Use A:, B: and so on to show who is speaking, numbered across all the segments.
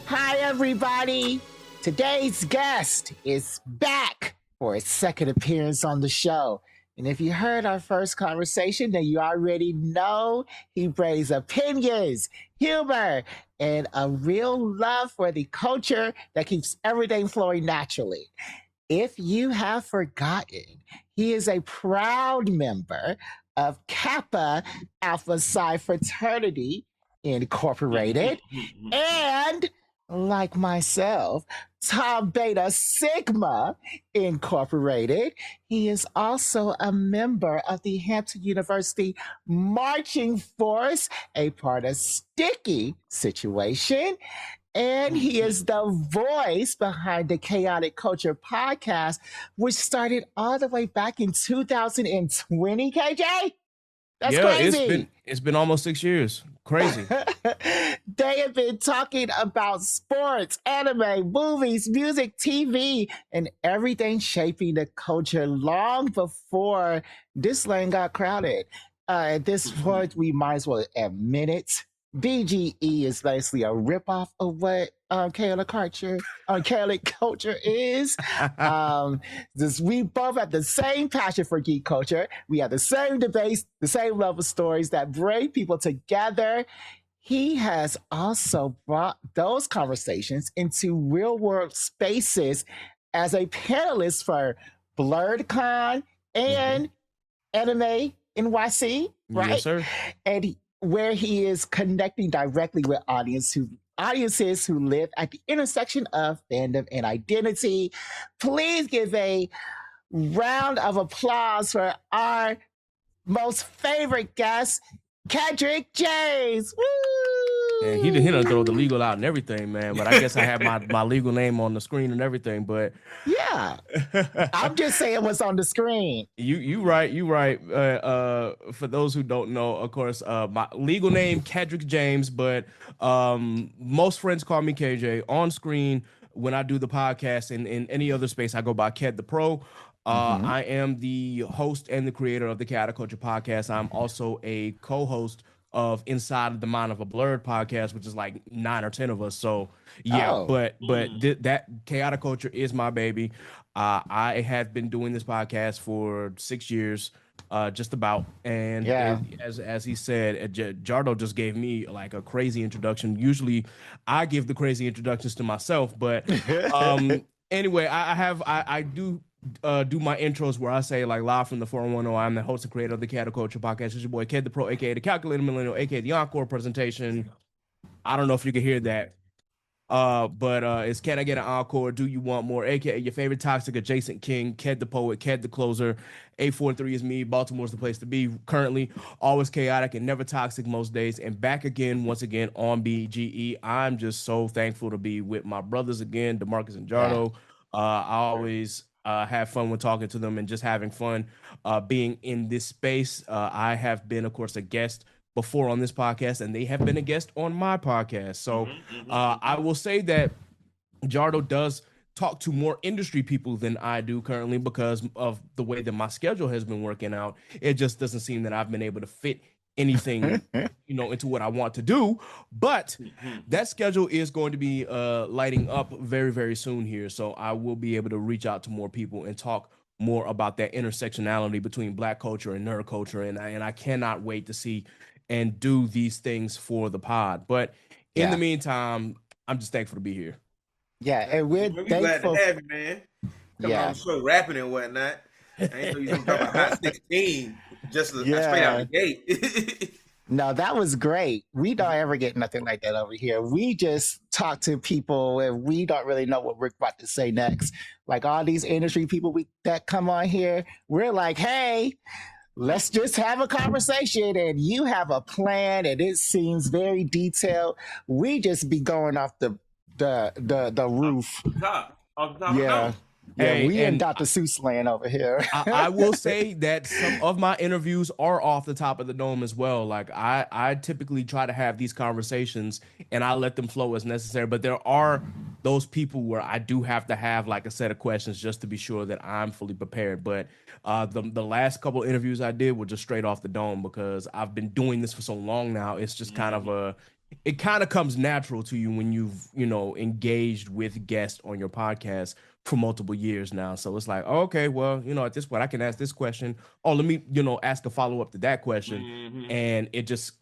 A: Hi, everybody. Today's guest is back for his second appearance on the show. And if you heard our first conversation, then you already know he brings opinions, humor, and a real love for the culture that keeps everything flowing naturally. If you have forgotten, he is a proud member of Kappa Alpha Psi Fraternity Incorporated, and like myself, Tom Beta Sigma Incorporated. He is also a member of the Hampton University Marching Force, a part of Sticky Situation, and he is the voice behind the Chaotic Culture podcast, which started all the way back in 2020, KJ. That's
B: Yeah, it's been
A: crazy.
B: it's been almost 6 years. Crazy.
A: They have been talking about sports, anime, movies, music, TV, and everything shaping the culture long before this lane got crowded. At this point, we might as well admit it. BGE is basically a ripoff of what chaotic culture is. We both have the same passion for geek culture. We have the same debates, the same love of stories that bring people together. He has also brought those conversations into real world spaces as a panelist for BlurredCon and Anime NYC,
B: Yes,
A: right?
B: sir.
A: And where he is connecting directly with audiences who live at the intersection of fandom and identity. Please give a round of applause for our most favorite guest, Kedryck James.
B: And he done throw the
A: Woo!
B: legal out and everything, man. But I guess I have my legal name on the screen and everything. But
A: Yeah, I'm just saying what's on the screen.
B: you right. For those who don't know, of course, my legal name Kedryck James, but most friends call me KJ. On screen when I do the podcast and in any other space, I go by Ked the Pro.
A: Mm-hmm.
B: I am the host and the creator of the Chaotic Culture podcast. I'm also a co-host of Inside of the Mind of a Blurred podcast, which is like 9 or 10 of us. So yeah,
A: Oh,
B: that Chaotic Culture is my baby. I have been doing this podcast for 6 years, just about. And
A: yeah.
B: as he said, Jardo just gave me like a crazy introduction. Usually, I give the crazy introductions to myself, but anyway, I do my intros where I say like live from the 410. I'm the host and creator of the Chaotic Culture podcast. It's your boy Ked the Pro, aka the Calculated Millennial, aka the Encore presentation. I don't know if you can hear that. But it's Can I Get an Encore? Do You Want More? AKA your favorite toxic adjacent king, Ked the Poet, Ked the Closer. 843 is me. Baltimore's the place to be. Currently, always chaotic and never toxic most days. And back again, once again, on BGE. I'm just so thankful to be with my brothers again, DeMarcus and
A: Yeah.
B: Jardo. I always have fun when talking to them and just having fun being in this space. I have been, of course, a guest before on this podcast, and they have been a guest on my podcast. So I will say that Jardo does talk to more industry people than I do currently because of the way that my schedule has been working out. It just doesn't seem that I've been able to fit anything into what I want to do, but that schedule is going to be lighting up very, very soon here, so I will be able to reach out to more people and talk more about that intersectionality between Black culture and nerd culture, and I cannot wait to see and do these things for the pod. But in the
A: Yeah.
B: meantime, I'm just thankful to be here.
A: Yeah. And we're
C: We glad to
A: thankful.
C: have you, man. Coming on
A: Yeah.
C: the show, rapping and whatnot. I ain't know you was gonna talk about Hot 16 just straight out the
A: Yeah.
C: gate.
A: No, that was great. We don't ever get nothing like that over here. We just talk to people and we don't really know what we're about to say next. Like all these industry people that come on here, we're like, hey, let's just have a conversation. And you have a plan and it seems very detailed. We just be going off the roof.
C: Off the top of the
A: Yeah.
C: dome.
A: Yeah,
B: Hey,
A: we in
B: and
A: Dr. Seuss land over here.
B: I will say that some of my interviews are off the top of the dome as well. Like I typically try to have these conversations and I let them flow as necessary. But there are those people where I do have to have like a set of questions just to be sure that I'm fully prepared. But the last couple interviews I did were just straight off the dome because I've been doing this for so long now. It's just kind of a it kind of comes natural to you when you've, engaged with guests on your podcast for multiple years now. So it's like, oh, okay, well, at this point I can ask this question. Oh, let me, ask a follow-up to that question.
C: Mm-hmm.
B: And it just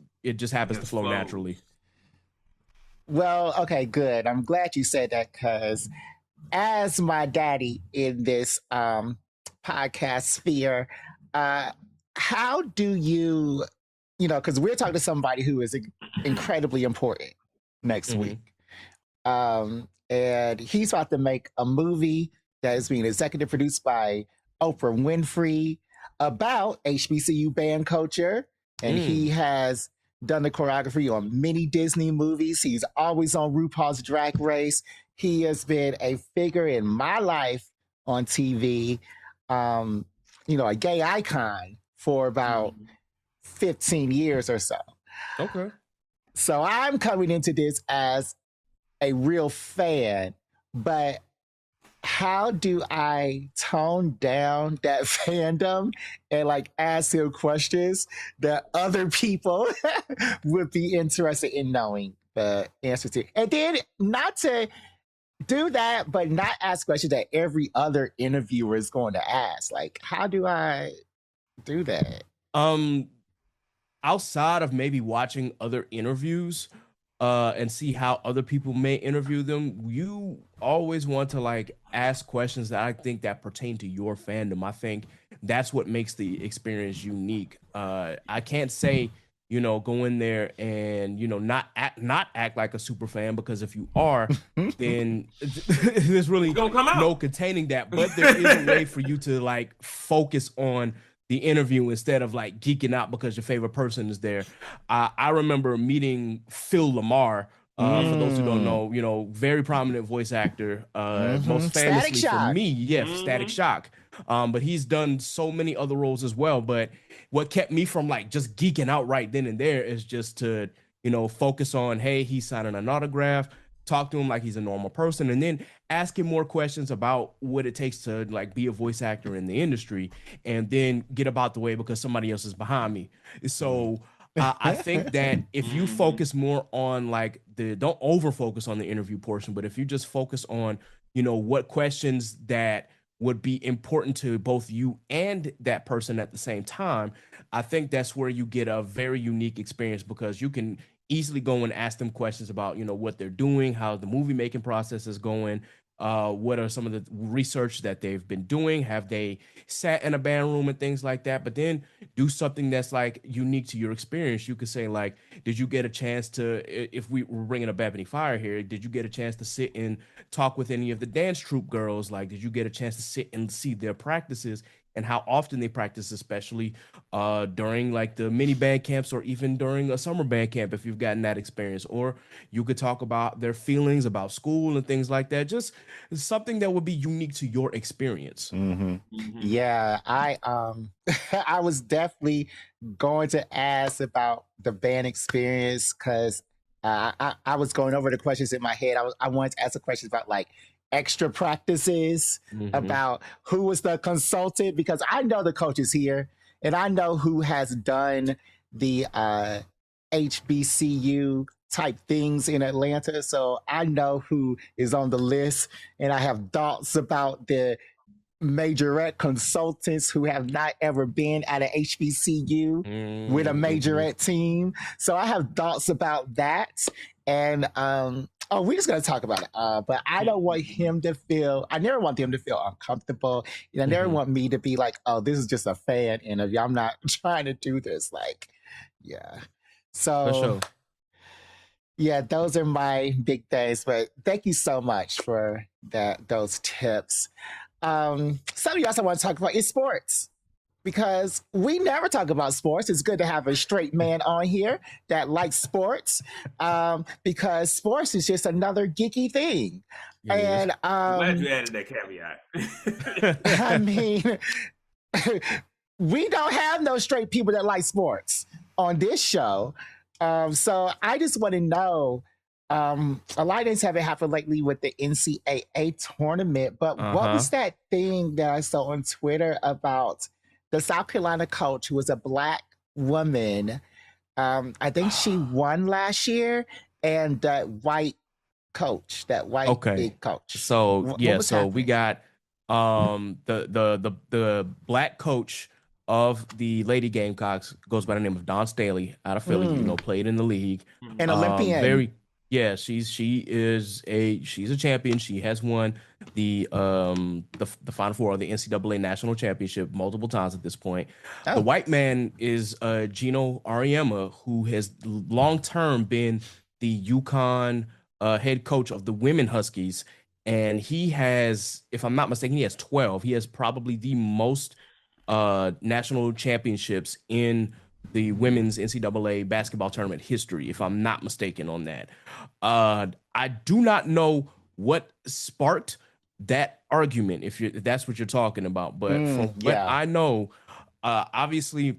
B: happens to flow
C: flows.
B: naturally.
A: Well, okay, good. I'm glad you said that because as my daddy in this podcast sphere, how do you, because we're talking to somebody who is incredibly important next week. And he's about to make a movie that is being executive produced by Oprah Winfrey about HBCU band culture. And he has done the choreography on many Disney movies. He's always on RuPaul's Drag Race. He has been a figure in my life on TV, a gay icon for about 15 years or so.
B: Okay.
A: So I'm coming into this as a real fan, but how do I tone down that fandom and like ask him questions that other people would be interested in knowing the answer to? And then not to do that, but not ask questions that every other interviewer is going to ask. Like, how do I do that?
B: Outside of maybe watching other interviews and see how other people may interview them, you always want to like ask questions that I think that pertain to your fandom. I think that's what makes the experience unique. I can't say, go in there and, not act like a super fan, because if you are, then there's really no containing that. But there is a way for you to like focus on the interview instead of like geeking out because your favorite person is there. I remember meeting Phil Lamar. For those who don't know, very prominent voice actor, most famously for me, Static Shock. But he's done so many other roles as well. But what kept me from like just geeking out right then and there is just to, focus on, hey, he's signing an autograph, talk to him like he's a normal person, and then ask him more questions about what it takes to like be a voice actor in the industry, and then get about the way because somebody else is behind me. So I think that if you focus more on like don't over focus on the interview portion, but if you just focus on, what questions that would be important to both you and that person at the same time, I think that's where you get a very unique experience, because you can easily go and ask them questions about, what they're doing, how the movie making process is going, what are some of the research that they've been doing, have they sat in a band room and things like that. But then do something that's like unique to your experience. You could say like, did you get a chance to, if we were bringing up Ebony Fire here, did you get a chance to sit and talk with any of the dance troupe girls? Like, did you get a chance to sit and see their practices and how often they practice, especially during like the mini band camps or even during a summer band camp, if you've gotten that experience? Or you could talk about their feelings about school and things like that. Just something that would be unique to your experience.
A: Yeah, I I was definitely going to ask about the band experience because I was going over the questions in my head. I wanted to ask the questions about like extra practices, about who was the consultant, because I know the coaches here and I know who has done the HBCU type things in Atlanta. So I know who is on the list, and I have thoughts about the majorette consultants who have not ever been at an HBCU with a majorette team. So I have thoughts about that. And we're just gonna talk about it. But I don't want him to feel, I never want them to feel uncomfortable. I never want me to be like, oh, this is just a fan interview. I'm not trying to do this. Like, yeah. So
B: For sure.
A: yeah, those are my big things. But thank you so much for those tips. Something else I want to talk about is sports, because we never talk about sports. It's good to have a straight man on here that likes sports, because sports is just another geeky thing. And
C: I'm glad you added that caveat.
A: I mean, we don't have no straight people that like sports on this show. So I just want to know, a lot of things haven't happened lately with the NCAA tournament, but what was that thing that I saw on Twitter about the South Carolina coach who was a Black woman I think she won last year, and that white coach, that white
B: Okay.
A: big coach.
B: So
A: What
B: yeah,
A: was
B: so we
A: happening?
B: got the black coach of the Lady Gamecocks goes by the name of Dawn Staley out of Philly, played in the league.
A: An Olympian.
B: Very yeah, she's a champion. She has won the Final Four of the NCAA National Championship multiple times at this point. The
A: Oh,
B: white man is Gino Auriemma, who has long term been the UConn head coach of the women Huskies, and he has, if I'm not mistaken, he has 12. He has probably the most national championships in the women's NCAA basketball tournament history, if I'm not mistaken on that. I do not know what sparked that argument, if that's what you're talking about, but from what
A: yeah.
B: I know, obviously,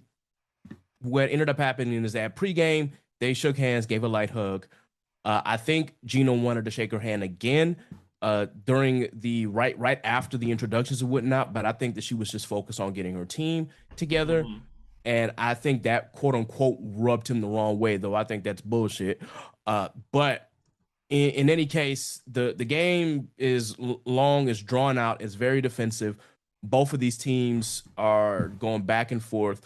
B: what ended up happening is that pregame they shook hands, gave a light hug. I think Gino wanted to shake her hand again during the right after the introductions and whatnot, but I think that she was just focused on getting her team together. And I think that quote unquote rubbed him the wrong way, though I think that's bullshit. But in any case, the game is long, is drawn out, it's very defensive. Both of these teams are going back and forth.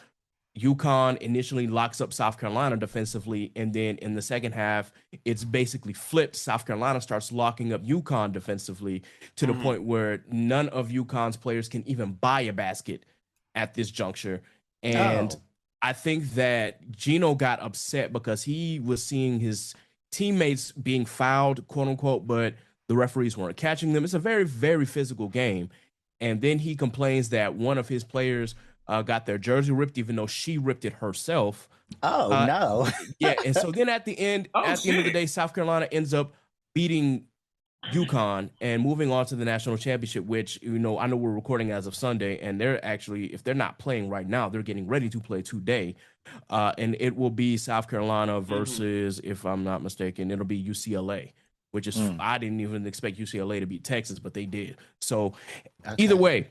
B: UConn initially locks up South Carolina defensively, and then in the second half, it's basically flipped. South Carolina starts locking up UConn defensively to the point where none of UConn's players can even buy a basket at this juncture. And
A: Oh,
B: I think that Gino got upset because he was seeing his teammates being fouled, quote unquote, but the referees weren't catching them. It's a very, very physical game. And then he complains that one of his players got their jersey ripped, even though she ripped it herself.
A: oh
B: Uh,
A: no.
B: yeah, and so then
C: Oh
B: at the end of the
C: shit.
B: day, South Carolina ends up beating UConn and moving on to the national championship. Which I know we're recording as of Sunday, and they're actually, if they're not playing right now, they're getting ready to play today, and it will be South Carolina versus, if I'm not mistaken, it'll be UCLA. Which is
A: Mm,
B: I didn't even expect UCLA to beat Texas, but they did. So either
A: okay.
B: way,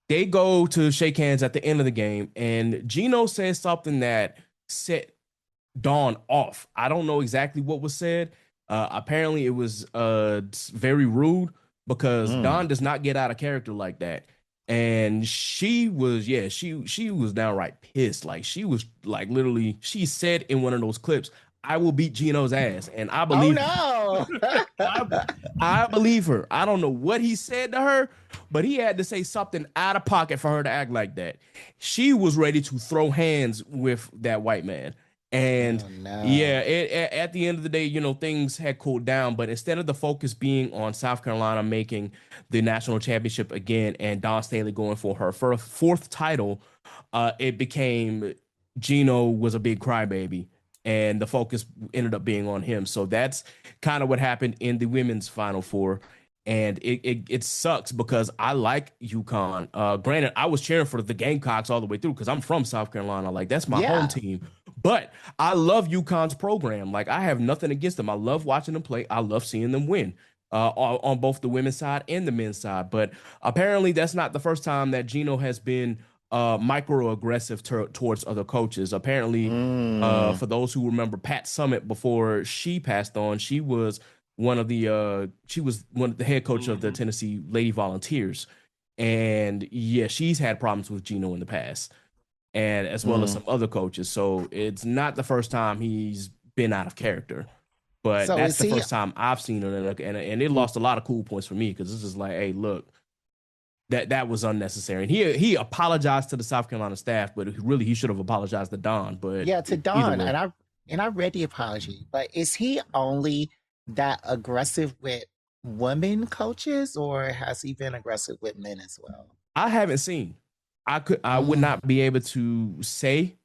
B: they go to shake hands at the end of the game, and Gino says something that set Dawn off. I don't know exactly what was said. Apparently, it was very rude because
A: Mm.
B: Dawn does not get out of character like that. And she was, yeah, she was downright pissed. Like she was like literally, she said in one of those clips, "I will beat Gino's ass," and I
A: Oh
B: believe her.
A: no.
B: I, I believe her. I don't know what he said to her, but he had to say something out of pocket for her to act like that. She was ready to throw hands with that white man. And
A: Oh
B: yeah,
A: no.
B: at the end of the day, things had cooled down. But instead of the focus being on South Carolina making the national championship again and Dawn Staley going for her fourth title, it became Gino was a big crybaby. And the focus ended up being on him. So that's kind of what happened in the women's Final Four. And it sucks because I like UConn. Granted, I was cheering for the Gamecocks all the way through because I'm from South Carolina. Like that's my home
A: Yeah.
B: team. But I love UConn's program. Like I have nothing against them. I love watching them play. I love seeing them win. On both the women's side and the men's side. But apparently, that's not the first time that Gino has been microaggressive towards other coaches. Apparently,
A: Mm.
B: for those who remember Pat Summit before she passed on, she was one of the head coach of the Tennessee Lady Volunteers, and yeah, she's had problems with Gino in the past, and as well as
A: Mm.
B: some other coaches. So it's not the first time he's been out of character, but
A: So
B: that's
A: is
B: the
A: he?
B: first time I've seen it, and it
A: Mm.
B: lost a lot of cool points for me because this is like, hey, look, that was unnecessary. And he apologized to the South Carolina staff, but really he should have apologized to Don. But
A: Yeah, to
B: either
A: Dawn,
B: way,
A: and I read the apology, but is he only that aggressive with women coaches, or has he been aggressive with men as well?
B: I haven't seen. I would
A: Mm.
B: not be able to say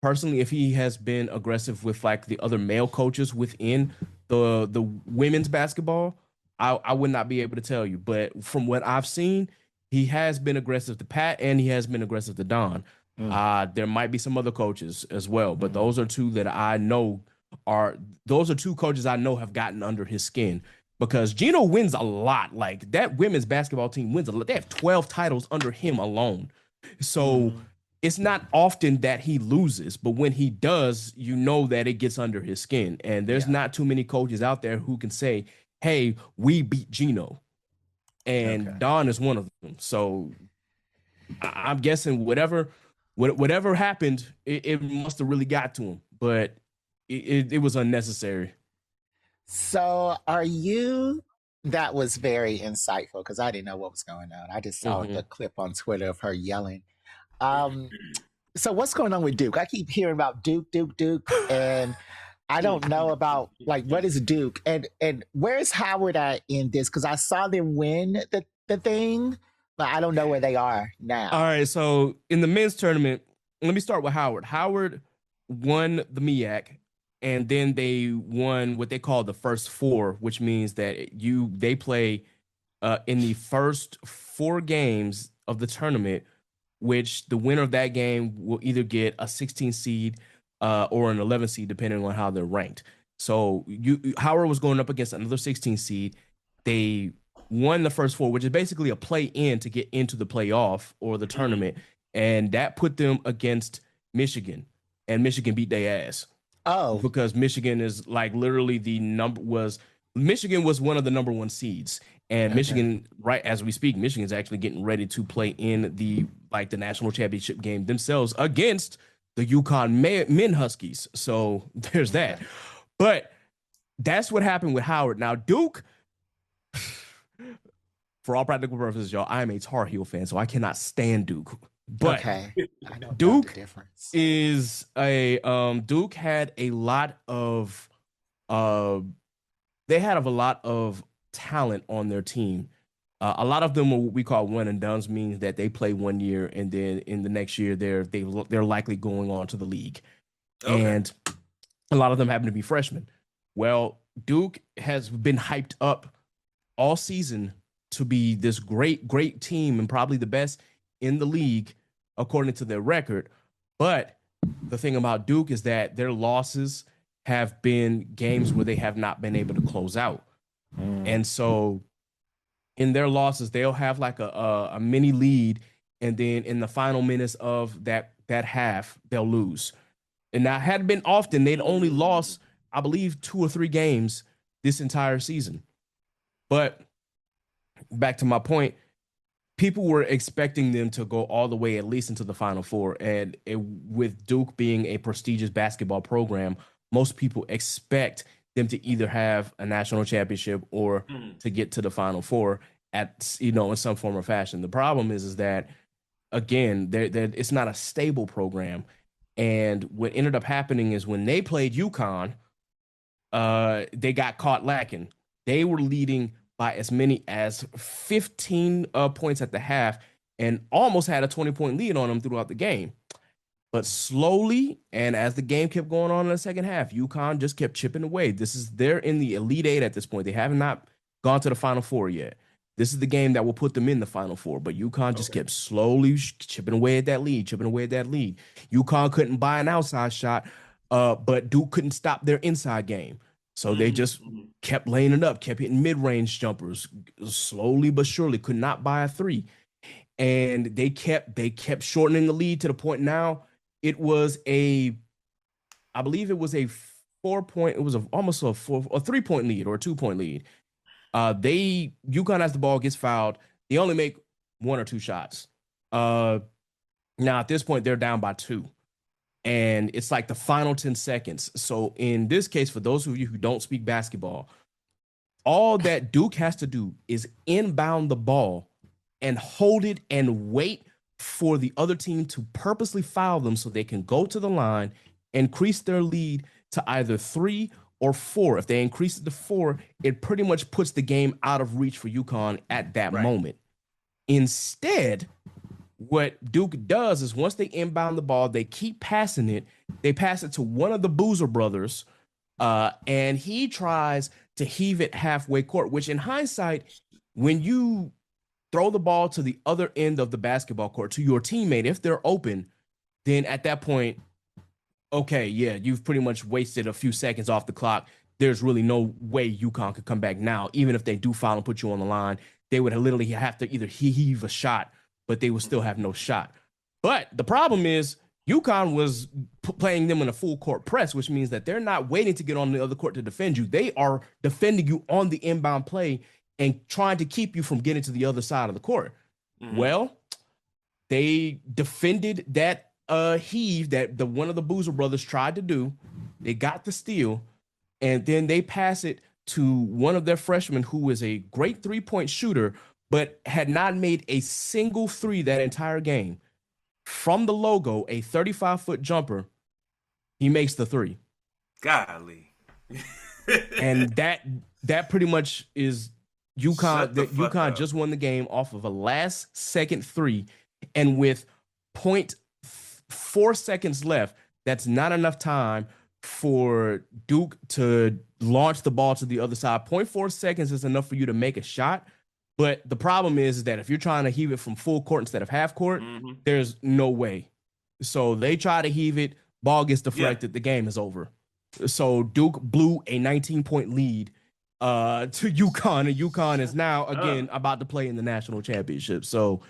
B: personally if he has been aggressive with like the other male coaches within the women's basketball. I would not be able to tell you, but from what I've seen, he has been aggressive to Pat and he has been aggressive to Don.
A: Mm.
B: There might be some other coaches as well, but
A: Mm.
B: those are two that I know are those are two coaches I know have gotten under his skin because Gino wins a lot. Like that women's basketball team wins a lot. They have 12 titles under him alone. So
A: Mm.
B: it's not often that he loses, but when he does, you know that it gets under his skin. And there's not too many coaches out there who can say, hey, we beat Gino. And Don is one of them. So I'm guessing whatever happened, it must have really got to him, but it was unnecessary.
A: So that was very insightful because I didn't know what was going on. I just saw the clip on Twitter of her yelling. So what's going on with Duke? I keep hearing about Duke, and I don't know about like what is Duke and where's Howard at in this? Because I saw them win the thing, but I don't know where they are now.
B: All right, so in the men's tournament, let me start with Howard. Howard won the MEAC, and then they won what they call the first four, which means that they play in the first 4 games of the tournament, which the winner of that game will either get a 16 seed or an 11 seed, depending on how they're ranked. So Howard was going up against another 16 seed. They won the first 4, which is basically a play-in to get into the playoff or the tournament, and that put them against Michigan, and Michigan beat their ass.
A: Oh,
B: because Michigan is like literally Michigan was one of the number 1 seeds, and Michigan, right as we speak, Michigan's actually getting ready to play in the national championship game themselves against the UConn men Huskies. So there's that. But that's what happened with Howard. Now Duke, for all practical purposes, y'all, I am a Tar Heel fan, so I cannot stand Duke. But
A: I don't
B: Duke
A: know the difference.
B: is Duke had a lot of they had a lot of talent on their team. A lot of them are what we call one and dones, means that they play 1 year and then in the next year they're likely going on to the league. And a lot of them happen to be freshmen. Well, Duke has been hyped up all season to be this great team and probably the best in the league according to their record. But the thing about Duke is that their losses have been games where they have not been able to close out. And so in their losses, they'll have like a mini lead, and then in the final minutes of that half, they'll lose. And that had been often, they'd only lost, I believe, 2 or 3 games this entire season. But back to my point, people were expecting them to go all the way at least into the Final Four. And with Duke being a prestigious basketball program, most people expect them to either have a national championship or to get to the Final Four at, in some form or fashion. The problem is that, again, it's not a stable program. And what ended up happening is when they played UConn, they got caught lacking. They were leading by as many as 15 points at the half and almost had a 20-point lead on them throughout the game. But slowly, and as the game kept going on in the second half, UConn just kept chipping away. They're in the Elite Eight at this point. They have not gone to the Final Four yet. This is the game that will put them in the Final Four. But UConn just kept slowly chipping away at that lead. UConn couldn't buy an outside shot, but Duke couldn't stop their inside game. So they just kept laying it up, kept hitting mid-range jumpers, slowly but surely, could not buy a 3. And they kept shortening the lead to the point now it was I believe it was a 4-point, it was almost a 3-point lead or a 2-point lead. UConn, as the ball gets fouled, they only make 1 or 2 shots. Now at this point, they're down by 2. And it's like the final 10 seconds. So in this case, for those of you who don't speak basketball, all that Duke has to do is inbound the ball and hold it and wait for the other team to purposely foul them so they can go to the line, increase their lead to either 3 or 4. If they increase it to 4, it pretty much puts the game out of reach for UConn at that moment. Instead, what Duke does is once they inbound the ball, they keep passing it. They pass it to one of the Boozer brothers, and he tries to heave it halfway court, which in hindsight, when you throw the ball to the other end of the basketball court to your teammate, if they're open, then at that point, okay, yeah, you've pretty much wasted a few seconds off the clock. There's really no way UConn could come back now. Even if they do foul and put you on the line, they would literally have to either heave a shot, but they would still have no shot. But the problem is UConn was playing them in a full court press, which means that they're not waiting to get on the other court to defend you. They are defending you on the inbound play and trying to keep you from getting to the other side of the court. Well, they defended that heave that one of the Boozer brothers tried to do. They got the steal, and then they pass it to one of their freshmen who is a great three-point shooter, but had not made a single three that entire game. From the logo, a 35-foot jumper, he makes the three.
C: Golly.
B: And that pretty much is UConn. UConn just won the game off of a last-second three, and with 0.4 seconds left, that's not enough time for Duke to launch the ball to the other side. 0.4 seconds is enough for you to make a shot. But the problem is that if you're trying to heave it from full court instead of half court, there's no way. So they try to heave it, ball gets deflected, the game is over. So Duke blew a 19-point lead to UConn, and UConn is now, again, about to play in the national championship. So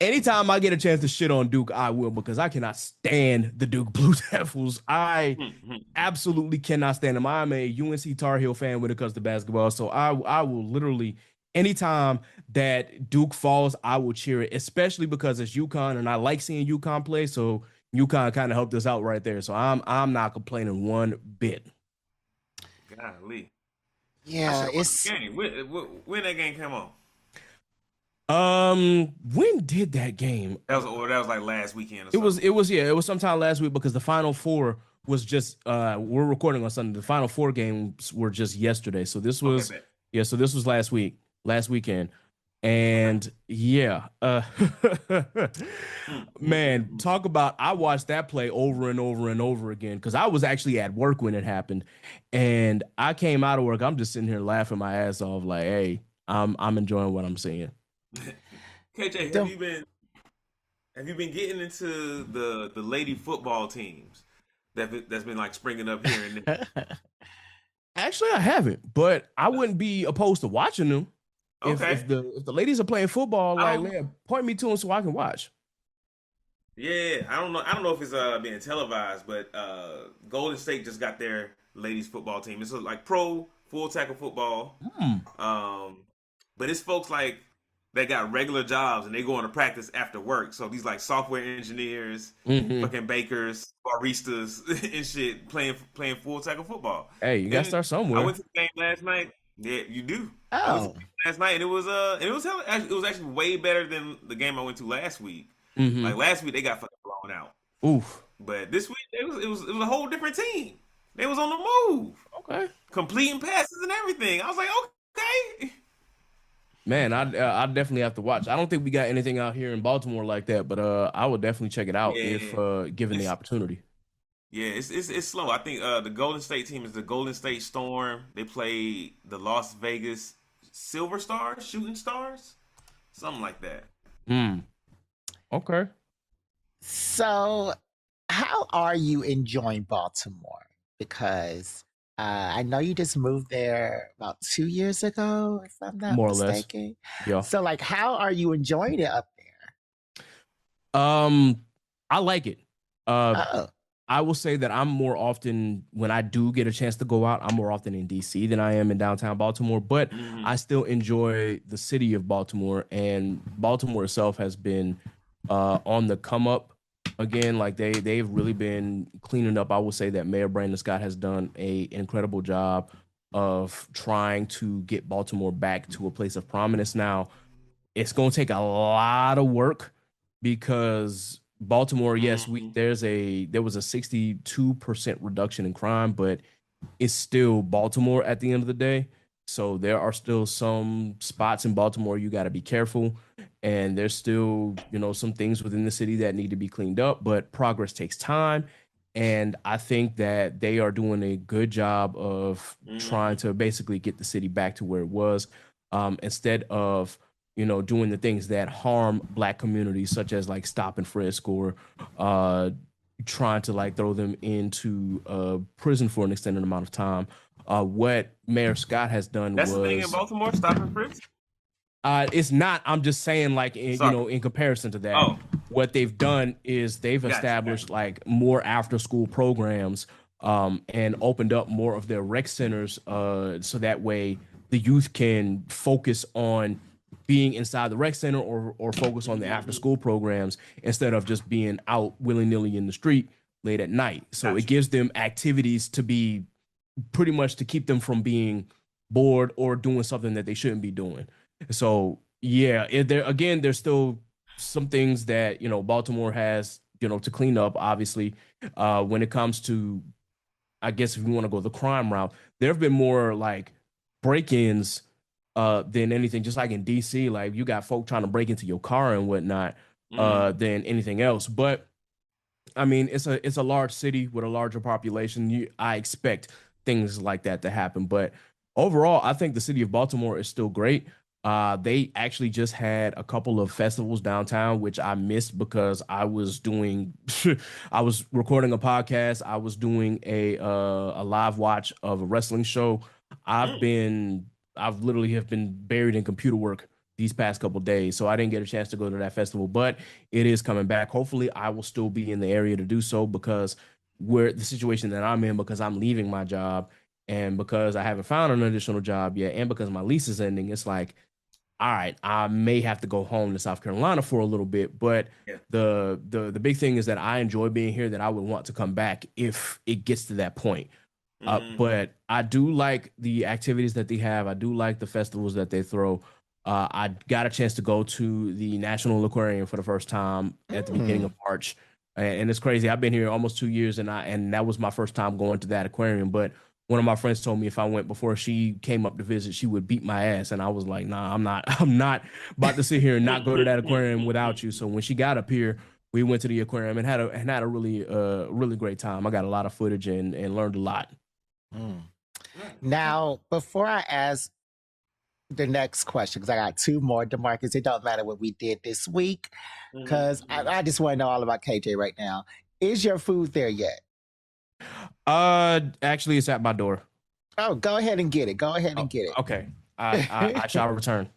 B: anytime I get a chance to shit on Duke, I will, because I cannot stand the Duke Blue Devils. I absolutely cannot stand them. I'm a UNC Tar Heel fan when it comes to basketball, so I will literally... Anytime that Duke falls, I will cheer it, especially because it's UConn, and I like seeing UConn play. So UConn kind of helped us out right there. So I'm not complaining one bit.
C: Golly.
A: Yeah, it's
C: when that game came on.
B: When did that game?
C: That was like last weekend.
B: It was sometime last week, because the Final Four was just we're recording on Sunday. The Final Four games were just yesterday. So this was so this was last weekend. And man, talk about, I watched that play over and over and over again, because I was actually at work when it happened, and I came out of work. I'm just sitting here laughing my ass off, like, hey, I'm enjoying what I'm seeing.
C: KJ, have you been getting into the lady football teams that's been like springing up here and there?
B: Actually, I haven't, but I wouldn't be opposed to watching them.
C: Okay.
B: If the ladies are playing football, point me to them so I can watch.
C: Yeah, I don't know if it's being televised, but Golden State just got their ladies football team. It's like pro full tackle football. But it's folks like they got regular jobs and they go into practice after work. So these like software engineers, fucking bakers, baristas, and shit playing full tackle football.
B: Hey, you gotta start somewhere.
C: I went to the game last night. Yeah, you do.
A: Oh.
C: I went to the game last night, and it was actually way better than the game I went to last week. Like last week, they got fucking blown out.
B: Oof.
C: But this week, it was a whole different team. They was on the move.
B: Okay.
C: Completing passes and everything. I was like, okay.
B: Man, I definitely have to watch. I don't think we got anything out here in Baltimore like that, but I would definitely check it out if given the opportunity.
C: Yeah, it's slow. I think the Golden State team is the Golden State Storm. They play the Las Vegas Silver Stars, Shooting Stars, something like that.
B: Okay.
A: So, how are you enjoying Baltimore? Because I know you just moved there about 2 years ago, if I'm not mistaken.
B: Yeah.
A: So, like, how are you enjoying it up there?
B: I like it. I will say that I'm more often, when I do get a chance to go out, I'm more often in DC than I am in downtown Baltimore, but I still enjoy the city of Baltimore, and Baltimore itself has been on the come up again. Like they've really been cleaning up. I will say that Mayor Brandon Scott has done an incredible job of trying to get Baltimore back to a place of prominence. Now, it's going to take a lot of work, because Baltimore, yes, there was a 62% reduction in crime, but it's still Baltimore at the end of the day. So there are still some spots in Baltimore you got to be careful, and there's still, some things within the city that need to be cleaned up, but progress takes time. And I think that they are doing a good job of trying to basically get the city back to where it was, instead of doing the things that harm Black communities, such as like stop and frisk, or trying to like throw them into prison for an extended amount of time. What Mayor Scott has done
C: That's the thing in Baltimore, stop and frisk?
B: It's not. I'm just saying, like,
C: Soccer.
B: in comparison to that,
C: Oh,
B: what they've done is they've established like more after school programs, and opened up more of their rec centers, so that way the youth can focus on being inside the rec center, or focus on the after school programs instead of just being out willy-nilly in the street late at night. So it
C: gotcha.
B: gives them activities to be pretty much to keep them from being bored or doing something that they shouldn't be doing. So yeah, there's still some things that Baltimore has to clean up. Obviously, when it comes to, I guess if you want to go the crime route, there have been more like break-ins than anything. Just like in DC, like you got folk trying to break into your car and whatnot, than anything else. But I mean, it's a large city with a larger population. I expect things like that to happen. But overall, I think the city of Baltimore is still great. They actually just had a couple of festivals downtown, which I missed because I was doing, I was recording a podcast. I was doing a live watch of a wrestling show. I've been, I've literally have been buried in computer work these past couple days, so I didn't get a chance to go to that festival, but it is coming back. Hopefully, I will still be in the area to do so because where the situation that I'm in, because I'm leaving my job and because I haven't found an additional job yet, and because my lease is ending, it's like, all right, I may have to go home to South Carolina for a little bit. But
C: Yeah.
B: the big thing is that I enjoy being here, that I would want to come back if it gets to that point. But I do like the activities that they have. I do like the festivals that they throw. I got a chance to go to the National Aquarium for the first time at the beginning of March, and it's crazy. I've been here almost 2 years, and that was my first time going to that aquarium. But one of my friends told me if I went before she came up to visit, she would beat my ass, and I was like, nah, I'm not. I'm not about to sit here and not go to that aquarium without you. So when she got up here, we went to the aquarium and had a really great time. I got a lot of footage and learned a lot.
A: Now, before I ask the next question, because I got two more, DeMarcus, it don't matter what we did this week, because I just want to know all about KJ right now. Is your food there yet?
B: Actually, it's at my door.
A: Oh, go ahead and get it. Go ahead and get it.
B: Okay, I shall return.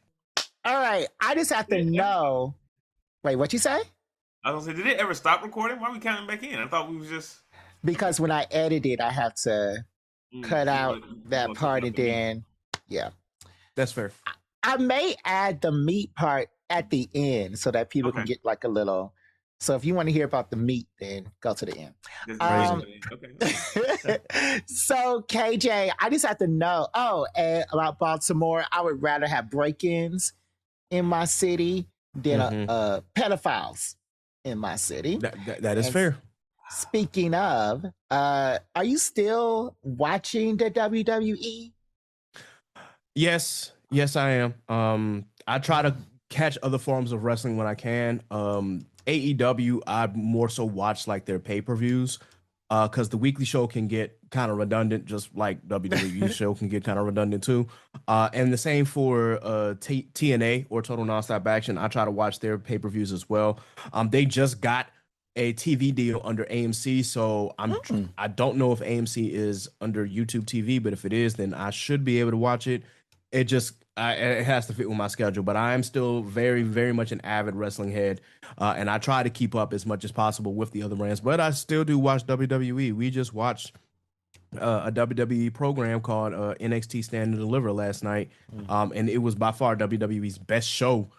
A: All right. I just have to know. Wait, what you say?
C: I was gonna say, did it ever stop recording? Why are we counting back in? I thought we was just
A: Because when I edit it, I have to cut out that part, and then, yeah.
B: That's fair.
A: I may add the meat part at the end so that people can get like a little. So if you want to hear about the meat, then go to the end. So KJ, I just have to know. Oh, and about Baltimore, I would rather have break-ins in my city than pedophiles in my city.
B: That is fair.
A: Speaking of, are you still watching the WWE?
B: Yes, I am. I try to catch other forms of wrestling when I can. AEW, I more so watch like their pay-per-views, because the weekly show can get kind of redundant, just like WWE show can get kind of redundant too. And the same for TNA, or Total Nonstop Action. I try to watch their pay-per-views as well. They just got a TV deal under AMC, so I don't know if AMC is under YouTube TV, but if it is, then I should be able to watch it. It has to fit with my schedule, but I am still very, very much an avid wrestling head, and I try to keep up as much as possible with the other brands, but I still do watch WWE. We just watched a WWE program called NXT Stand and Deliver last night, and it was by far WWE's best show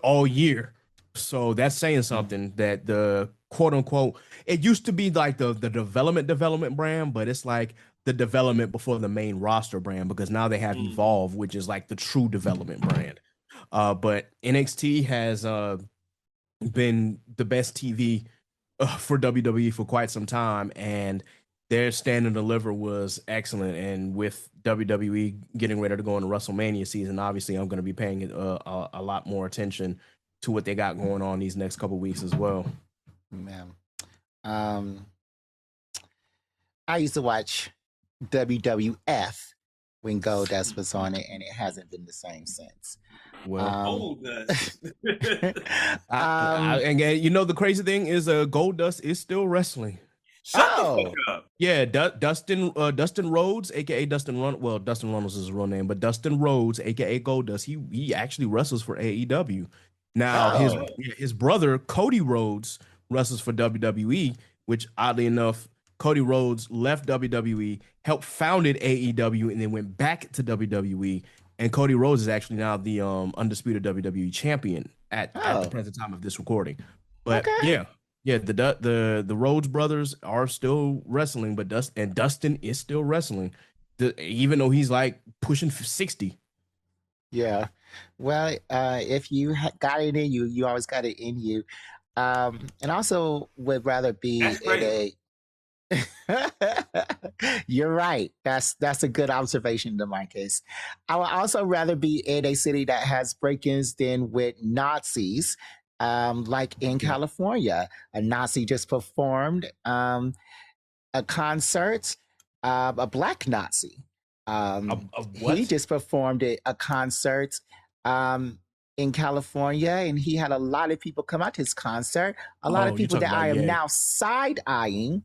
B: all year. So that's saying something, that the quote unquote, it used to be like the development brand, but it's like the development before the main roster brand, because now they have Evolve, which is like the true development brand. But NXT has been the best TV for WWE for quite some time, and their Stand and Deliver was excellent. And with WWE getting ready to go into WrestleMania season, obviously I'm going to be paying a lot more attention to what they got going on these next couple weeks as well.
A: Man, I used to watch WWF when Goldust was on it, and it hasn't been the same since.
B: Well, and you know the crazy thing is, Goldust is still wrestling.
C: Shut the fuck up.
B: Yeah, Dustin Rhodes, aka Dustin Run. Well, Dustin Runnels is his real name, but Dustin Rhodes, aka Goldust, he actually wrestles for AEW. Now
A: Oh,
B: his brother Cody Rhodes wrestles for WWE, which oddly enough, Cody Rhodes left WWE, helped founded AEW, and then went back to WWE. And Cody Rhodes is actually now the undisputed WWE champion at the
A: oh,
B: present time of this recording. But
A: okay.
B: yeah, yeah, the Rhodes brothers are still wrestling, but Dustin is still wrestling, even though he's like pushing 60.
A: Yeah. Well, if you got it in you, you always got it in you. And also would rather be
C: That's
A: in
C: crazy.
A: a You're right. That's a good observation, DeMarcus. I would also rather be in a city that has break-ins than with Nazis. Like in
B: Yeah.
A: California, a Nazi just performed a concert, a black Nazi.
B: Of
A: He
B: what?
A: just performed a concert um, in California, and he had a lot of people come out to his concert. A lot of
B: Oh, you're
A: people
B: talking
A: that
B: about,
A: I am
B: yeah.
A: now side eyeing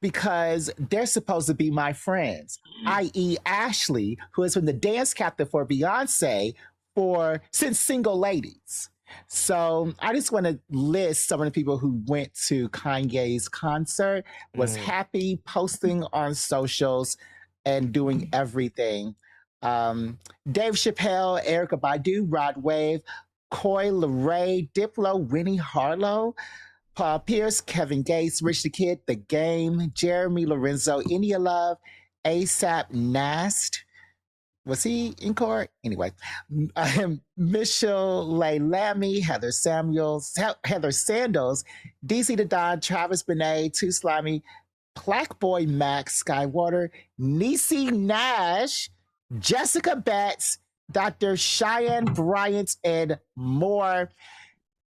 A: because they're supposed to be my friends, i.e., Ashley, who has been the dance captain for Beyonce for since Single Ladies. So I just want to list some of the people who went to Kanye's concert, was
B: Mm.
A: happy, posting on socials, and doing everything. Dave Chappelle, Erica Badu, Rod Wave, Coy Leray, Diplo, Winnie Harlow, Paul Pierce, Kevin Gates, Rich the Kid, The Game, Jeremy Lorenzo, India Love, ASAP Nast. Was he in court? Anyway, Michelle Leilami, Heather Sandals, DC the Don, Travis Benet, Too Slimy, Black Boy Max, Skywater, Niecy Nash, Jessica Betts, Dr. Cheyenne Bryant, and more.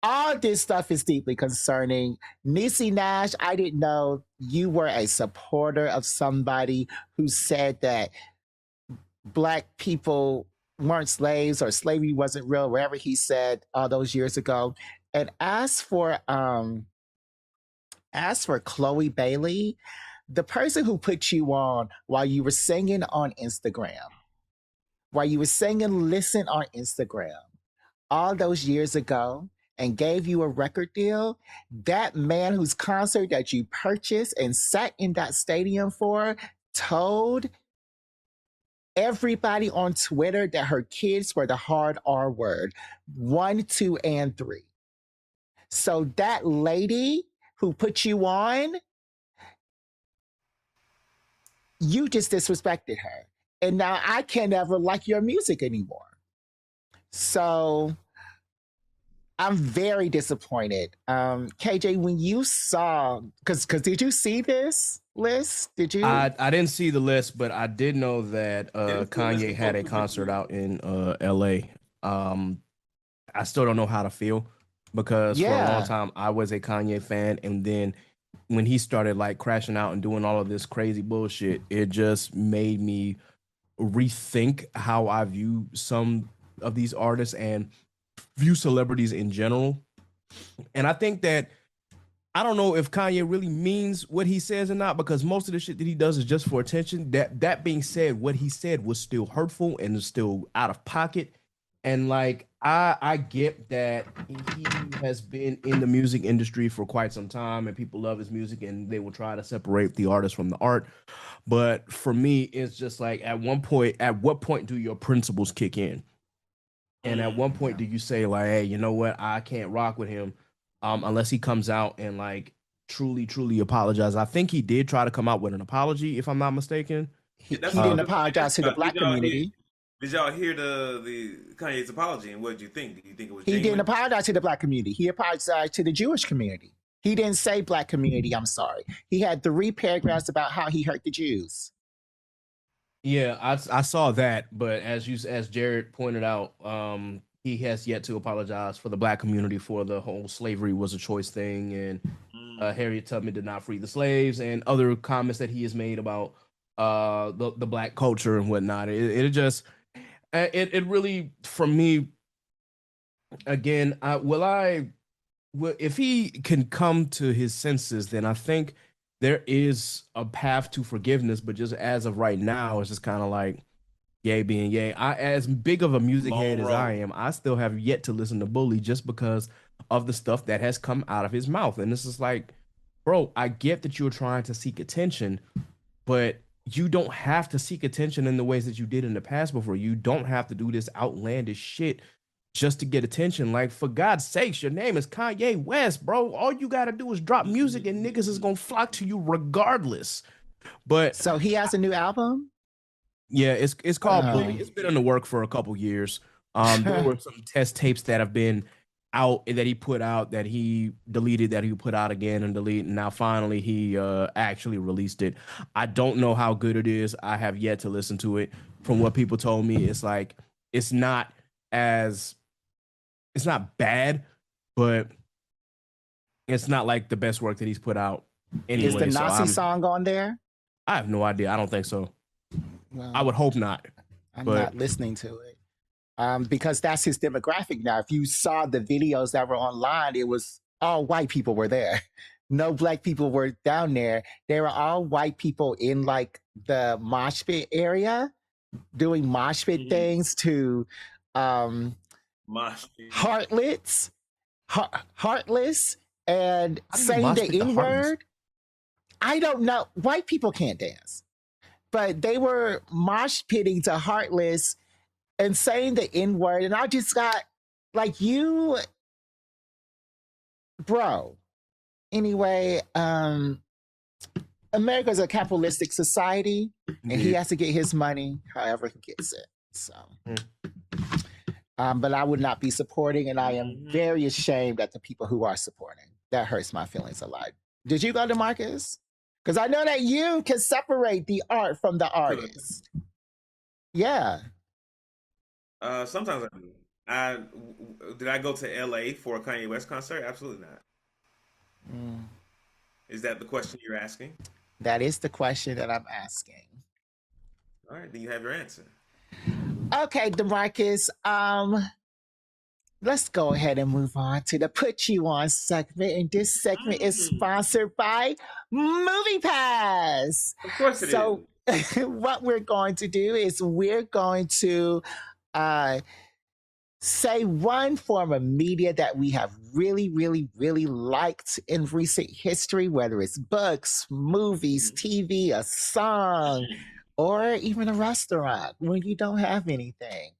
A: All this stuff is deeply concerning. Niecy Nash, I didn't know you were a supporter of somebody who said that black people weren't slaves or slavery wasn't real, wherever he said all those years ago. And as for Chloe Bailey, the person who put you on while you were singing on Instagram, while you were singing Listen on Instagram, all those years ago and gave you a record deal, that man whose concert that you purchased and sat in that stadium for told everybody on Twitter that her kids were the hard R word, 1, 2, and 3. So that lady who put you on, you just disrespected her. And now I can't ever like your music anymore. So I'm very disappointed. KJ, when you saw, because did you see this list? Did you?
B: I didn't see the list, but I did know that
C: Yeah, this list
B: Kanye
C: was
B: had a
C: posted this
B: concert
C: week.
B: out in LA. I still don't know how to feel because for a long
A: Yeah.
B: time I was a Kanye fan, and then when he started like crashing out and doing all of this crazy bullshit, it just made me rethink how I view some of these artists and view celebrities in general. And I think that I don't know if Kanye really means what he says or not, because most of the shit that he does is just for attention. That being said, what he said was still hurtful and is still out of pocket. And like I get that he has been in the music industry for quite some time and people love his music and they will try to separate the artist from the art. But for me, it's just like at what point do your principles kick in? And at one point,
A: Yeah.
B: do you say like, "Hey, you know what? I can't rock with him, unless he comes out and like truly apologize." I think he did try to come out with an apology, if I'm not mistaken.
C: Yeah,
A: He,
C: that's
A: he
C: what I
A: didn't
C: was just
A: apologize
C: ask
A: to the
C: about.
A: black community.
C: Did y'all hear the Kanye's apology and what did you think? Did you think it was
A: He didn't
C: genuine?
A: apologize to the black community. He apologized to the Jewish community. He didn't say black community, I'm sorry. He had 3 paragraphs about how he hurt the Jews.
B: Yeah, I saw that, but as Jared pointed out, he has yet to apologize for the black community for the whole slavery was a choice thing, and
C: Mm.
B: Harriet Tubman did not free the slaves, and other comments that he has made about the black culture and whatnot. It just it really for me again. Will I? Well, if he can come to his senses, then I think there is a path to forgiveness, but just as of right now, it's just kind of like yay being yay. As big of a music
C: Long
B: head as I
C: road.
B: am, I still have yet to listen to Bully just because of the stuff that has come out of his mouth. And this is like, bro, I get that you're trying to seek attention, but you don't have to seek attention in the ways that you did in the past before. You don't have to do this outlandish shit just to get attention. Like, for God's sakes, your name is Kanye West, bro. All you gotta do is drop music and niggas is gonna flock to you regardless. But
A: So he has a new album?
B: yeah, it's called Bully.
A: Oh.
B: It's been in the work for a couple years. There were some test tapes that have been out that he put out that he deleted, that he put out again and delete. And now finally he actually released it. I don't know how good it is. I have yet to listen to it. From what people told me, it's like it's not bad, but it's not like the best work that he's put out anyway.
A: Is the
B: So
A: Nazi song on there?
B: I have no idea. I don't think so.
A: Well,
B: I would hope not.
A: I'm
B: but-
A: not listening to it. Because that's his demographic now. If you saw the videos that were online, it was all white people were there. No black people were down there. They were all white people in like the mosh pit area doing mosh pit things to
C: Mosh pit.
A: Heartless, and
B: How do you
A: saying
B: mosh
A: the
B: pit to
A: N
B: Heartless?
A: word. I don't know. White people can't dance, but they were mosh pitting to Heartless and saying the N word. And I just got like, you, bro. Anyway, America's a capitalistic society, and he has to get his money however he gets it. So, but I would not be supporting, and I am very ashamed at the people who are supporting. That hurts my feelings a lot. Did you go to Marcus? Because I know that you can separate the art from the artist. Yeah.
C: Sometimes I do. Did I go to LA for a Kanye West concert? Absolutely not. Is that the question you're asking?
A: That is the question that I'm asking.
C: All right, then you have your answer.
A: Okay, DeMarcus, let's go ahead and move on to the Put You On segment. And this segment is sponsored by MoviePass.
C: Of course it
A: So what we're going to do is we're going to say one form of media that we have really, really, really liked in recent history, whether it's books, movies, TV, a song, or even a restaurant when you don't have anything.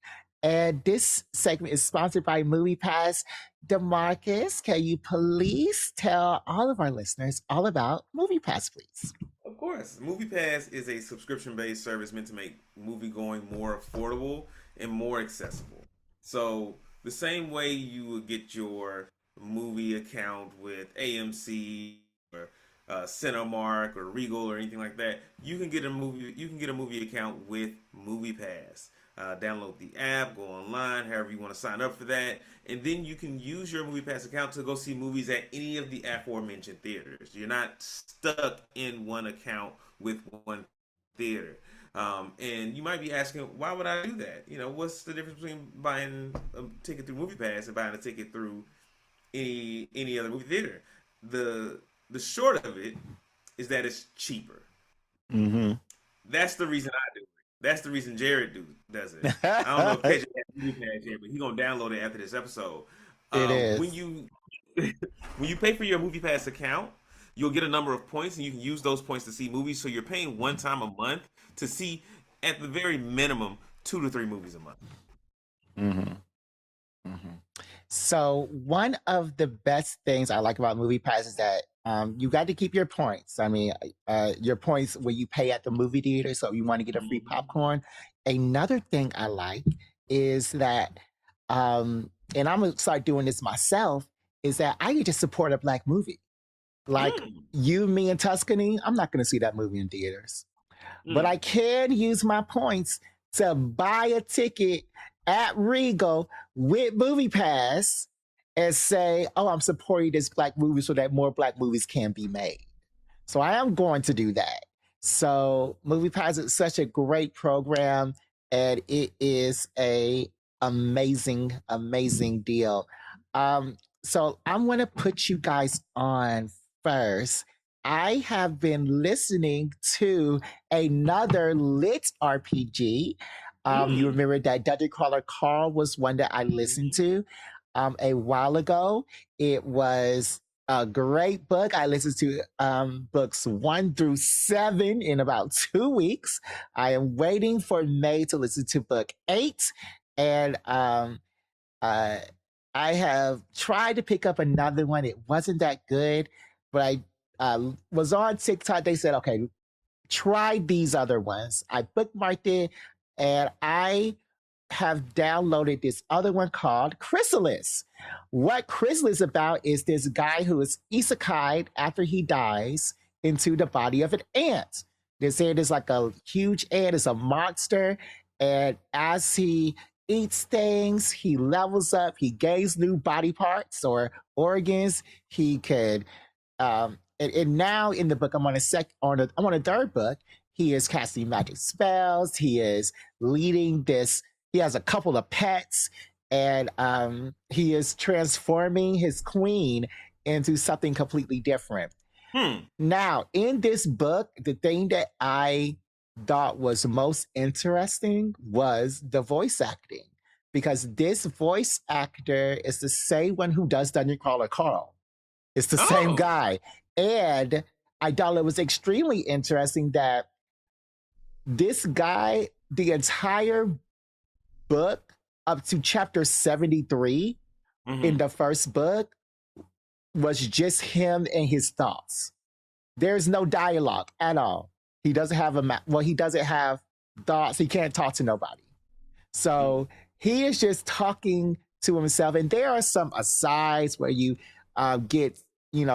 A: And this segment is sponsored by MoviePass. DeMarcus, can you please tell all of our listeners all about MoviePass, please?
C: Of course. MoviePass is a subscription-based service meant to make movie-going more affordable and more accessible. So the same way you would get your movie account with AMC or Cinemark or Regal or anything like that, you can get a movie account with MoviePass. Download the app, go online, however you want to sign up for that, and then you can use your MoviePass account to go see movies at any of the aforementioned theaters. You're not stuck in one account with one theater. And you might be asking, why would I do that? You know, what's the difference between buying a ticket through MoviePass and buying a ticket through any other movie theater? The short of it is that it's cheaper.
A: Mm-hmm.
C: That's the reason I do it. That's the reason Jared does it. I don't know if Kedryck has MoviePass yet, but he's gonna download it after this episode.
A: It is.
C: When you pay for your MoviePass account, you'll get a number of points, and you can use those points to see movies. So you're paying one time a month to see, at the very minimum, 2 to 3 movies a month.
A: Mm-hmm. Mm-hmm. So one of the best things I like about MoviePass is that you got to keep your points. I mean, your points when you pay at the movie theater. So if you want to get a free popcorn. Another thing I like is that, and I'm gonna start doing this myself, is that I get to support a Black movie. Like You, Me, and Tuscany. I'm not going to see that movie in theaters, but I can use my points to buy a ticket at Regal with MoviePass and say, oh, I'm supporting this Black movie so that more Black movies can be made. So I am going to do that. So MoviePass is such a great program, and it is a amazing, amazing deal. So I'm going to put you guys on first I have been listening to another lit RPG. You
C: Mm.
A: remember that Dungeon Crawler Carl was one that I listened
C: Mhm.
A: to a while ago. It was a great book. I listened to books 1 through 7 in about 2 weeks. I am waiting for May to listen to book 8. And uh, I have tried to pick up another one. It wasn't that good, but I was on TikTok. They said, okay, try these other ones. I bookmarked it and I have downloaded this other one called Chrysalis. What Chrysalis is about is this guy who is isekai after he dies into the body of an ant. This ant is like a huge ant, it's a monster. And as he eats things, he levels up, he gains new body parts or organs. He could and now in the book, I'm on a third book. He is casting magic spells. He is leading this. He has a couple of pets, and he is transforming his queen into something completely different.
C: Hmm.
A: Now, in this book, the thing that I thought was most interesting was the voice acting, because this voice actor is the same one who does Dungeon Crawler Carl. It's the same
C: Oh.
A: guy. And I thought it was extremely interesting that this guy, the entire book up to chapter 73 in
C: Mhm.
A: the first book was just him and his thoughts. There's no dialogue at all. He doesn't have he doesn't have thoughts. He can't talk to nobody.
C: Mm.
A: So he is just talking to himself. And there are some asides where you get,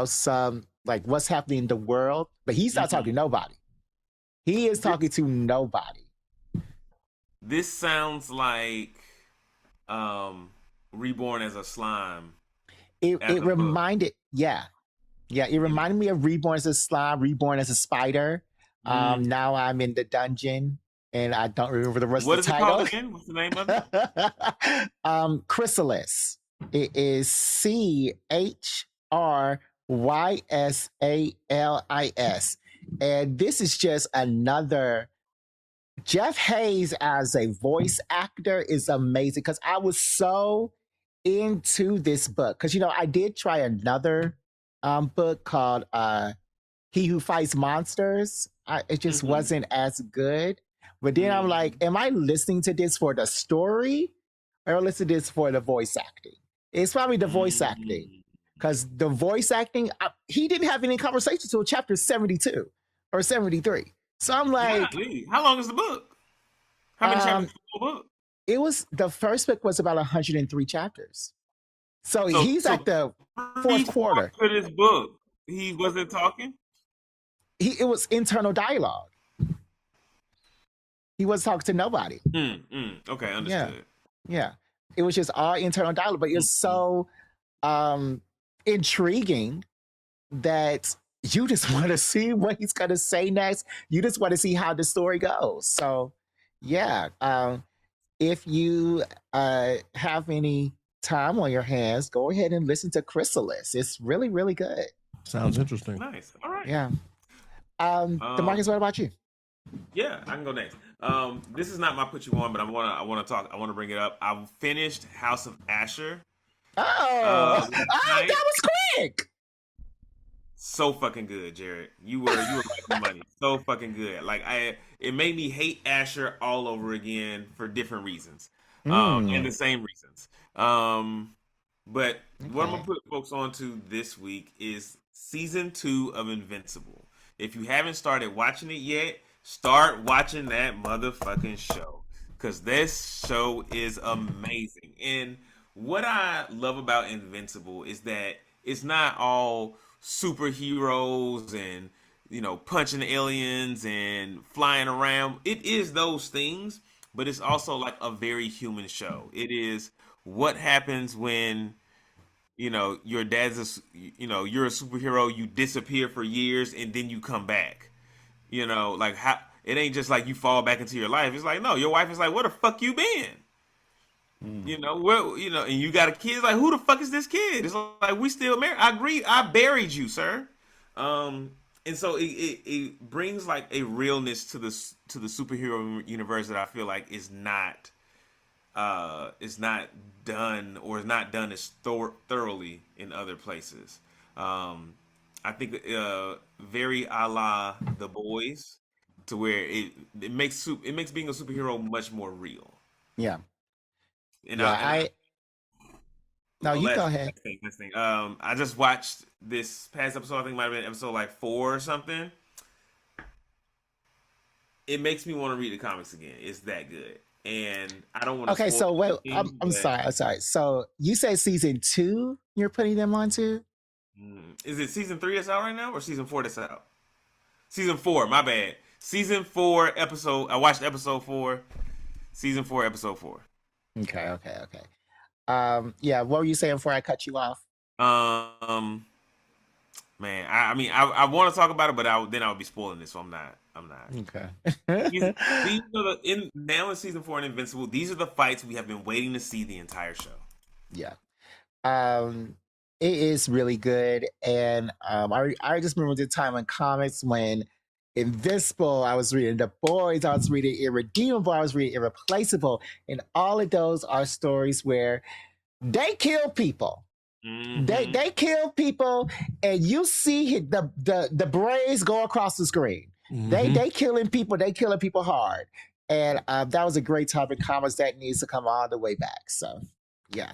A: some like what's happening in the world, but he's not talking
C: Mhm.
A: to nobody. He is talking
C: This
A: to nobody.
C: this sounds like um Reborn as a Slime
A: It
C: as a book.
A: reminded, yeah, yeah, it
C: You know.
A: reminded me of Reborn as a Slime, Reborn as a Spider.
C: Mm.
A: Now I'm in the dungeon and I don't remember the rest
C: What
A: of
C: is
A: the
C: it called
A: title.
C: again? What's the name of it?
A: Chrysalis. It is Chryssalis. And this is just another. Jeff Hayes as a voice actor is amazing because I was so into this book. Because, I did try another book called He Who Fights Monsters. It just
C: Mhm.
A: wasn't as good. But then I'm like,
C: Mhm.
A: am I listening to this for the story or listen to this for the voice acting? It's probably the voice acting.
C: Mm.
A: Because the voice acting, he didn't have any conversation until chapter 72 or 73. So I'm like,
C: Golly. How long is the book? How many chapters
A: um,
C: is the whole book?
A: the first book was about 103 chapters. So he's
C: So
A: at the fourth
C: 3/4
A: quarter.
C: of this book, he wasn't talking?
A: It was internal dialogue. He wasn't talking to nobody.
C: Okay,
A: Yeah.
C: understood.
A: Yeah. It was just all internal dialogue, but it's
C: Mhm.
A: so intriguing that you just want to see what he's going to say next. You just want to see how the story goes. So, yeah. If you have any time on your hands, go ahead and listen to Chrysalis. It's really, really good.
B: Sounds interesting.
C: Nice. All right.
A: Yeah. DeMarcus, what about you?
C: Yeah, I can go next. This is not my put you on, but I want to bring it up. I finished House of Asher
A: Oh,
C: last
A: that
C: night.
A: was quick.
C: So fucking good, Jared. You were right on the money. So fucking good. It made me hate Asher all over again for different reasons, and the
A: Mm,
C: same reasons. But what I'm gonna
A: okay.
C: put folks on to this week is season 2 of Invincible. If you haven't started watching it yet, start watching that motherfucking show because this show is amazing. And what I love about Invincible is that it's not all superheroes and punching aliens and flying around. It is those things, but it's also like a very human show. It is what happens when your you're a superhero, you disappear for years and then you come back. Like how it ain't just like you fall back into your life. It's like, no, your wife is like, where the fuck you been?
A: Mm,
C: And you got a kid. It's like, who the fuck is this kid? It's like, we still married. I agree. I buried you, sir. Um, and so it brings like a realness to the superhero universe that I feel like is not done, or is not done as thoroughly in other places. I think very a la The Boys, to where it makes being a superhero much more real.
A: Yeah.
C: And
A: Yeah.
C: I
A: No,
C: oh,
A: you go ahead.
C: last thing. I just watched this past episode. I think it might have been episode like 4 or something. It makes me want to read the comics again. It's that good, and I don't want to.
A: Okay, so wait, I'm sorry. I'm sorry. So you said season 2 you're putting them on to?
C: Is it season 3 that's out right now, or season 4 that's out? Season 4. My bad. Season 4 episode. I watched episode 4. Season 4 episode 4.
A: Okay. Yeah, what were you saying before I cut you off?
C: Man, I mean, I want to talk about it, but then I would be spoiling it, so I'm not.
A: Okay.
C: These are now in season 4 in Invincible. These are the fights we have been waiting to see the entire show.
A: Yeah. It is really good, and I just remember the time in comics when Invincible, I was reading The Boys, I was reading Irredeemable, I was reading Irreplaceable, and all of those are stories where they kill people.
C: Mm-hmm.
A: They kill people, and you see the brains go across the screen.
B: Mm-hmm.
A: They killing people. They killing people hard, and that was a great topic. Comics that needs to come all the way back. So, yeah,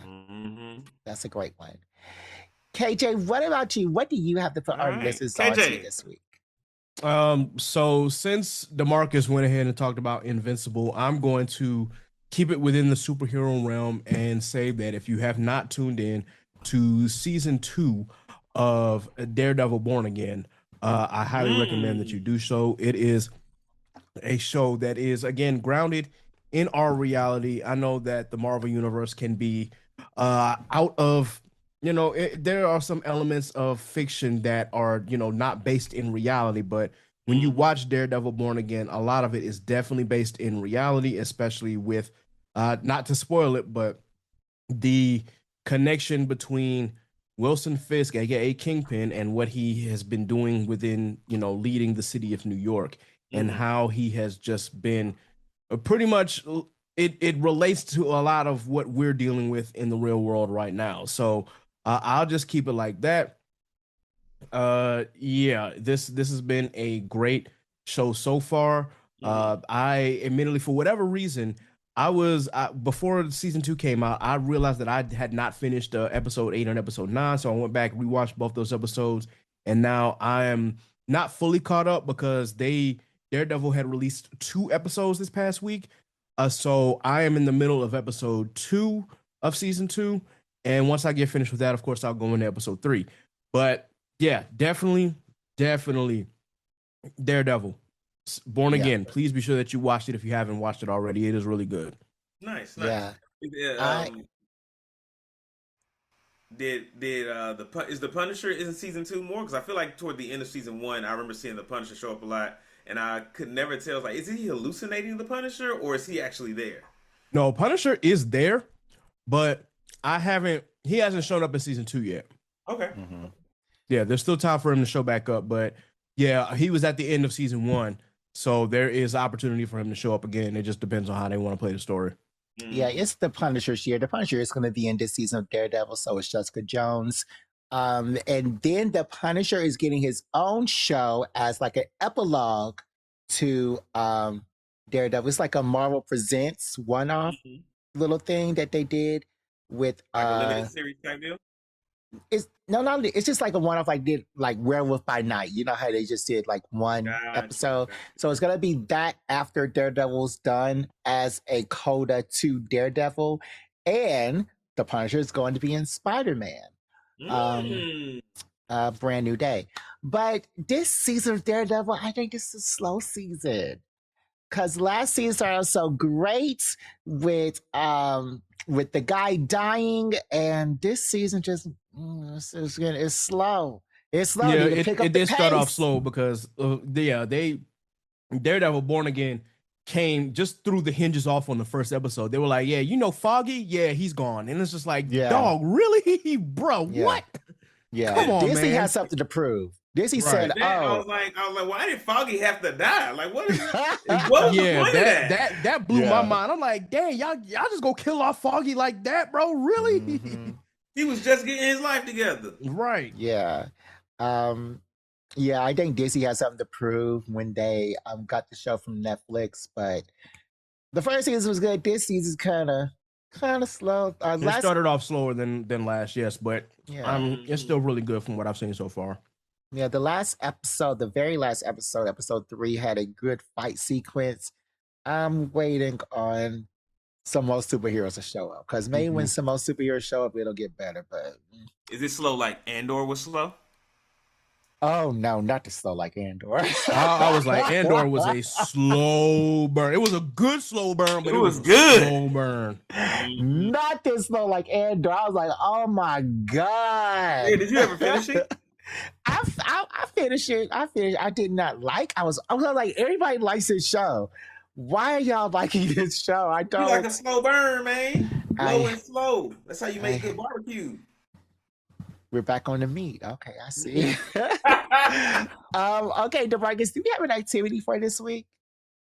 A: that's a great one. KJ, what about you? What do you have to put our listeners on to this week?
B: So since DeMarcus went ahead and talked about Invincible, I'm going to keep it within the superhero realm and say that if you have not tuned in to season 2 of Daredevil Born Again, I highly recommend that you do so. It is a show that is, again, grounded in our reality. I know that the Marvel Universe can be out of, there are some elements of fiction that are, not based in reality, but when you watch Daredevil Born Again, a lot of it is definitely based in reality, especially with, not to spoil it, but the connection between Wilson Fisk, aka Kingpin, and what he has been doing within, leading the city of New York, and how he has just been pretty much, it relates to a lot of what we're dealing with in the real world right now. So I'll just keep it like that. Yeah, this has been a great show so far. I admittedly, for whatever reason, before season 2 came out, I realized that I had not finished episode 8 and episode 9, so I went back, rewatched both those episodes, and now I am not fully caught up because Daredevil had released 2 episodes this past week, so I am in the middle of episode 2 of season 2, and once I get finished with that, of course, I'll go into episode 3. But yeah, definitely Daredevil Born Again. Please be sure that you watched it if you haven't watched it already. It is really good.
C: Nice.
A: Yeah.
C: Is the Punisher in season 2 more? Because I feel like toward the end of season 1, I remember seeing the Punisher show up a lot, and I could never tell. Like, is he hallucinating the Punisher, or is he actually there?
B: No, Punisher is there, but he hasn't shown up in season 2 yet.
C: Okay.
B: Yeah, there's still time for him to show back up, but yeah, he was at the end of season 1, so there is opportunity for him to show up again. It just depends on how they want to play the story.
A: Yeah, it's the Punisher's year. The Punisher is going to be in this season of Daredevil, so is Jessica Jones. And then the Punisher is getting his own show as like an epilogue to Daredevil. It's like a Marvel Presents one-off little thing that they did with
C: like a limited series type deal.
A: It's it's just like a one-off, like did like Werewolf by Night. You know how they just did like one episode. So it's gonna be that after Daredevil's done as a coda to Daredevil, and the Punisher is going to be in Spider-Man. Brand New Day. But this season of Daredevil, I think this is a slow season. Because last season started so great with the guy dying, and this season just it's slow. It's slow.
B: Yeah, it did start off slow because Daredevil Born Again came just threw the hinges off on the first episode. They were like, Foggy, he's gone, and it's just like, dog, really, bro, what?
A: Yeah,
B: come on,
A: Disney
B: man.
A: has something to prove. Dizzy said,
C: Then I was like, why did Foggy have to die? Like, what was the
B: Yeah,
C: point of that?
B: that blew my mind. I'm like, dang, y'all just go kill off Foggy like that, bro? Really?
A: Mhm.
C: He was just getting his life together.
B: Right.
A: Yeah. Yeah, I think Disney has something to prove when they got the show from Netflix, but the first season was good. This season's kind of slow.
B: It started off slower than last, yes, but
A: Yeah.
B: it's still really good from what I've seen so far.
A: Yeah, the last episode, the very last episode, episode 3, had a good fight sequence. I'm waiting on some more superheroes to show up, because maybe when some more superheroes show up, it'll get better. But
C: Is it slow like Andor was slow?
A: oh no, not to slow like Andor.
B: I was like, Andor was a slow burn. It was a good slow burn, but it was
C: good.
B: Slow burn.
A: Not this slow like Andor. I was like, oh my god.
C: Hey, did you ever finish it?
A: I finished it. I did not like. I was like, everybody likes this show. Why are y'all liking this show? I don't.
C: You like a slow burn, man. Low and slow. That's how you make good barbecue.
A: We're back on the meat. Okay, I see. Okay, DeMarcus, do we have an activity for this week?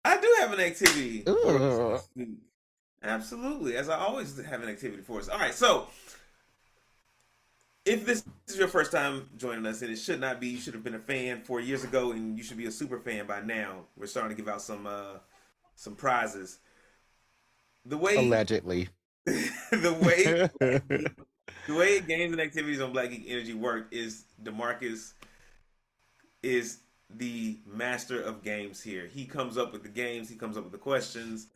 C: I do have an activity.
A: Ooh.
C: Absolutely, as I always have an activity for us. All right, so if this is your first time joining us, and it should not be, you should have been a fan 4 years ago, and you should be a super fan by now. We're starting to give out some prizes. The way
A: Allegedly.
C: the way games and activities on Black Geek Energy work is DeMarcus is the master of games here. He comes up with the games. He comes up with the questions.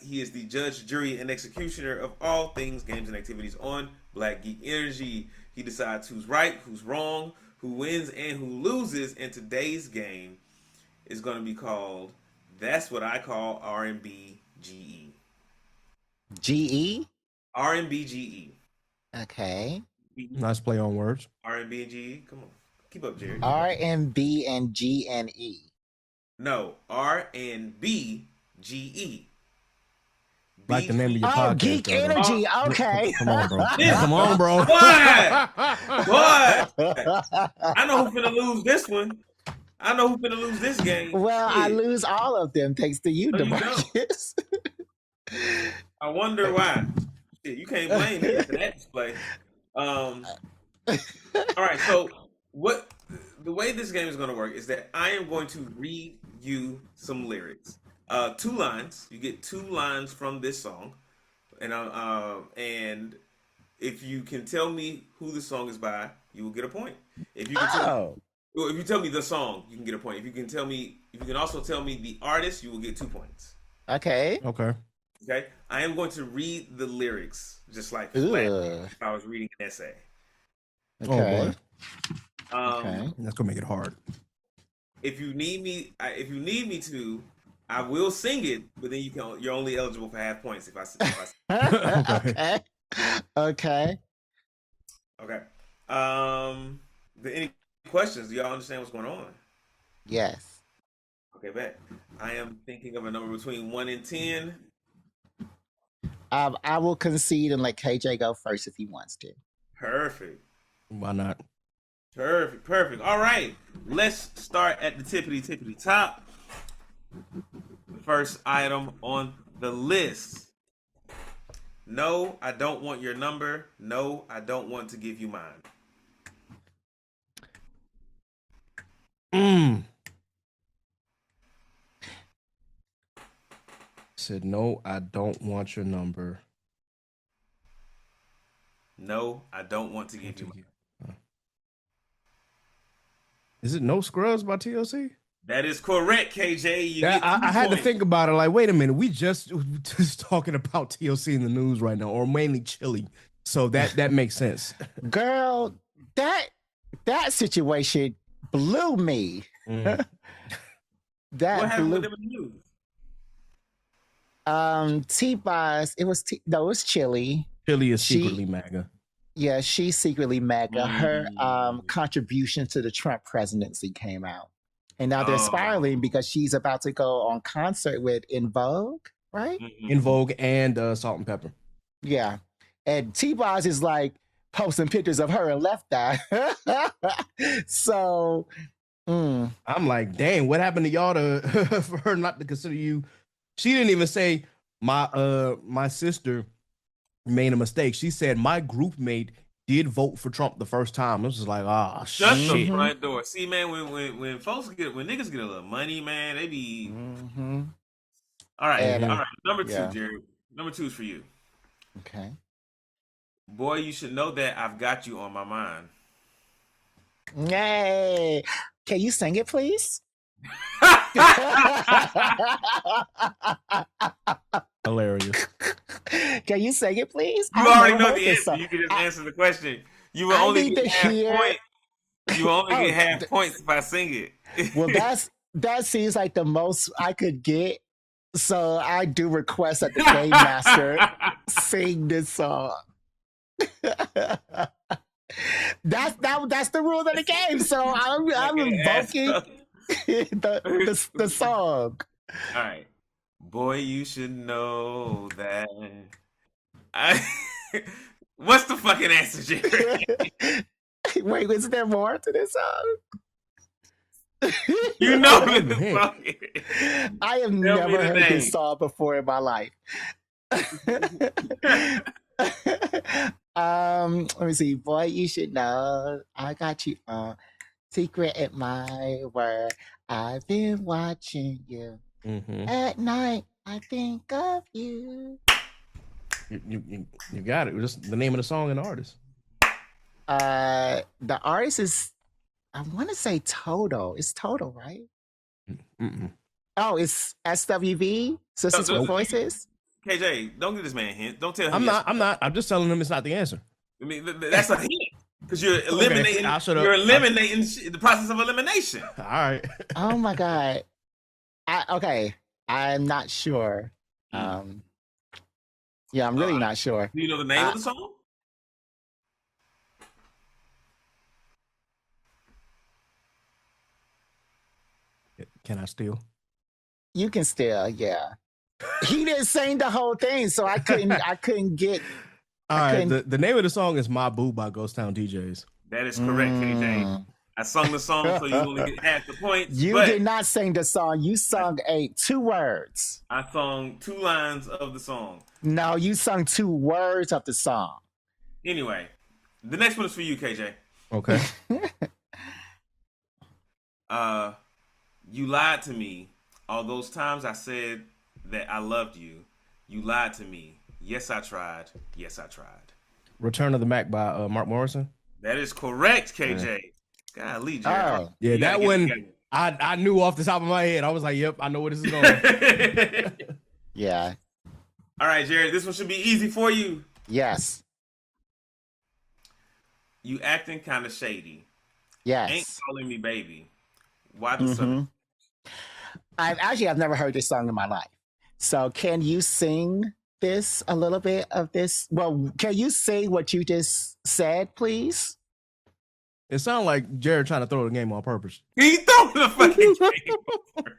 C: He is the judge, jury, and executioner of all things games and activities on Black Geek Energy. He decides who's right, who's wrong, who wins, and who loses. And today's game is going to be called, that's what I call R&B GE.
A: GE?
C: R&B GE.
A: Okay.
B: Nice play on words.
C: R&B and GE. Come on. Keep up, Jerry.
A: R&B and G&E.
C: No. R&B GE.
B: Like the name of your podcast.
A: Geek Energy. Okay.
B: Come on, bro. Come on, bro.
C: Boy! I know who's finna lose this one. I know who's finna lose this game.
A: Well, I lose all of them thanks to you,
C: No, you
A: DeMarcus.
C: I wonder why. Shit, you can't blame me for that display. All right, so the way this game is going to work is that I am going to read you some lyrics. 2 lines. You get 2 lines from this song, and if you can tell me who the song is by, you will get a point. If you tell me the song, you can get a point. If you can also tell me the artist, you will get 2 points.
A: Okay.
C: Okay. I am going to read the lyrics just like flat if I was reading an essay.
A: Okay.
B: Okay. That's gonna make it hard.
C: If you need me to, I will sing it, but then you're only eligible for half points if I
A: Okay.
C: Any questions? Do y'all understand what's going on?
A: Yes.
C: Okay, bet. I am thinking of a number between 1 and 10.
A: I will concede and let KJ go first if he wants to.
C: Perfect.
B: Why not?
C: Perfect. All right. Let's start at the tippity top. The first item on the list. No, I don't want your number. No, I don't want to give you mine.
B: Said no, I don't want your number.
C: No, I don't want to give you mine.
B: Is it No Scrubs by TLC?
C: That is correct, KJ.
B: I had to think about it. Like, wait a minute, we just talking about TLC in the news right now, or mainly Chili. So that makes sense.
A: Girl, that situation blew me.
C: What happened with them in the news?
A: T-Boz, it was Chili.
B: Chili is secretly MAGA.
A: Yeah, she's secretly MAGA. Her contribution to the Trump presidency came out. And now they're spiraling because she's about to go on concert with In Vogue, right?
B: In Vogue and Salt and Pepper.
A: Yeah. And T-Boz is like, posting pictures of her and left eye. So,
B: I'm like, dang, what happened to y'all to for her not to consider you? She didn't even say my sister made a mistake. She said my group mate did vote for Trump the first time. It was just like, ah,
C: Shut the
B: shit.
C: front door. See, man, when niggas get a little money, man, they be all right.
A: And,
C: All right. Number two,
A: yeah.
C: Jared. Number 2 is for you.
A: Okay.
C: Boy, you should know that I've got you on my mind.
A: Yay. Can you sing it, please?
B: Hilarious.
A: Can you sing it, please?
C: You
A: I've
C: already
A: never
C: know
A: heard
C: the
A: this
C: answer.
A: song.
C: You can just answer the question. You will
A: I
C: only
A: need
C: get
A: to
C: half
A: hear-
C: point. You will only
A: Oh,
C: get half points if I sing it.
A: Well, that seems like the most I could get. So I do request that the game master sing this song. That's the rule of the game. So I'm invoking the song.
C: All right. Boy, you should know that. What's the fucking answer, Jerry?
A: Wait, is there more to this song?
C: You know
B: Oh,
C: this
B: man.
C: song.
A: I have
C: me
A: never
C: the
A: heard
C: name.
A: this song before in my life. Let me see. Boy, you should know I got you on secret admirer. I've been watching you
B: Mm-hmm.
A: at night. I think of you.
B: You got it. Just the name of the song and the artist.
A: The artist is, I want to say Toto. It's Toto, right?
B: Mm-mm.
A: Oh, it's SWV, Sisters
C: No,
A: with Voices.
C: KJ, don't give this man a hint. Don't tell him.
B: I'm not. I'm just telling him it's not the answer.
C: I mean, that's a hint because you're eliminating.
B: I should've-
C: You're eliminating the process of elimination.
B: All right.
A: Oh my god. Okay, I'm not sure. Yeah, I'm really not sure.
C: Do you know the name of the song?
B: Can I steal?
A: You can still, yeah. He didn't sing the whole thing, so I couldn't get.
B: All right. The name of the song is My Boo by Ghost Town DJs.
C: That is correct, KJ. I sung the song, so you only get half the points.
A: You did not sing the song. You sung 2 words.
C: I sung 2 lines of the song.
A: No, you sung 2 words of the song.
C: Anyway, the next one is for you, KJ.
B: Okay.
C: You lied to me. All those times I said that I loved you. You lied to me. Yes, I tried. Yes, I tried.
B: Return of the Mac by Mark Morrison.
C: That is correct, KJ. Golly, Jared.
A: Oh.
B: Yeah, that one I knew off the top of my head. I was like, yep, I know where this is going.
A: Yeah.
C: All right, Jared, this one should be easy for you.
A: Yes.
C: You acting kind of shady.
A: Yes.
C: Ain't calling me baby. Why the sun?
A: I've never heard this song in my life. So can you sing this a little bit of this? Well, can you sing what you just said, please?
B: It sounded like Jared trying to throw the game on purpose.
C: He throwing the fucking game.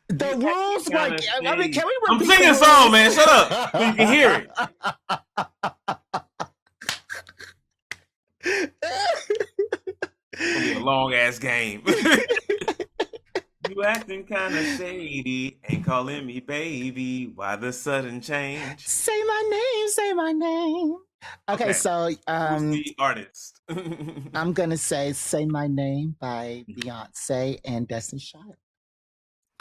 A: The rules, like, I mean, can we
C: I'm
A: repeat
C: singing a
A: the
C: song,
A: rules?
C: man. Shut up so you can hear it. It's gonna be a long ass game. You acting kind of shady, ain't calling me baby. Why the sudden change?
A: Say my name, say my name. Okay, so
C: Who's the artist?
A: I'm gonna say "Say My Name" by Beyonce and Destiny Child.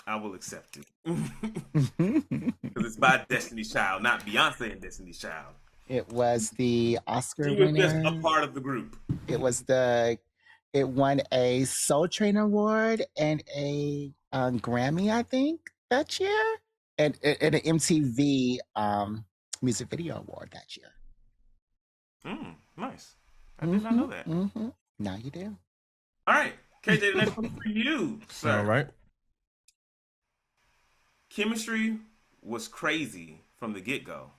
C: I will accept it because it's by Destiny's Child, not Beyonce and Destiny's Child.
A: It was the Oscar
C: She was
A: winner.
C: just a part of the group.
A: It won a Soul Train Award and a Grammy, I think, that year, and an MTV Music Video Award that year.
C: Nice. I did not know that.
A: Now you do.
C: All right, KJ, the next one for you, sir.
B: All right.
C: Chemistry was crazy from the get-go.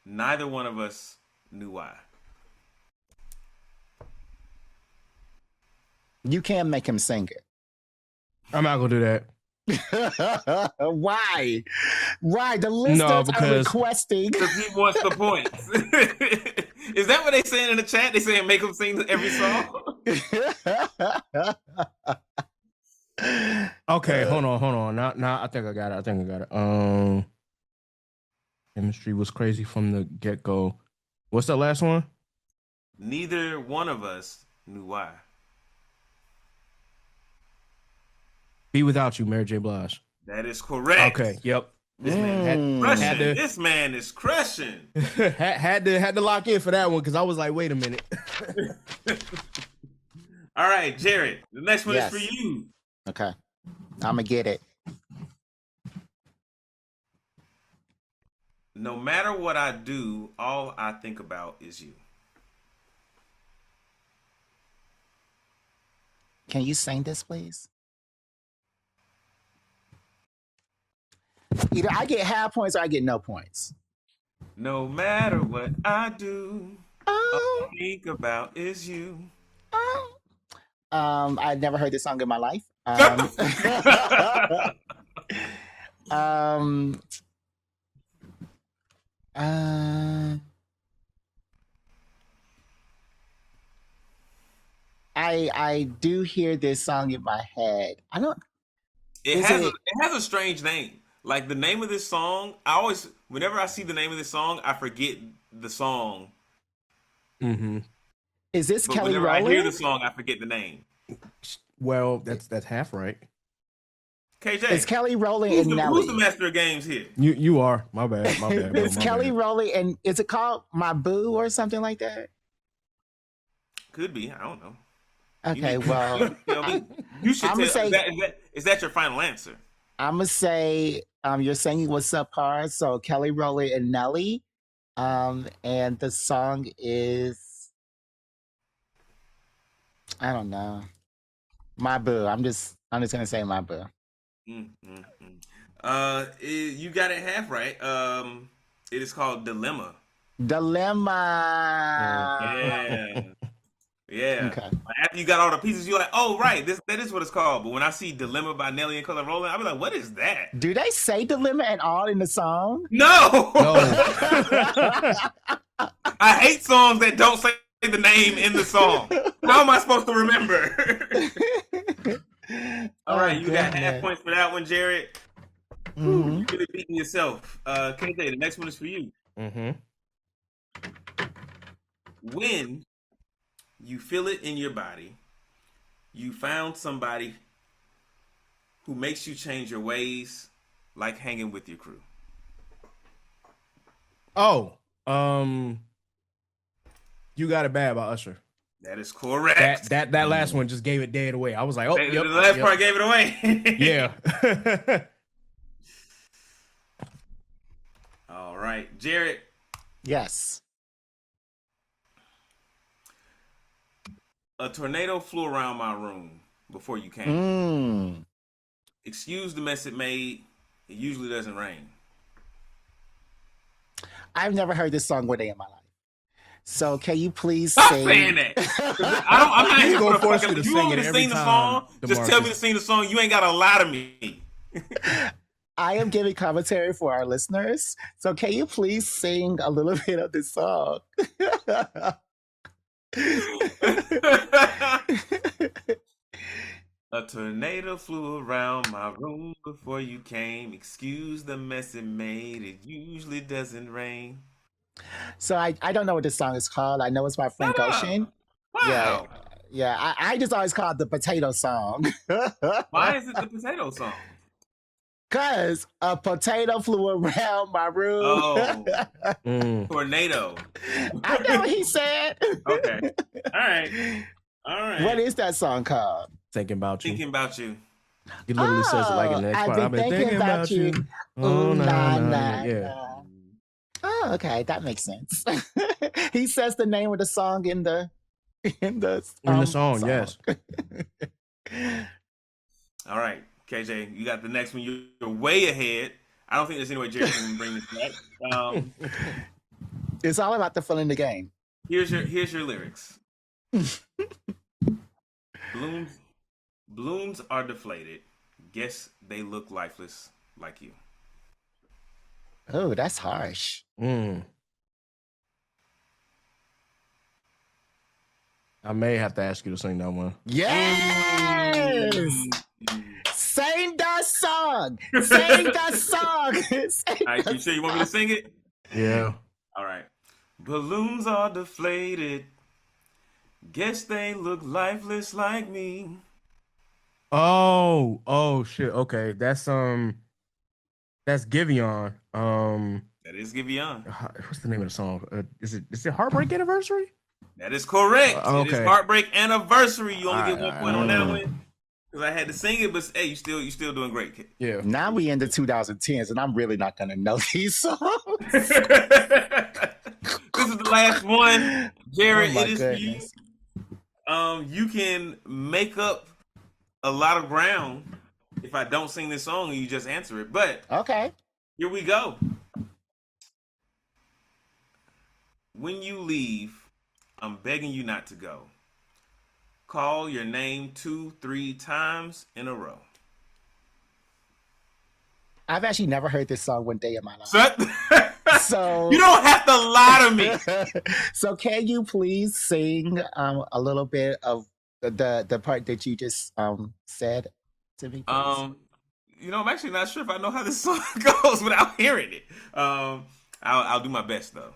C: Neither one of us knew why.
A: You can make him sing it.
B: I'm not gonna do that.
A: Why? Why? The
B: No,
A: listeners are
B: because
A: requesting.
C: Because he wants the points. Is that what they saying in the chat? They saying make him sing every song?
B: okay, hold on. Now I think I got it. Chemistry was crazy from the get-go. What's the last one?
C: Neither one of us knew why.
B: Be Without You, Mary J. Blige.
C: That is correct.
B: Okay, yep.
C: This man is crushing.
B: Had to-
C: This man is crushing.
B: had to lock in for that one because I was like, wait a minute.
C: All right, Jared. The next one
A: Yes.
C: is for you.
A: Okay. I'm going to get it.
C: No matter what I do, all I think about is you.
A: Can you sing this, please? Either I get half points or I get no points.
C: No matter what I do, all I think about is you.
A: I'd never heard this song in my life. I do hear this song in my head. I don't.
C: It has a strange name. Like the name of this song, whenever I see the name of this song, I forget the song.
B: Mm-hmm.
A: Is this
C: But
A: Kelly
C: whenever
A: Rowland?
C: I hear the song, I forget the name.
B: Well, that's half right.
C: KJ,
A: It's Kelly Rowland
C: who's
A: and
C: the,
A: Nelly.
C: who's the master of games here?
B: You are. My bad.
A: It's
B: my
A: Kelly
B: bad.
A: Rowland, and is it called My Boo or something like that?
C: Could be. I don't know.
A: Okay, well,
C: Tell me. You should
A: I'ma
C: tell.
A: say-
C: Is that your final answer?
A: I'm gonna say your singing was subpar. So Kelly Rowland and Nelly, and the song is I don't know, My Boo. I'm just gonna say My Boo.
C: You got it half right. It is called Dilemma.
A: Dilemma.
C: Yeah. Yeah.
A: Okay.
C: After you got all the pieces, you're like, oh, right, that is what it's called. But when I see Dilemma by Nelly and Kelly Rowland, I'll be like, what is that?
A: Do they say dilemma at all in the song?
C: No!
B: No.
C: I hate songs that don't say the name in the song. How am I supposed to remember? All right, you got half points for that one, Jared.
A: Mm-hmm.
C: You're really beating yourself. KJ, the next one is for you.
B: Mm-hmm.
C: When you feel it in your body, you found somebody who makes you change your ways, like hanging with your crew.
B: Oh, You Got It Bad by Usher.
C: That is correct.
B: That last one just gave it dead away. I was like, oh,
C: The last part gave it away.
B: Yeah.
C: All right, Jared.
A: Yes.
C: A tornado flew around my room before you came. Excuse the mess it made. It usually doesn't rain.
A: I've never heard this song one day in my life. So can you please
C: Stop
A: sing?
C: saying that. I'm not even
B: gonna
C: gonna
B: force
C: fuck
B: you
C: up.
B: to
C: You
B: sing
C: want
B: it
C: me to
B: every
C: sing the
B: time,
C: song? Just tell me
B: DeMarcus.
C: to sing the song. You ain't gotta lie to me.
A: I am giving commentary for our listeners. So can you please sing a little bit of this song?
C: A tornado flew around my room before you came. Excuse the mess it made. It usually doesn't rain.
A: So I don't know what this song is called. I know it's by Frank
C: Shut up.
A: Ocean.
C: Wow.
A: Yeah. I just always call it the potato song.
C: Why is it the potato song?
A: Because a potato flew around my room.
C: Oh. Tornado.
A: I know what he said.
C: Okay. All right.
A: What is that song called?
B: Thinking About You.
C: Thinking about you.
B: He literally says it like in the next part.
A: I've been thinking about you.
B: Oh,
A: Ooh,
B: nah,
A: nah,
B: nah.
A: nah,
B: Yeah.
A: nah. Oh, okay, that makes sense. He says the name of the song in the
B: song, yes.
C: All right, KJ, you got the next one. You're way ahead. I don't think there's any way Jerry can bring this back.
A: It's all about the fun in the game.
C: Here's your lyrics. Blooms are deflated. Guess they look lifeless like you.
A: Oh, that's harsh.
B: I may have to ask you to sing that one.
A: Yes! Sing the song! Sing the song!
C: All right, you sure you want me to sing it?
B: Yeah.
C: All right. Balloons are deflated. Guess they look lifeless like me.
B: Oh shit. Okay, that's Giveon.
C: That is Giveon.
B: What's the name of the song? Is it Heartbreak Anniversary?
C: That is correct. It is
B: Okay.
C: Heartbreak Anniversary. You only get 1
B: Alright,
C: point on that one because I had to sing it. But hey, you still doing great, kid.
B: Yeah.
A: Now we in the 2010s, and I'm really not gonna know these songs.
C: This is the last one, Jared.
A: Oh my
C: it is
A: goodness.
C: for you. You can make up a lot of ground if I don't sing this song and you just answer it. But
A: Okay.
C: here we go. When you leave, I'm begging you not to go. Call your name 2-3 times in a row.
A: I've actually never heard this song one day in my life. So
C: you don't have to lie to me.
A: So can you please sing a little bit of the part that you just said to me, please?
C: I'm actually not sure if I know how this song goes without hearing it. I'll do my best though.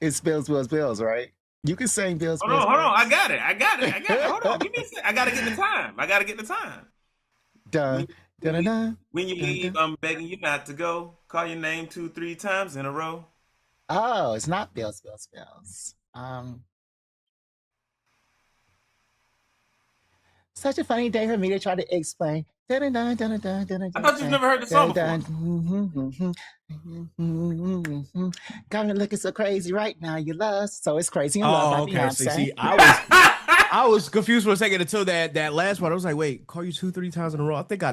A: It's Bills, Bills, Bills, right? You can sing Bills,
C: Hold
A: Bills,
C: on.
A: Bills.
C: I got it. Hold on. Give me a second. I gotta get the time.
A: Dun, dun, dun, dun.
C: When you
A: Dun,
C: leave,
A: dun.
C: I'm begging you not to go. Call your name 2-3 times in a row.
A: Oh, it's not Bills, Bills, Bills. Such a funny day for me to try to explain.
C: I thought you've never heard the song before.
A: Got me looking so crazy right now. You lost, so it's crazy in love.
B: Oh,
A: by
B: okay.
A: Beyonce.
B: See, I was confused for a second until that last one. I was like, wait, call you 2-3 times in a row. I think I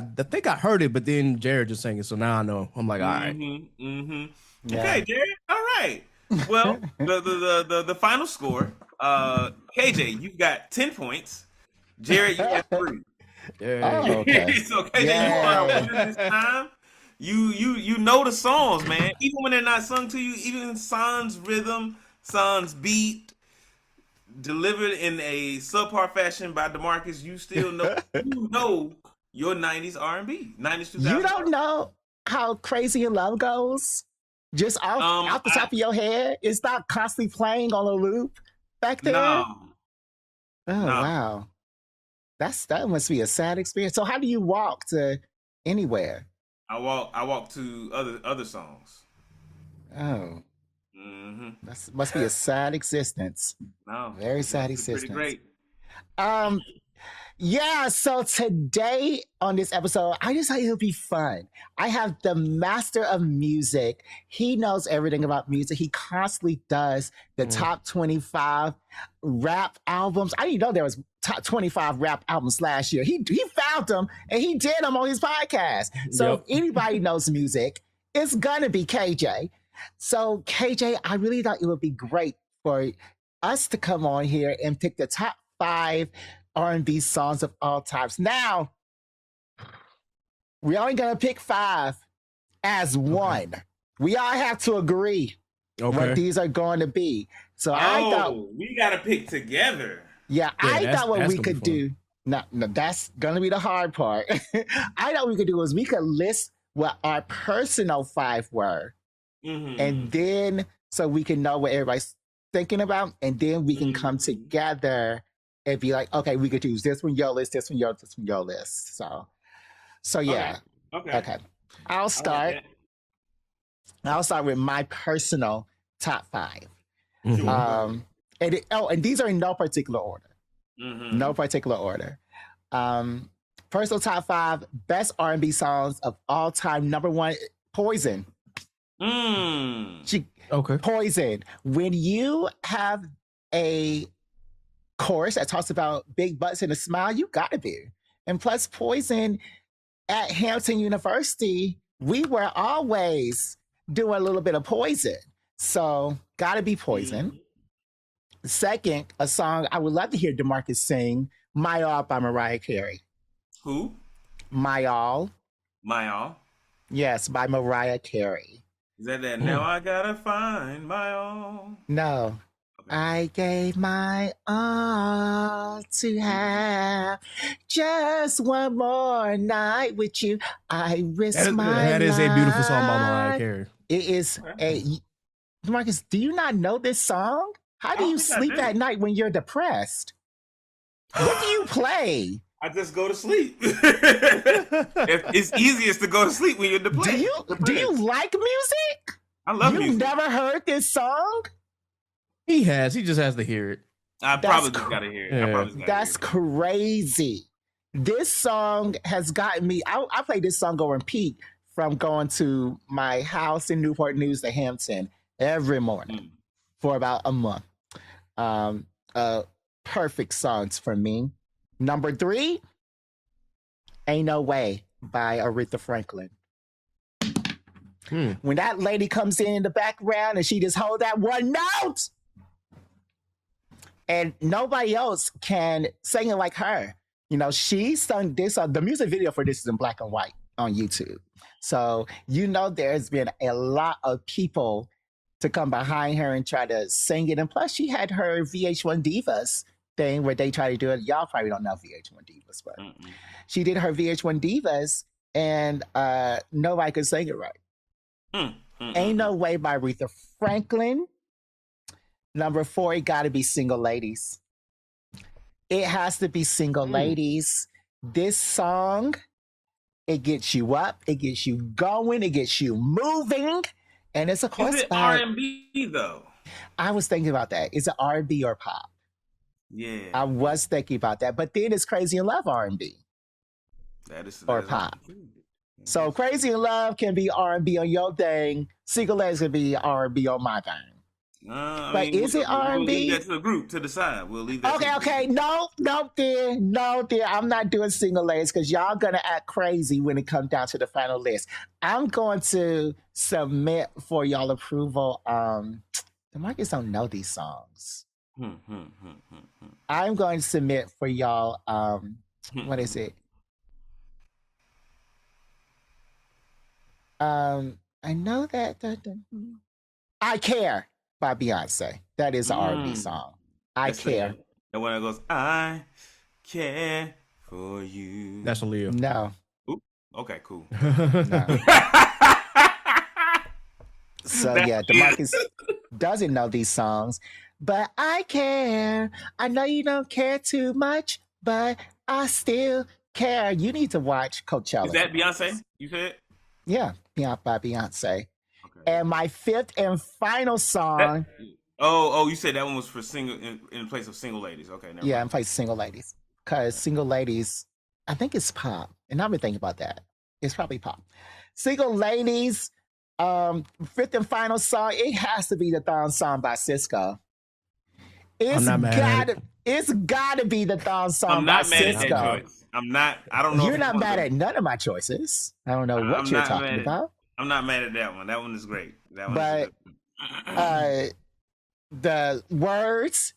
B: heard it, but then Jared just sang it, so now I know. I'm like, all right.
A: Yeah.
C: Okay, Jared. All right. Well, the final score. KJ, you've got 10 points. Jared, you have 3.
B: Yeah.
A: Oh, okay.
C: So KJ, you are winning this time. You know the songs, man. Even when they're not sung to you, even Son's rhythm, Son's beat, delivered in a subpar fashion by DeMarcus, you still know your 90s R&B, 90s 2000s.
A: You don't know how Crazy in Love goes? Just off the top of your head? It's not constantly playing on a loop back there?
C: No.
A: Oh, wow. That must be a sad experience. So how do you walk to anywhere?
C: I walk to other songs.
A: Oh.
C: Mm-hmm.
A: That must be a sad existence.
C: No.
A: Very sad
C: It's
A: existence.
C: pretty great.
A: Yeah, so today on this episode, I just thought it would be fun. I have the master of music. He knows everything about music. He constantly does the top 25 rap albums. I didn't know there was top 25 rap albums last year. He found them and he did them on his podcast. So if anybody knows music, it's gonna be KJ. So KJ, I really thought it would be great for us to come on here and pick the top 5 R&B songs of all times. Now, we're only going to pick 5 as one. We all have to agree what these are going to be. So I thought
C: we got to pick together.
A: Yeah, I thought what we could do. No, that's going to be the hard part. I thought we could do is we could list what our personal 5 were.
C: Mm-hmm.
A: And then so we can know what everybody's thinking about. And then we can come together and be like, okay, we could use this one, your list, this one, your list. So yeah. Okay. I'll start with my personal top 5.
B: Mm-hmm.
A: And these are in no particular order.
C: Mm-hmm.
A: No particular order. Personal top 5 best R&B songs of all time. Number 1, Poison. Poison. When you have a chorus that talks about big butts and a smile, you gotta be. And plus, Poison at Hampton University, we were always doing a little bit of Poison. So, gotta be Poison. Second, a song I would love to hear DeMarcus sing My All by Mariah Carey.
C: Who?
A: My All.
C: My All.
A: Yes, by Mariah Carey.
C: Is that Now I gotta find my all?
A: No. Okay. I gave my all to have just one more night with you. I risk my life.
B: That is a beautiful song by Mariah Carey.
A: It is a... Marcus, do you not know this song? How do you sleep at night when you're depressed? What do you play?
C: I just go to sleep. It's easiest to go to sleep when you're depressed.
A: Do you like music?
C: I love music.
A: You've never heard this song?
B: He has. He just has to hear it.
C: I probably just gotta hear it.
B: Yeah.
A: That's crazy. This song has gotten me. I play this song on repeat from going to my house in Newport News to Hampton every morning for about a month. Perfect songs for me. Number 3, Ain't No Way by Aretha Franklin. When that lady comes in the background and she just hold that one note, and nobody else can sing it like her. You know, she sung this. The music video for this is in black and white on YouTube. So, you know, there's been a lot of people to come behind her and try to sing it. And plus, she had her VH1 Divas thing where they try to do it. Y'all probably don't know VH1 Divas, but she did her VH1 Divas and nobody could sing it right. Ain't No Way by Aretha Franklin. Number 4, it got to be Single Ladies. It has to be Single Ladies. This song, it gets you up, it gets you going, it gets you moving. And it's, of course,
C: is it R&B, though?
A: I was thinking about that. Is it R&B or pop?
C: Yeah.
A: I was thinking about that. But then it's Crazy in Love R&B. Or pop. So Crazy in Love can be R&B on your thing. Single Ladies can be R&B on my thing. But is it R&B?
C: We'll leave that to the group to decide. We'll leave that.
A: Okay. No, dear. I'm not doing Single Ladies because y'all gonna act crazy when it comes down to the final list. I'm going to submit for y'all approval. The Marcus don't know these songs. I'm going to submit for y'all. What is it? I know that. I Care by Beyonce. That is an R&B song. That's Care.
C: And when it goes, I care for you.
B: That's a Leo.
A: No.
C: Ooh, okay, cool.
A: No. So yeah, DeMarcus doesn't know these songs, but I care. I know you don't care too much, but I still care. You need to watch Coachella.
C: Is that Beyonce? You said?
A: Yeah, by Beyonce. Okay. And my 5th and final song.
C: You said that one was for single in place of Single Ladies. Okay, never mind.
A: In place of Single Ladies. Because Single Ladies, I think it's pop. And I've been thinking about that. It's probably pop. Single Ladies, 5th and final song, it has to be the Thong Song by Cisco. It's gotta be the Thong Song by Cisco.
C: I don't know.
A: You're not mad at none of my choices. I don't know what you're talking about.
C: I'm not mad at that one. That one is great.
A: But the words,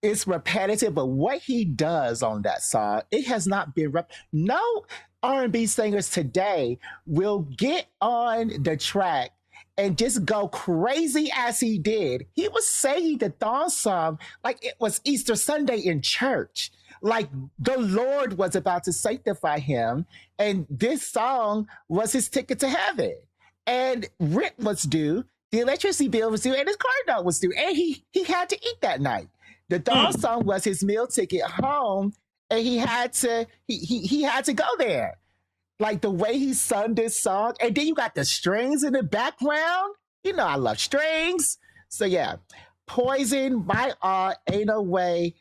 A: it's repetitive, but what he does on that song, it has not been no R&B singers today will get on the track and just go crazy as he did. He was saying the Thong Song like it was Easter Sunday in church. Like the Lord was about to sanctify him, and this song was his ticket to heaven. And rent was due, the electricity bill was due, and his car note was due, and he had to eat that night. The Thong Song was his meal ticket home, and he had to go there. Like the way he sung this song, and then you got the strings in the background. You know I love strings. So yeah, Poison, My All, Ain't No Way,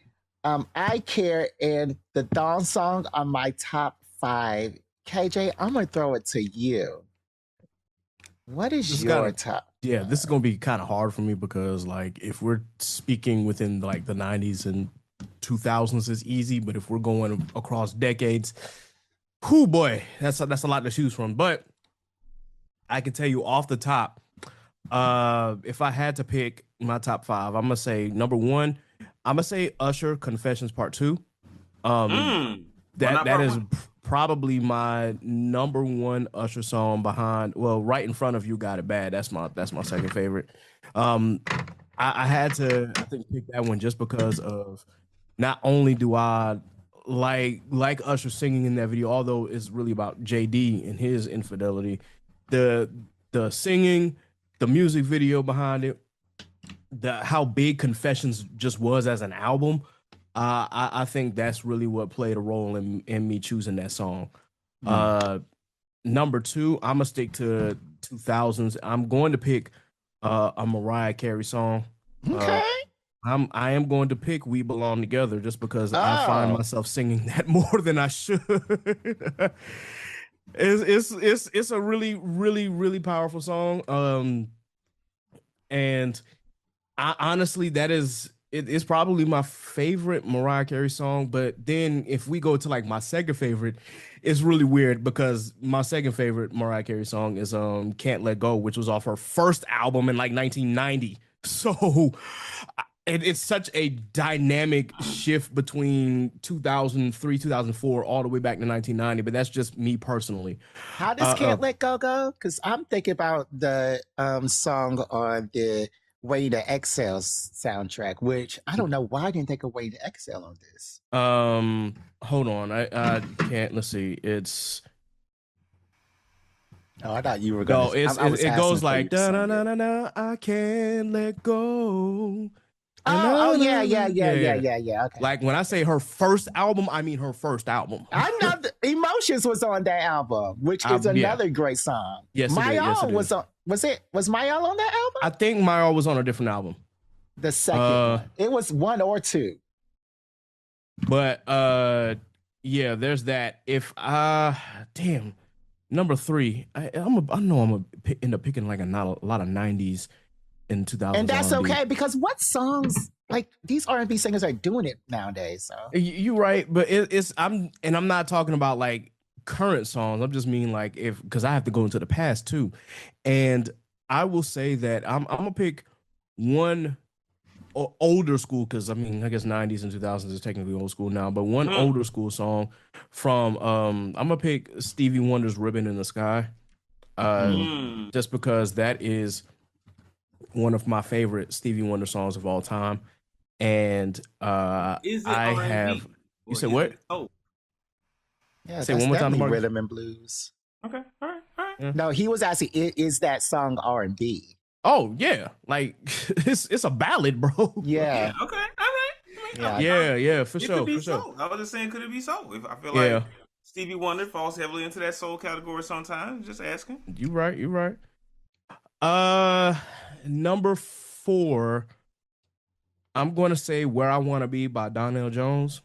A: I Care, and the Thong Song are my top 5. KJ, I'm gonna throw it to you. What is your top?
B: Yeah, this is gonna be kind of hard for me because, like, if we're speaking within like the 90s and 2000s, it's easy. But if we're going across decades, whoo boy, that's a lot to choose from. But I can tell you off the top, if I had to pick my top 5, I'm gonna say number 1, I'm gonna say Usher, Confessions Part 2. That is probably my number one Usher song behind. Well, Right in Front of You, Got It Bad. That's my second favorite. I had to, I think, pick that one just because of not only do I like Usher singing in that video, although it's really about JD and his infidelity, the singing, the music video behind it, how big Confessions just was as an album. I think that's really what played a role in me choosing that song. Number two, I'm gonna stick to 2000s. I'm going to pick a Mariah Carey song.
A: Okay.
B: I am going to pick "We Belong Together" just because I find myself singing that more than I should. It's a really, really, really powerful song. And I honestly, it's probably my favorite Mariah Carey song. But then if we go to like my second favorite, it's really weird because my second favorite Mariah Carey song is "Can't Let Go," which was off her first album in like 1990. So it's such a dynamic shift between 2003, 2004, all the way back to 1990. But that's just me personally.
A: How does "Can't Let Go" go? Because I'm thinking about the song on the Way to Exhale soundtrack, which I don't know why I didn't think of Way to Exhale on this.
B: Hold on, I can't. Let's see. It's.
A: Oh, I thought you were going.
B: No, it goes like da na na na na. I can't let go.
A: Oh, yeah. Okay.
B: Like when I say her first album, I mean her first album.
A: I know Emotions was on that album, which is another great song.
B: Yes,
A: My All was on. Was My All on that album?
B: I think My All was on a different album.
A: The second one. It was one or two.
B: But yeah, there's that. If damn, number three, I know I'm gonna end up picking like not a lot of 90s in 2000s.
A: And that's
B: R&B.
A: okay, because what songs like these R&B singers are doing it nowadays? So
B: you're right, but I'm not talking about like current songs. I'm just mean like because I have to go into the past too, and I will say that I'm gonna pick one older school, because I mean I guess 90s and 2000s is technically old school now, but one older school song from I'm gonna pick Stevie Wonder's "Ribbon in the Sky," just because that is one of my favorite Stevie Wonder songs of all time. And
C: is it
B: I
C: R&B,
B: have. You said what?
C: Oh,
A: yeah,
B: Say
A: that's
B: one more time,
A: definitely
B: Marcus.
A: rhythm and blues.
C: okay, all right.
B: Yeah.
A: No, he was asking, is that song R&B?
B: Oh yeah, like it's a ballad, bro.
A: Yeah.
C: Okay, all right.
B: Yeah, for
C: It
B: sure,
C: could be
B: for sure.
C: so. I was just saying, could it be so? If I feel
B: Yeah.
C: like Stevie Wonder falls heavily into that soul category sometimes, just asking.
B: You right. Number 4, I'm gonna say "Where I Want to Be" by Donnell Jones.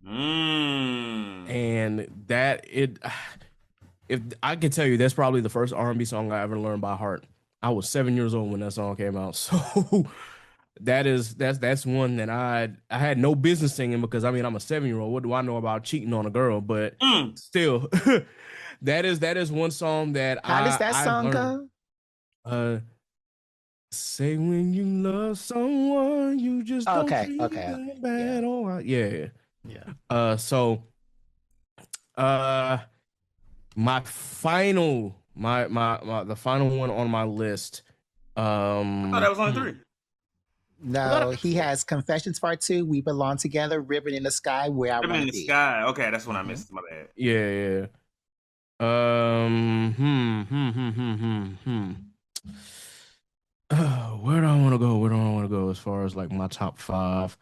B: And that if I can tell you, that's probably the first R&B song I ever learned by heart. I was 7 years old when that song came out, so that's one that I had no business singing, because I mean I'm a 7-year-old. What do I know about cheating on a girl? But still, that is one song that
A: How does that song go?
B: Say when you love someone, you just don't treat them bad. Yeah. So my final the final one on my list.
C: I thought that was only 3.
A: No, he has Confessions Part 2, We Belong Together, Ribbon in the Sky, Where I Want to Be.
C: Ribbon in the Sky. Okay, that's when I missed. My bad.
B: Yeah. Where do I want to go as far as like my top 5?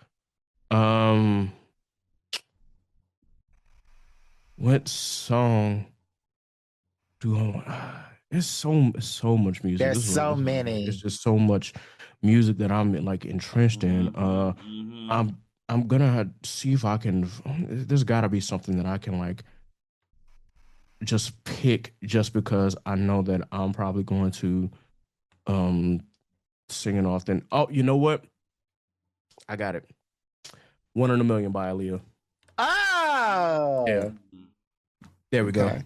B: What song do I? It's so much music.
A: There's so many.
B: It's just so much music that I'm like entrenched in. I'm gonna see if I can. There's got to be something that I can like just pick, just because I know that I'm probably going to sing it often. Oh, you know what? I got it. "One in a Million" by Aaliyah.
A: Oh,
B: Yeah. There we go.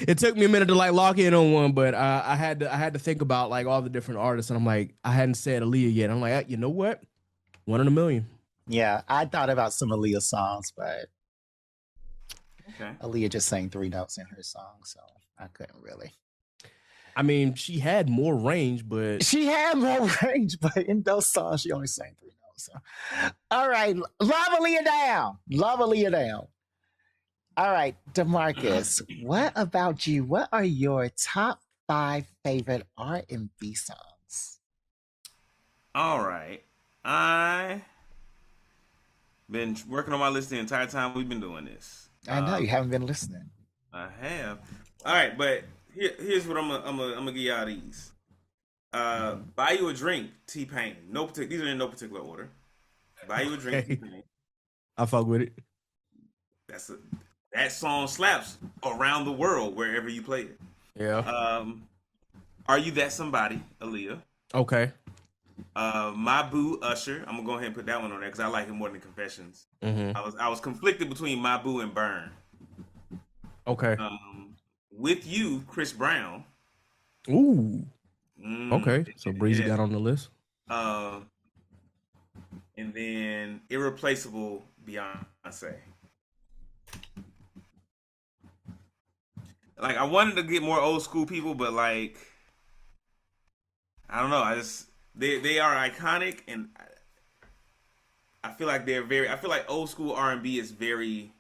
B: It took me a minute to like lock in on one, but I had to think about like all the different artists, and I'm like, I hadn't said Aaliyah yet. I'm like, you know what? "One in a Million."
A: Yeah, I thought about some Aaliyah songs, but
C: Okay.
A: Aaliyah just sang 3 notes in her song, so I couldn't really.
B: I mean, she had more range, but
A: She had more range, but in those songs, she only sang 3 notes. So. All right, love Aaliyah down. Love Aaliyah down. All right, DeMarcus, what about you? What are your top 5 favorite R&B songs?
C: All right. I been working on my list the entire time we've been doing this.
A: I know you haven't been listening.
C: I have. All right, but here's what I'm gonna give y'all these. Buy You a Drink, T-Pain. These are in no particular order. Buy You a Drink,
B: okay.
C: T-Pain.
B: I fuck with it.
C: That song slaps around the world wherever you play it.
B: Yeah.
C: Are You That Somebody, Aaliyah.
B: Okay.
C: My Boo, Usher. I'm gonna go ahead and put that one on there because I like it more than Confessions.
B: Mm-hmm.
C: I was conflicted between My Boo and Burn.
B: Okay.
C: With You, Chris Brown.
B: Ooh. Okay. So Breezy got on the list.
C: And then Irreplaceable, Beyonce. Like I wanted to get more old school people, but like I don't know. They are iconic, and I feel like I feel like old school R&B is very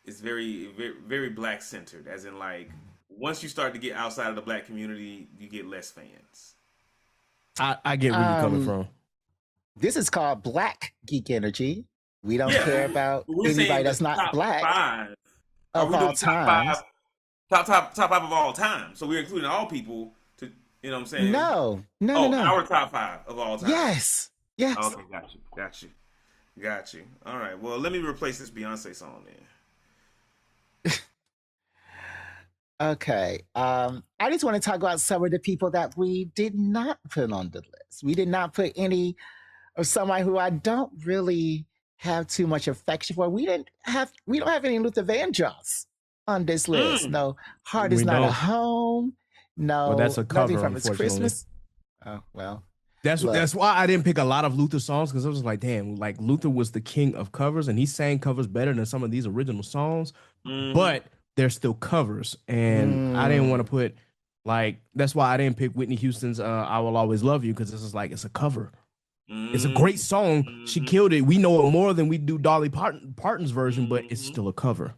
C: very black centered. As in, like once you start to get outside of the black community, you get less fans.
B: I get where you're coming from.
A: This is called Black Geek Energy. We don't care about anybody that's not black of all time.
C: Top five of all time. So we're including all people to, you know what I'm saying?
A: No.
C: Our top 5 of all time.
A: Yes.
C: Okay, got you. All right. Well, let me replace this Beyonce song then.
A: Okay. I just want to talk about some of the people that we did not put on the list. We did not put any of somebody who I don't really have too much affection for. We don't have any Luther Vandross on this list. No, Heart Is Not a Home. No,
B: well, that's a cover
A: Nothing From It's Christmas. Oh, well.
B: That's why I didn't pick a lot of Luther songs, because I was like, damn, like Luther was the king of covers, and he sang covers better than some of these original songs, but they're still covers, and I didn't want to put that's why I didn't pick Whitney Houston's "I Will Always Love You," because this is like it's a cover. It's a great song. She killed it. We know it more than we do Dolly Parton's version, but it's still a cover.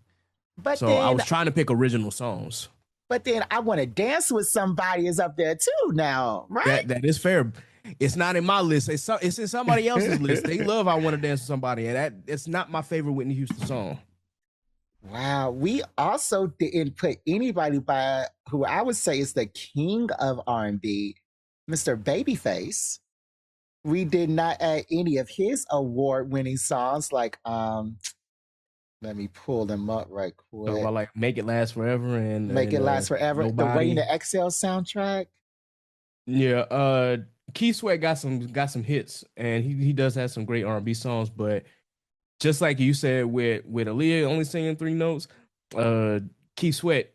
A: But
B: so
A: then,
B: I was trying to pick original songs.
A: But then I Want to Dance with Somebody is up there too now, right?
B: That is fair. It's not in my list. It's in somebody else's list. They love I Want to Dance with Somebody, and it's not my favorite Whitney Houston song.
A: Wow. We also didn't put anybody by who I would say is the king of R&B, Mr. Babyface. We did not add any of his award-winning songs like let me pull them up right quick.
B: So, like Make It Last Forever and
A: Make It Last Forever.
B: Nobody.
A: The Waiting to Exhale soundtrack.
B: Yeah, Keith Sweat got some hits, and he does have some great R&B songs, but just like you said with Aaliyah only singing 3 notes, Keith Sweat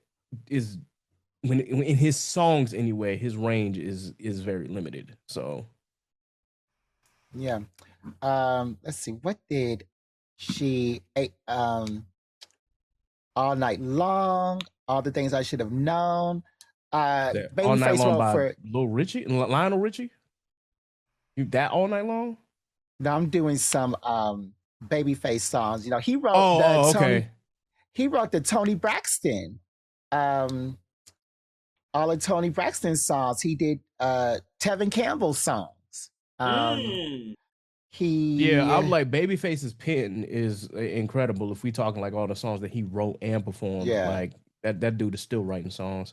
B: is when in his songs anyway, his range is very limited. So
A: yeah. Let's see, what did she All Night Long, All the Things I Should Have Known.
B: All Night Long by Lionel Richie. That All Night Long?
A: No, I'm doing some Babyface songs. You know, he wrote he wrote the Tony Braxton. All of Tony Braxton's songs. He did Tevin Campbell's songs.
B: I'm like Babyface's pen is incredible. If we talking like all the songs that he wrote and performed, like that dude is still writing songs.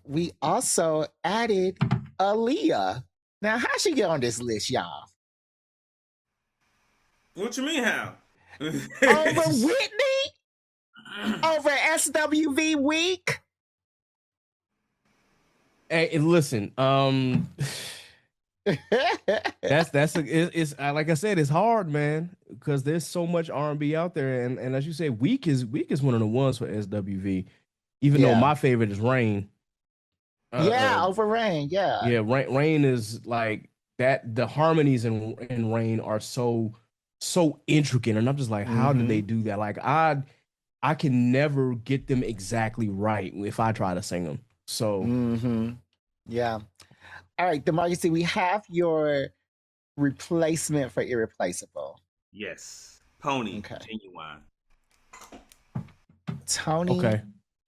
A: We also added Aaliyah. Now, how'd she get on this list, y'all?
C: What you mean, how?
A: Over Whitney? Over SWV Week?
B: Hey, listen, it's like I said, it's hard, man, because there's so much R&B out there, and as you say, Week is one of the ones for SWV, even though my favorite is Rain.
A: Over Rain,
B: Rain is like that. The harmonies in Rain are so so intricate, and I'm just like, how did they do that? Like I can never get them exactly right if I try to sing them. So
A: Yeah. All right, Democracy, we have your replacement for irreplaceable.
C: Yes. Pony.
A: Okay.
C: Genuine.
A: Tony.
B: okay,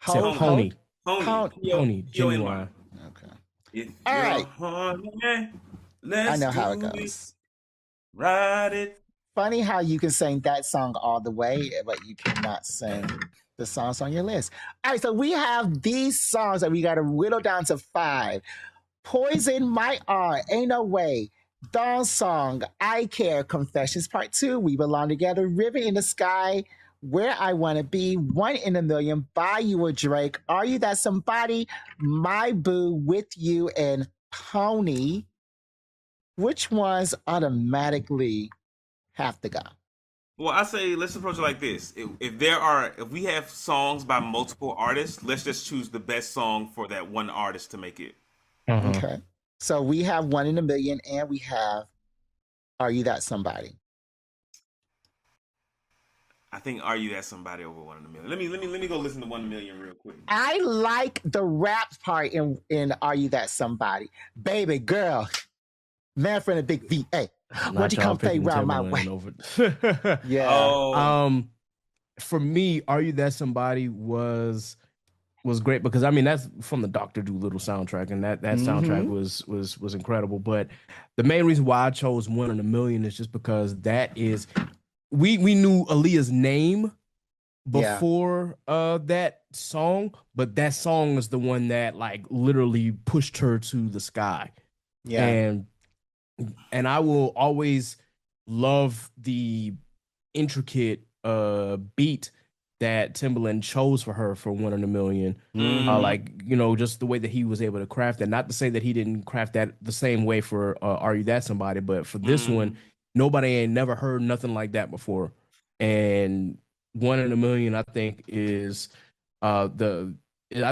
B: said
A: Hold,
B: pony,
A: hold.
B: pony,
C: Genuine.
B: genuine.
A: Okay.
C: If
A: All
C: you're
A: right.
C: horny, let's
A: I know how it
C: do
A: goes.
C: Ride it.
A: Funny how you can sing that song all the way, but you cannot sing the songs on your list. All right, so we have these songs that we got to whittle down to 5. Poison My Art, Ain't No Way, Dawn Song, I Care, Confessions Part 2, We Belong Together, River in the Sky, Where I Want to Be, One in a Million, Buy You a Drake, Are You That Somebody, My Boo, With You, and Pony. Which ones automatically have to go?
C: Well, I say let's approach it like this. If we have songs by multiple artists, let's just choose the best song for that one artist to make it.
A: Okay. So we have One in a Million and we have Are You That Somebody?
C: I think Are You That Somebody over One in a Million. Let me go listen to 1 Million real quick.
A: I like the rap part in Are You That Somebody? Baby girl, man from the big V. Hey, what you come play around my way? Yeah.
C: Oh.
B: For me, Are You That Somebody was great because I mean that's from the Dr. Dolittle soundtrack, and that soundtrack was incredible. But the main reason why I chose One in a Million is just because that is we knew Aaliyah's name before that song, but that song is the one that like literally pushed her to the sky.
A: Yeah.
B: And I will always love the intricate beat that Timbaland chose for her for One in a Million. Like, you know, just the way that he was able to craft that. Not to say that he didn't craft that the same way for Are You That Somebody, but for this one, nobody ain't never heard nothing like that before. And One in a Million, I think, is I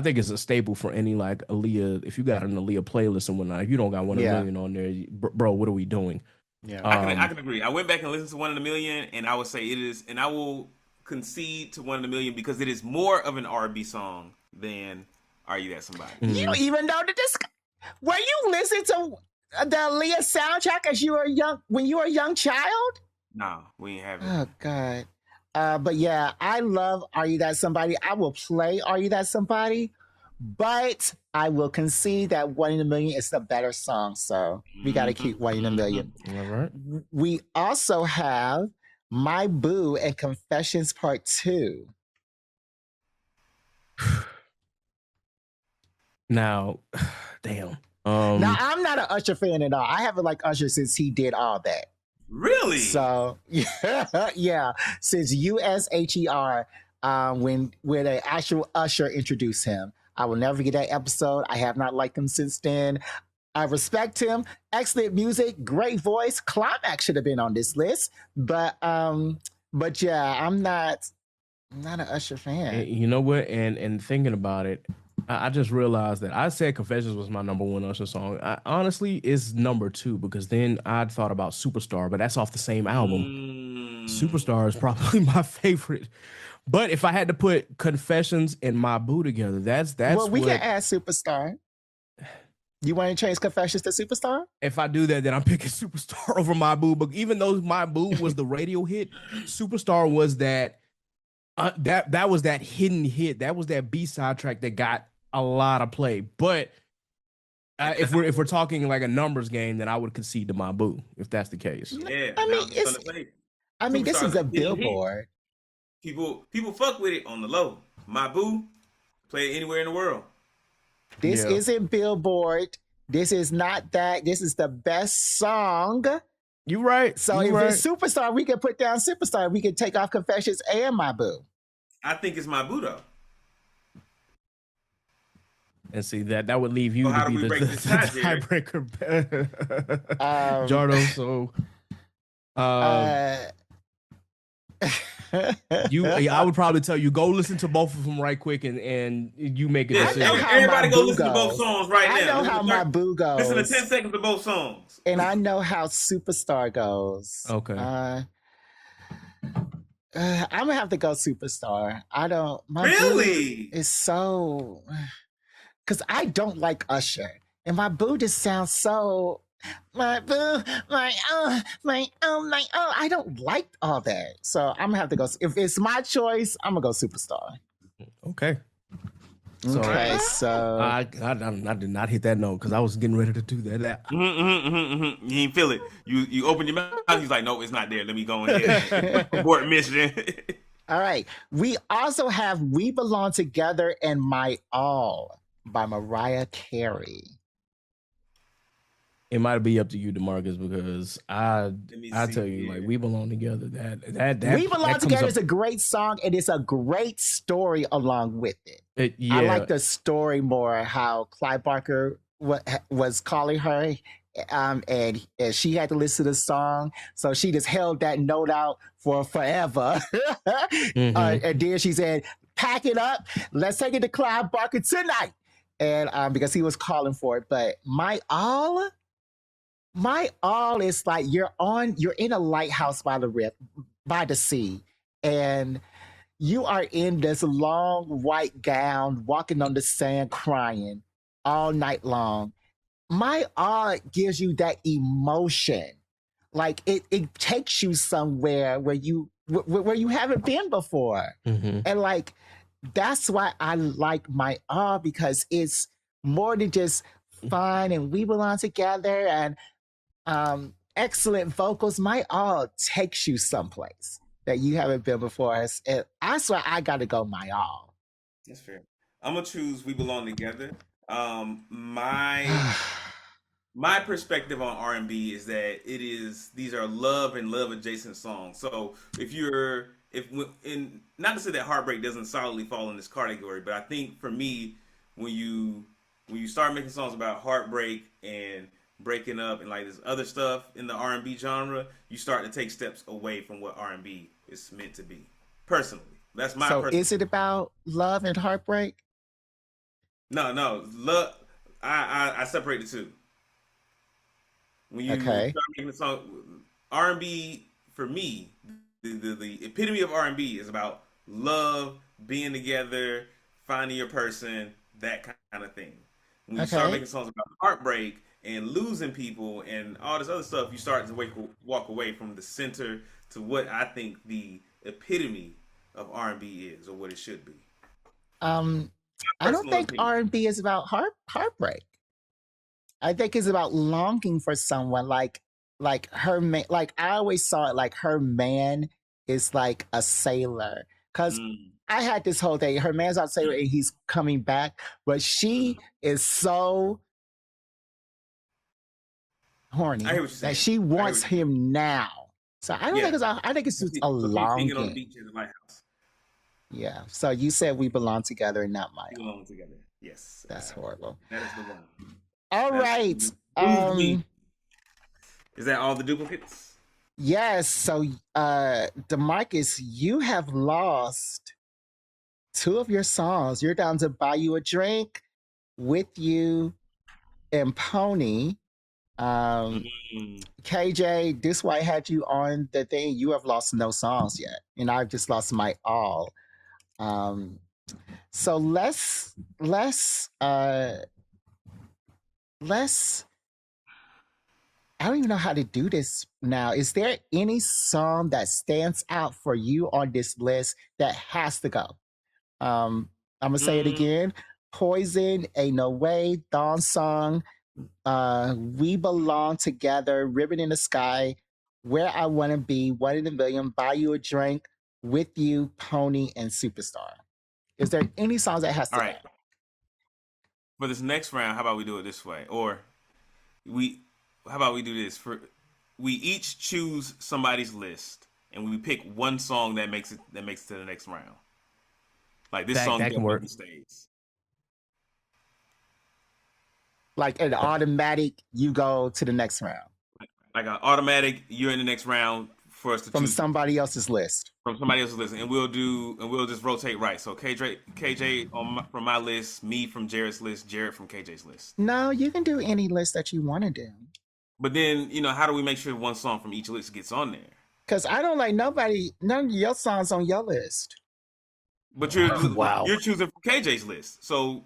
B: think it's a staple for any like Aaliyah. If you got an Aaliyah playlist and whatnot, if you don't got One in a Million on there, bro, what are we doing?
A: Yeah.
C: I can agree. I went back and listened to One in a Million, and I would say it is, and I will concede to One in a Million because it is more of an R&B song than Are You That Somebody.
A: You don't even know that this. Were you listening to the Aaliyah soundtrack as you were when you were a young child?
C: No, we ain't have it.
A: Oh God. But yeah, I love Are You That Somebody? I will play Are You That Somebody, but I will concede that One in a Million is the better song. So we got to keep One in a Million.
B: All right.
A: We also have My Boo and Confessions Part 2.
B: Now, damn.
A: Now, I'm not an Usher fan at all. I haven't liked Usher since he did All That.
C: Really?
A: So yeah, since USHER, when the actual Usher introduced him, I will never get that episode. I have not liked him since then. I respect him. Excellent music, great voice. Climax should have been on this list, but yeah, I'm not an Usher fan.
B: And you know what? And thinking about it, I just realized that I said Confessions was my number one Usher song. Honestly, it's number 2 because then I thought about Superstar, but that's off the same album. Superstar is probably my favorite. But if I had to put Confessions and My Boo together, that's
A: well, we can add Superstar. You want to change Confessions to Superstar?
B: If I do that, then I'm picking Superstar over My Boo. But even though My Boo was the radio hit, Superstar was that was that hidden hit. That was that B-side track that got a lot of play. But if we're talking like a numbers game, then I would concede to My Boo if that's the case.
C: Yeah,
A: I mean, this is a Billboard.
C: People fuck with it on the low. My Boo, play it anywhere in the world.
A: This isn't Billboard. This is not that. This is the best song.
B: You're right.
A: So if it's Superstar, we can put down Superstar. We can take off Confessions and My Boo.
C: I think it's My Boo though.
B: And see that would leave you to be the tiebreaker, Jardo. So, I would probably tell you go listen to both of them right quick, and you make a decision.
C: Everybody go listen to both songs right now.
A: I know how My Boo goes.
C: Listen to 10 seconds of both songs.
A: And I know how Superstar goes.
B: Okay.
A: I'm gonna have to go Superstar. I don't. My boo
C: Really?
A: is so. Because I don't like Usher, and my boo just sounds so. My boo, my oh. I don't like all that, so I'm gonna have to go. If it's my choice, I'm gonna go Superstar.
B: Okay. So
A: Okay, so
B: I did not hit that note because I was getting ready to do that.
C: You didn't feel it. You open your mouth. He's like, no, it's not there. Let me go ahead and abort mission.
A: all right. We also have "We Belong Together" and "My All" by Mariah Carey.
B: It might be up to you, DeMarcus, because
C: Let me
B: I
C: see
B: tell you, like,
C: here.
B: "We Belong Together." That
A: "We Belong
B: that comes
A: Together"
B: up.
A: is a great song, and it's a great story along with it. I
B: Yeah.
A: like the story more, how Clive Barker was calling her, and she had to listen to the song, so she just held that note out for forever. And then she said, "Pack it up, let's take it to Clive Barker tonight," and because he was calling for it. But my all is like you're in a lighthouse by the river, by the sea, and you are in this long white gown, walking on the sand, crying all night long. My art gives you that emotion. Like it takes you somewhere where you haven't been before. And like that's why I like my art, because it's more than just fun and we belong together and excellent vocals. My all takes you someplace that you haven't been before. And that's why I got to go my all.
C: That's fair. I'm gonna choose "We Belong Together." My perspective on R&B is that these are love and love adjacent songs. So if not to say that heartbreak doesn't solidly fall in this category, but I think for me, when you start making songs about heartbreak and breaking up and like this other stuff in the R&B genre, you start to take steps away from what R&B is meant to be. Personally, that's my
A: So
C: personal.
A: is it about love and heartbreak?
C: No, love. I separate the two. When you
A: Okay.
C: start making a song, R&B for me, the epitome of R&B is about love, being together, finding your person, that kind of thing. When you start
A: Okay.
C: making songs about heartbreak and losing people and all this other stuff, you start to walk away from the center to what I think the epitome of R&B is, or what it should be.
A: Um, I don't
C: Personal
A: think
C: opinion.
A: R&B is about heartbreak. I think it's about longing for someone, like her man. Like I always saw it like her man is like a sailor, because
C: Mm.
A: I had this whole thing. Her man's out sailor and he's coming back, but she is so
C: I hear
A: horny
C: what you're
A: that
C: saying.
A: she
C: I hear
A: wants
C: what you're saying.
A: him now. So I don't think
C: Yeah.
A: it's. I think it's just a
C: So she's singing on the
A: longing.
C: beach in the lighthouse.
A: Yeah. So you said "We Belong Together" and not my
C: We
A: all.
C: belong together. Yes,
A: That's horrible.
C: that is the one.
A: All
C: That
A: right.
C: moved me. Is that all the duplicates?
A: Yes. So DeMarcus, you have lost two of your songs. You're down to "Buy You a Drink," "With You," and "Pony." KJ, this why I had you on the thing. You have lost no songs yet, and I've just lost my all. Um, so let's. I don't even know how to do this now. Is there any song that stands out for you on this list that has to go? I'm gonna say it
C: Mm,
A: again. Poison, Ain't No Way, Dawn Song, We Belong Together, Ribbon in the Sky, Where I Wanna Be, One in a Million, Buy You a Drink, With You, Pony, and Superstar. Is there any songs that has
C: all
A: to go?
C: right. For this next round, how about we do it this way? Or we, how about we do this? We each choose somebody's list, and we pick one song that makes it to the next round. Like this song
B: That can work.
C: definitely stays.
A: Like an automatic, you go to the next round
C: Like an automatic, you're in the next round for us to
A: from
C: choose
A: somebody else's list.
C: from somebody else's list, and we'll just rotate right. So KJ from my list, me from Jared's list, Jared from KJ's list.
A: No, you can do any list that you want to do.
C: But then how do we make sure one song from each list gets on there?
A: Because I don't like none of your songs on your list.
C: But
B: Wow.
C: you're choosing from KJ's list, so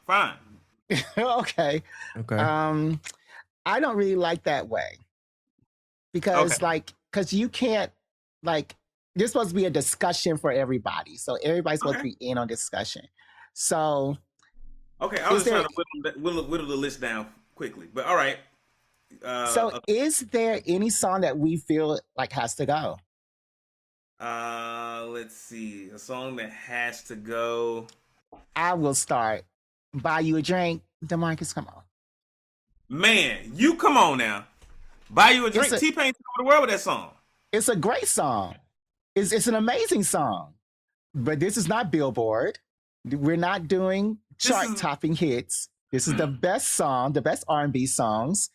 C: fine.
A: Okay.
B: Okay.
A: I don't really like that way
C: Okay.
A: because you can't like this supposed to be a discussion for everybody, so everybody's supposed to
C: Okay.
A: be in on discussion. So
C: Okay. I was
A: is
C: just
A: there
C: trying to whittle the list down quickly, but all right. Okay.
A: is there any song that we feel like has to go?
C: Let's see. A song that has to go.
A: I will start. Buy you a drink, DeMarcus. Come on.
C: Man, you come on now. Buy you a
A: It's
C: drink.
A: a
C: T-Pain took over the world with that song.
A: it's a great song. It's an amazing song. But this is not Billboard. We're not doing chart topping hits. This is the best song, the best R&B songs.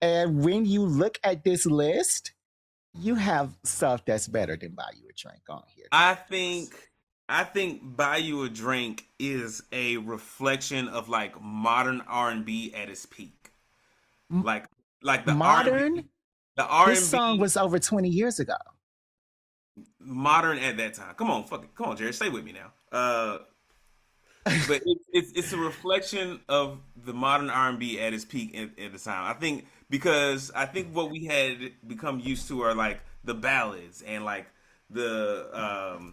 A: And when you look at this list, you have stuff that's better than Buy You a Drink on here.
C: I think Buy You a Drink is a reflection of like modern R&B at its peak. Like the
A: Modern,
C: R&B, the R&B
A: this song was over 20 years ago.
C: modern at that time. Come on, Jared, stay with me now. But it's a reflection of the modern R&B at its peak at the time. I think because I think what we had become used to are like the ballads and like the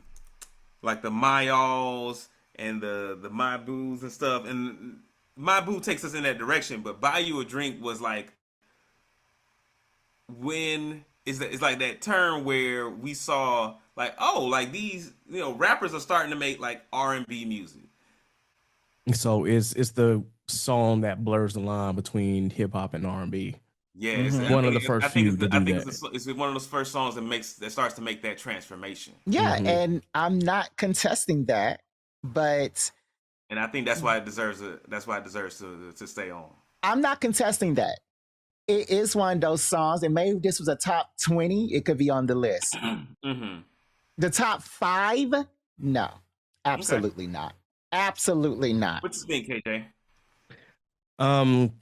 C: My Alls and the My Boos and stuff. And My Boo takes us in that direction, but Buy You a Drink was like when it's like that turn where we saw like, oh, like these rappers are starting to make like R&B music.
B: So it's the song that blurs the line between hip hop and R&B.
C: Yeah,
B: One of the first few to do that.
C: It's one of those first songs that starts to make that transformation.
A: Yeah, and I'm not contesting that, but
C: And I think that's why it deserves to stay on.
A: I'm not contesting that. It is one of those songs, and maybe if this was a top 20, it could be on the list. The top 5, no, absolutely not. Absolutely not.
C: What you think, KJ?
B: Um,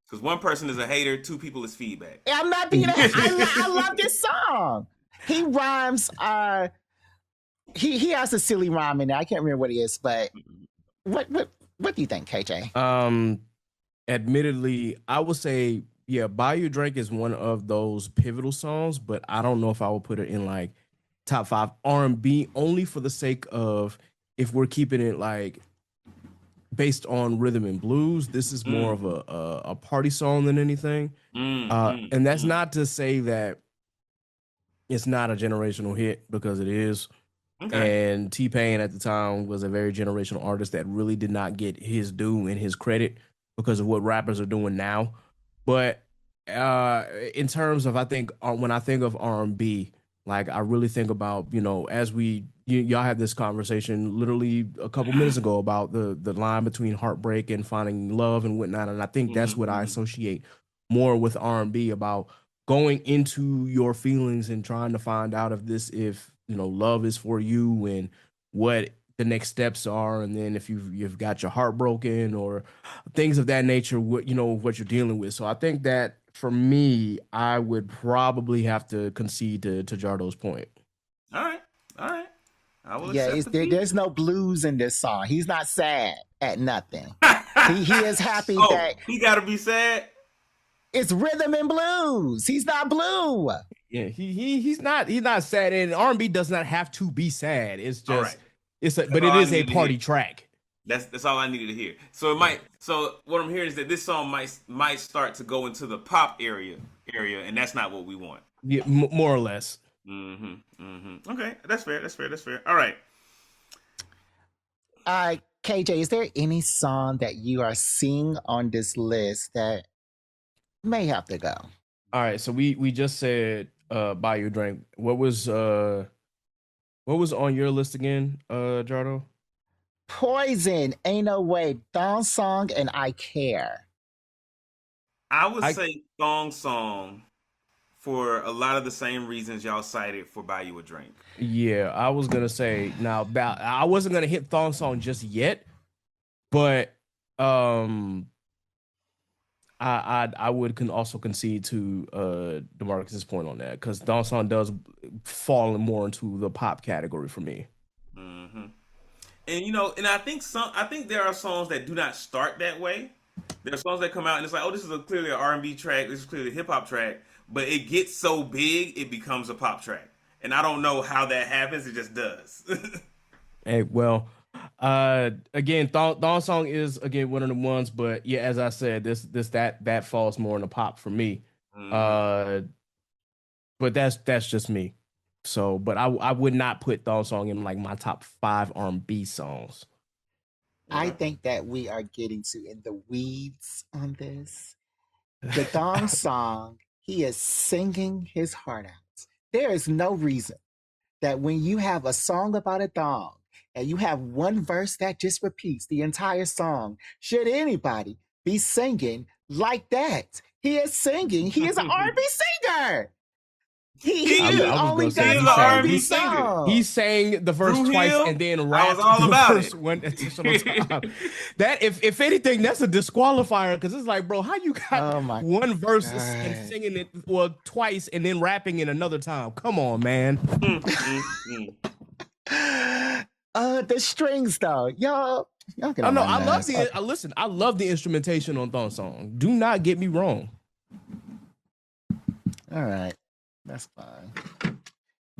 C: Because one person is a hater, 2 people is feedback.
A: I'm not being I love this song. He rhymes. He has a silly rhyme in there. I can't remember what it is, but what do you think, KJ?
B: Admittedly, I would say, yeah, Buy You a Drink is one of those pivotal songs, but I don't know if I would put it in like top 5 R&B only for the sake of if we're keeping it like based on rhythm and blues. This is more of a party song than anything. And that's not to say that it's not a generational hit, because it is. Okay. And T-Pain at the time was a very generational artist that really did not get his due and his credit because of what rappers are doing now. But in terms of, I think when I think of R&B, like I really think about, as y'all had this conversation literally a couple minutes ago about the line between heartbreak and finding love and whatnot. And I think that's what I associate more with R&B, about going into your feelings and trying to find out if love is for you and what the next steps are. And then if you've got your heart broken or things of that nature, what you're dealing with. So I think that for me, I would probably have to concede to Jardo's point.
C: All right. I will
A: there's no blues in this song. He's not sad at nothing. he is happy that
C: he got to be sad.
A: It's rhythm and blues. He's not blue.
B: Yeah, he's not sad, and R&B does not have to be sad. It's just but it is a party track.
C: That's all I needed to hear. So it might. So what I'm hearing is that this song might start to go into the pop area, and that's not what we want.
B: Yeah, more or less.
C: Okay, that's fair. All right.
A: KJ, is there any song that you are seeing on this list that may have to go?
B: All right, so we just said Buy You a Drink. What was on your list again, Jardo?
A: Poison, Ain't No Way, Thong Song, and I Care.
C: I would say Thong Song for a lot of the same reasons y'all cited for Buy You a Drink.
B: Yeah, I was gonna say I wasn't gonna hit Thong Song just yet, but I I would also concede to DeMarcus's point on that, because Dawn Song does fall more into the pop category for me.
C: Mm-hmm. And and I think there are songs that do not start that way. There are songs that come out and it's like, oh, this is clearly an R&B track, this is clearly a hip hop track, but it gets so big it becomes a pop track. And I don't know how that happens, it just does.
B: Hey, well, again, Dawn Song is again one of the ones, but yeah, as I said, that falls more in the pop for me.
C: Mm-hmm.
B: But that's just me. So, but I would not put Dawn Song in like my top 5 R&B songs.
A: I think that we are getting too in the weeds on this. The Thong Song, he is singing his heart out. There is no reason that when you have a song about a thong and you have one verse that just repeats the entire song, should anybody be singing like that? He is singing. He is an R&B singer. He
B: I was
A: only
B: gonna say
A: does
C: he's an
A: R&B
C: R&B singer.
A: songs.
B: he sang the verse
C: Drew
B: twice
C: Hill,
B: and then
C: I
B: rapped
C: was all
B: the
C: about
B: verse
C: it.
B: one additional time. That if anything, that's a disqualifier, because it's like, bro, how you got
A: Oh my
B: one verse and
A: God.
B: singing it twice and then rapping it another time? Come on, man.
A: The strings though. Y'all get
B: I
A: on
B: know.
A: my nerves. Okay.
B: Listen, I love the instrumentation on Thong Song. Do not get me wrong.
A: All right. That's fine.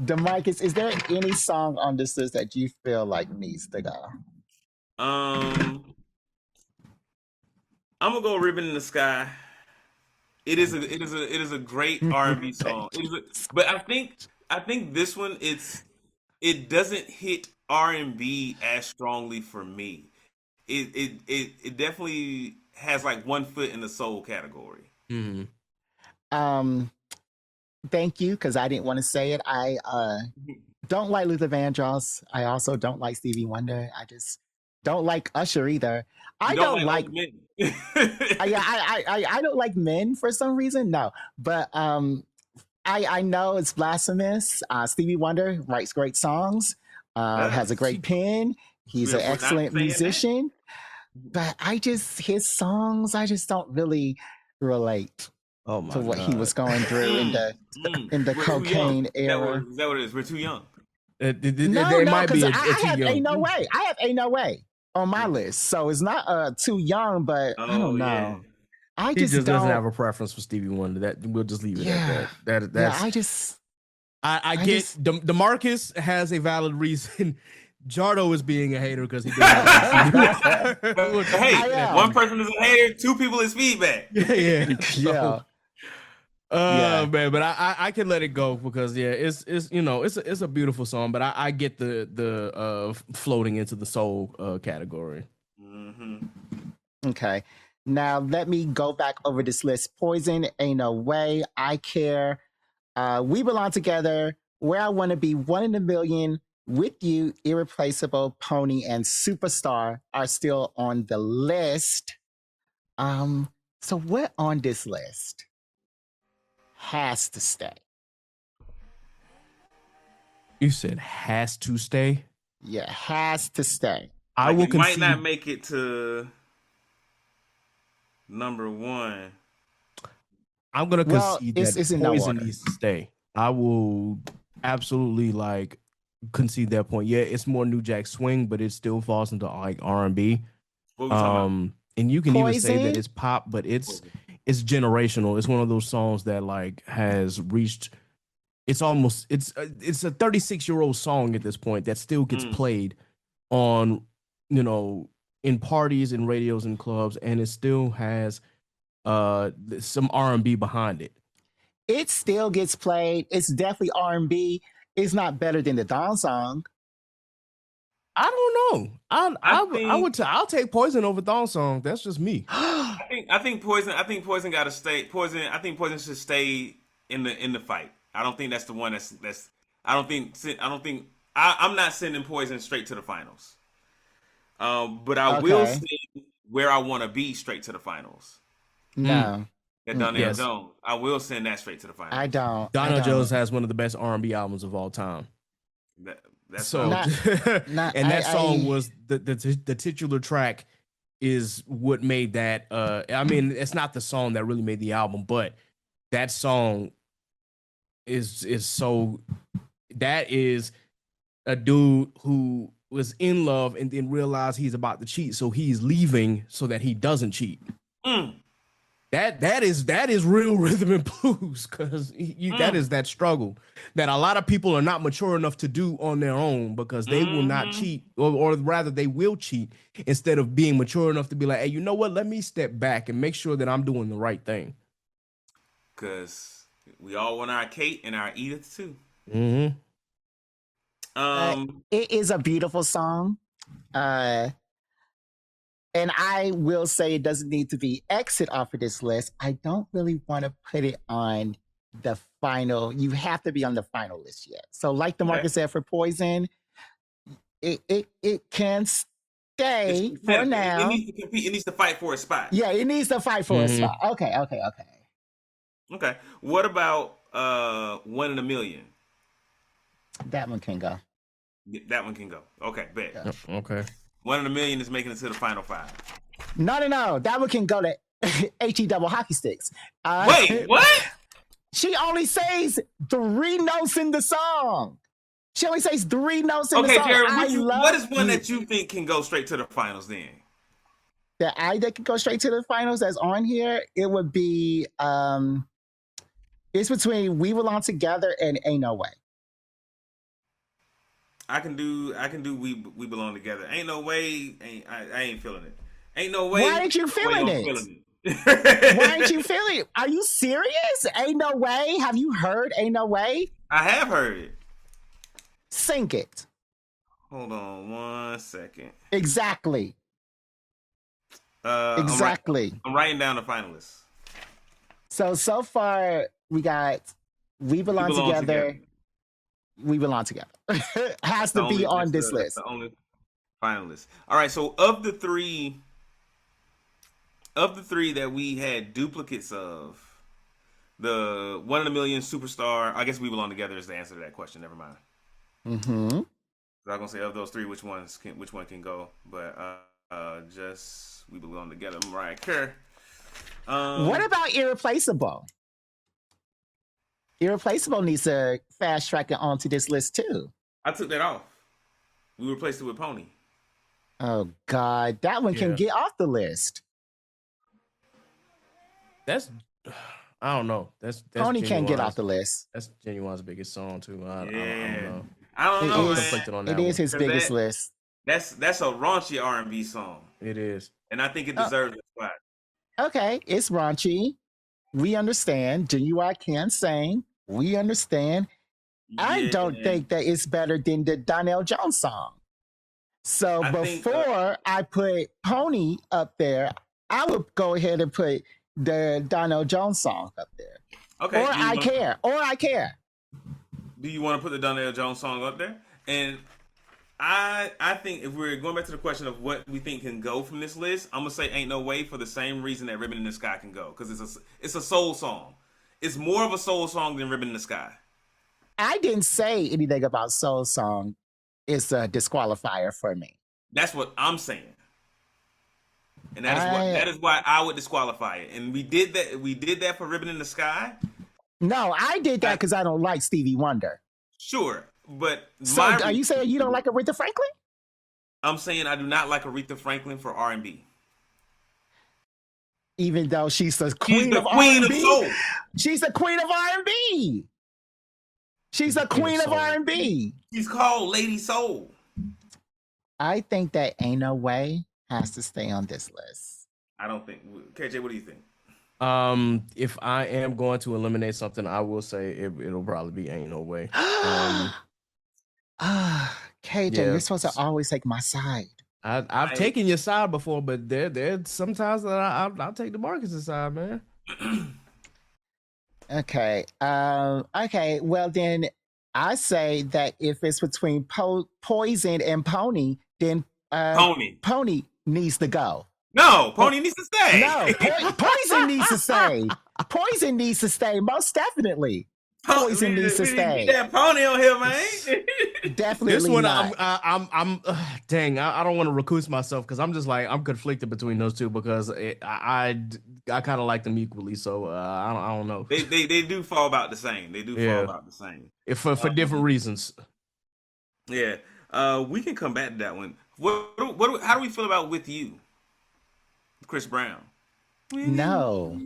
A: DeMarcus, is there any song on this list that you feel like needs to go?
C: I'm gonna go "Ribbon in the Sky." It is a great R&B song. But I think this one it doesn't hit R&B as strongly for me. It definitely has like one foot in the soul category.
B: Mm-hmm.
A: Um, Thank you, because I didn't want to say it. I don't like Luther Vandross. I also don't like Stevie Wonder. I just don't like Usher either. I
C: You don't
A: don't like
C: like old men.
A: I don't like men for some reason. No, but I know it's blasphemous. Stevie Wonder writes great songs. Has a great pen. He's an
C: We're not
A: excellent
C: saying that.
A: musician. But his songs, I just don't really relate
B: Oh my
A: to what he
B: God.
A: was going through in the
C: We're too
A: cocaine
C: young.
A: era.
C: Is that what it is? We're too young.
B: There might
A: because
B: be
A: I
B: too
A: have
B: young.
A: Ain't No Way. I have Ain't No Way on my list. So it's not too young, but I
C: Oh
A: don't
C: yeah.
A: know. I
B: He
A: just
B: just doesn't
A: don't.
B: have a preference for Stevie Wonder. That we'll just leave it
A: Yeah.
B: at that.
A: Yeah,
B: That's I
A: I
B: get
A: just-
B: DeMarcus has a valid reason. Jardo is being a hater because he doesn't like Stevie Wonder.
C: Hey,
A: I am.
C: one person is a hater, two people is feedback.
B: yeah.
A: Yeah.
B: Oh man, but I can let it go because it's it's a beautiful song, but I get the floating into the soul category.
C: Mm-hmm.
A: Okay. Now let me go back over this list. Poison, Ain't No Way, I Care, We Belong Together, Where I Want to Be, One in a Million, With You, Irreplaceable, Pony, and Superstar are still on the list. So what on this list has to stay?
B: You said has to stay.
A: Yeah, has to stay.
B: I
C: Like,
B: will
C: it might
B: concede.
C: not make it to number one.
B: I'm gonna
A: Well,
B: concede
A: it's
B: that
A: in no
B: Poison
A: order.
B: needs to stay. I will absolutely concede that point. Yeah, it's more New Jack Swing, but it still falls into like R&B.
C: What we talking
B: And you can even say that
A: Poison?
B: it's pop, but it's generational. It's one of those songs that like has reached. It's a 36-year-old song at this point that still gets played on, in parties and radios and clubs, and it still has some R&B behind it.
A: It still gets played. It's definitely R&B. It's not better than the Dawn Song.
B: I don't know. I'll take Poison over Thong Song. That's just me.
C: I think Poison got to stay. I think Poison should stay in the fight. I don't think that's the one that's. I'm not sending Poison straight to the finals. But I will send Where I Want to Be straight to the finals.
A: No,
C: That Donnell
B: Yes.
C: Jones. I will send that straight to the finals.
A: I don't.
B: Donnell
A: I don't.
B: Jones has one of the best R&B albums of all time.
C: That's
B: So,
A: Not-
B: and that song was the titular track is what made that. I mean, it's not the song that really made the album, but that song is so. That is a dude who was in love and then realized he's about to cheat, so he's leaving so that he doesn't cheat.
C: Mm.
B: That is real rhythm and blues, because that is that struggle that a lot of people are not mature enough to do on their own, because they will not cheat, or rather they will cheat instead of being mature enough to be like, hey, you know what? Let me step back and make sure that I'm doing the right thing.
C: Because we all want our Kate and our Edith too.
B: Mm-hmm.
A: It is a beautiful song. And I will say it doesn't need to be exit off of this list. I don't really want to put it on the final. You have to be on the final list yet. So like the market said for Poison, it can stay for now.
C: It needs to compete. It needs to fight for a spot.
A: Yeah, it needs to fight for a spot. Okay.
C: Okay. What about 1 in a Million?
A: That one can go.
C: That one can go. Okay, bet.
A: Yeah.
B: Okay.
C: 1 in a Million is making it to the final 5.
A: No. That one can go to HE double hockey sticks.
C: Wait, what?
A: She only says 3 notes in the song. She only says 3 notes in the song.
C: Okay, Jared, what is one that you think can go straight to the finals then?
A: That can go straight to the finals that's on here, it would be it's between We Belong Together and Ain't No Way.
C: I can do We Belong Together. Ain't No Way. I ain't feeling it. Ain't No Way.
A: Why ain't you feeling it? Why ain't you feeling it? Are you serious? Ain't No Way. Have you heard Ain't No Way?
C: I have heard it.
A: Sing it.
C: Hold on 1 second.
A: Exactly.
C: I'm writing down the finalists.
A: So far we got We Belong Together. We Belong Together. Has to be on this list.
C: The only finalists. All right. So of the three that we had duplicates of, the 1 in a Million, Superstar. I guess We Belong Together is the answer to that question. Never mind.
A: Mm-hmm.
C: I'm gonna say of those three, which one can go? But just We Belong Together. Mariah Carey.
A: What about Irreplaceable? Irreplaceable needs to fast track it onto this list too.
C: I took that off. We replaced it with Pony.
A: Oh God, that one can get off the list.
B: That's, I don't know. That's
A: Pony can't get off the list.
B: That's Genuine's biggest song too. I don't know.
A: It is his biggest list.
C: That's a raunchy R&B song.
B: It is,
C: and I think it deserves a spot.
A: Okay, it's raunchy. We understand. Genuine can sing. We understand. Yeah. I don't think that it's better than the Donnell Jones song. So before I put Pony up there, I would go ahead and put the Donnell Jones song up there.
C: Okay.
A: Or I Care.
C: Do you want to put the Donnell Jones song up there? And I think if we're going back to the question of what we think can go from this list, I'm gonna say Ain't No Way for the same reason that Ribbon in the Sky can go, because it's a soul song. It's more of a soul song than Ribbon in the Sky.
A: I didn't say anything about soul song. It's a disqualifier for me.
C: That's what I'm saying, and that is why I would disqualify it. And we did that. We did that for Ribbon in the Sky.
A: No, I did that because I don't like Stevie Wonder.
C: Sure. But
A: so are you saying you don't like Aretha Franklin?
C: I'm saying I do not like Aretha Franklin for R&B.
A: Even though she's the queen of soul. She's the queen of R&B. She's a queen of R&B.
C: She's called Lady Soul.
A: I think that Ain't No Way has to stay on this list.
C: I don't think. KJ, what do you think?
B: If I am going to eliminate something, I will say it'll probably be Ain't No Way.
A: KJ, you're supposed to always take my side.
B: I've taken your side before, but there sometimes that I'll take the Marcus' side, man.
A: Okay. Okay. Well, then I say that if it's between Poison and Pony, then Pony needs to go.
C: No, Pony needs to stay.
A: No, Poison needs to stay. Poison needs to stay, most definitely. Poison needs to
C: We need
A: stay.
C: that pony on here, man.
A: Definitely
B: This one,
A: not.
B: dang, I don't want to recuse myself because I'm just like I'm conflicted between those two because I kind of like them equally. So I don't know.
C: They do fall about the same. They do fall about the same.
B: If for different reasons.
C: Yeah. We can come back to that one. How do we feel about With You, Chris Brown?
A: No.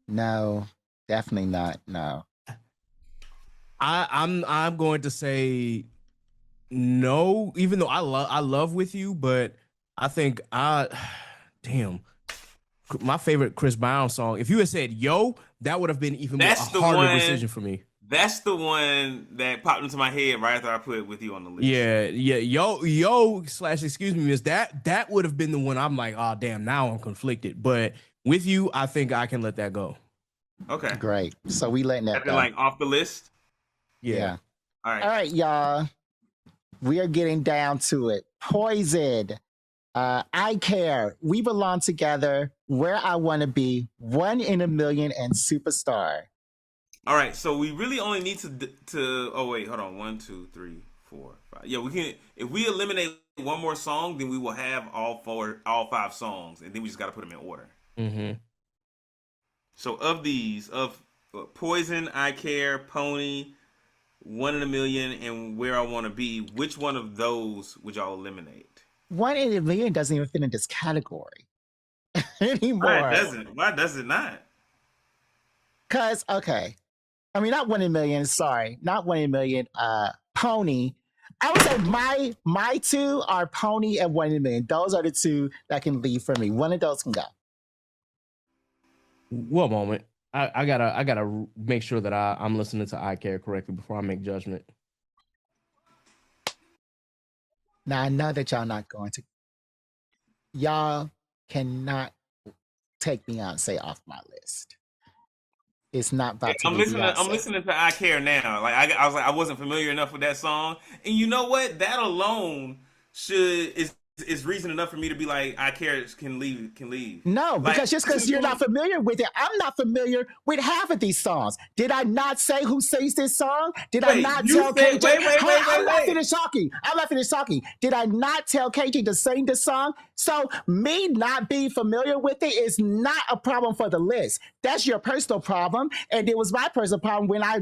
A: No, definitely not. No.
B: I'm going to say no, even though I love With You, but I think damn, my favorite Chris Brown song. If you had said Yo, that would have been even more a harder decision for me.
C: That's the one that popped into my head right after I put With You on the list.
B: Yeah. Yo / excuse me, miss, that would have been the one I'm like, oh damn, now I'm conflicted. But With You, I think I can let that go.
C: Okay.
A: Great. So we letting that go.
C: Like off the list?
B: Yeah.
C: All
A: right, y'all. We are getting down to it. Poison. I Care. We Belong Together. Where I Want to Be. 1 in a Million and Superstar.
C: All right, so we really only need to. Oh wait, hold on. 1, 2, 3, 4, 5. Yeah, we can. If we eliminate one more song, then we will have all 5 songs, and then we just got to put them in order.
B: Mm-hmm.
C: So of these, Poison, I Care, Pony, 1 in a Million, and Where I Want to Be, which one of those would y'all eliminate?
A: 1 in a Million doesn't even fit in this category anymore.
C: Why does it not?
A: Because, okay. I mean, not 1 in a Million. Sorry. Not 1 in a Million. Pony. I would say my two are Pony and 1 in a Million. Those are the two that can leave for me. One of those can go.
B: One moment. I gotta make sure that I'm listening to I Care correctly before I make judgment.
A: Now I know that y'all not going to. Y'all cannot take Beyonce off my list. It's not about to be Beyonce.
C: I'm listening to I Care now. Like I was like, I wasn't familiar enough with that song, and you know what? That alone is reason enough for me to be like, I Care can leave.
A: No,
C: like,
A: because just because you're not familiar with it, I'm not familiar with half of these songs. Did I not say who sings this song? Did I not tell KJ? I'm not finished talking. Did I not tell KJ to sing this song? So me not being familiar with it is not a problem for the list. That's your personal problem, and it was my personal problem when I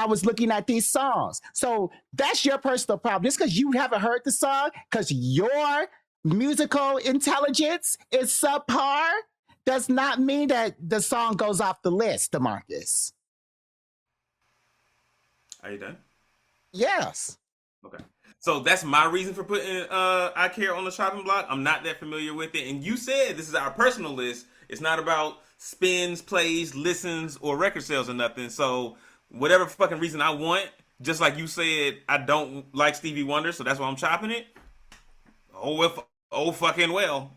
A: was looking at these songs. So that's your personal problem. Just because you haven't heard the song, because your musical intelligence is subpar, does not mean that the song goes off the list, DeMarcus.
C: Are you done?
A: Yes.
C: Okay. So that's my reason for putting I Care on the chopping block. I'm not that familiar with it. And you said this is our personal list. It's not about spins, plays, listens, or record sales or nothing. So whatever fucking reason I want, just like you said, I don't like Stevie Wonder, so that's why I'm chopping it. Oh fucking well.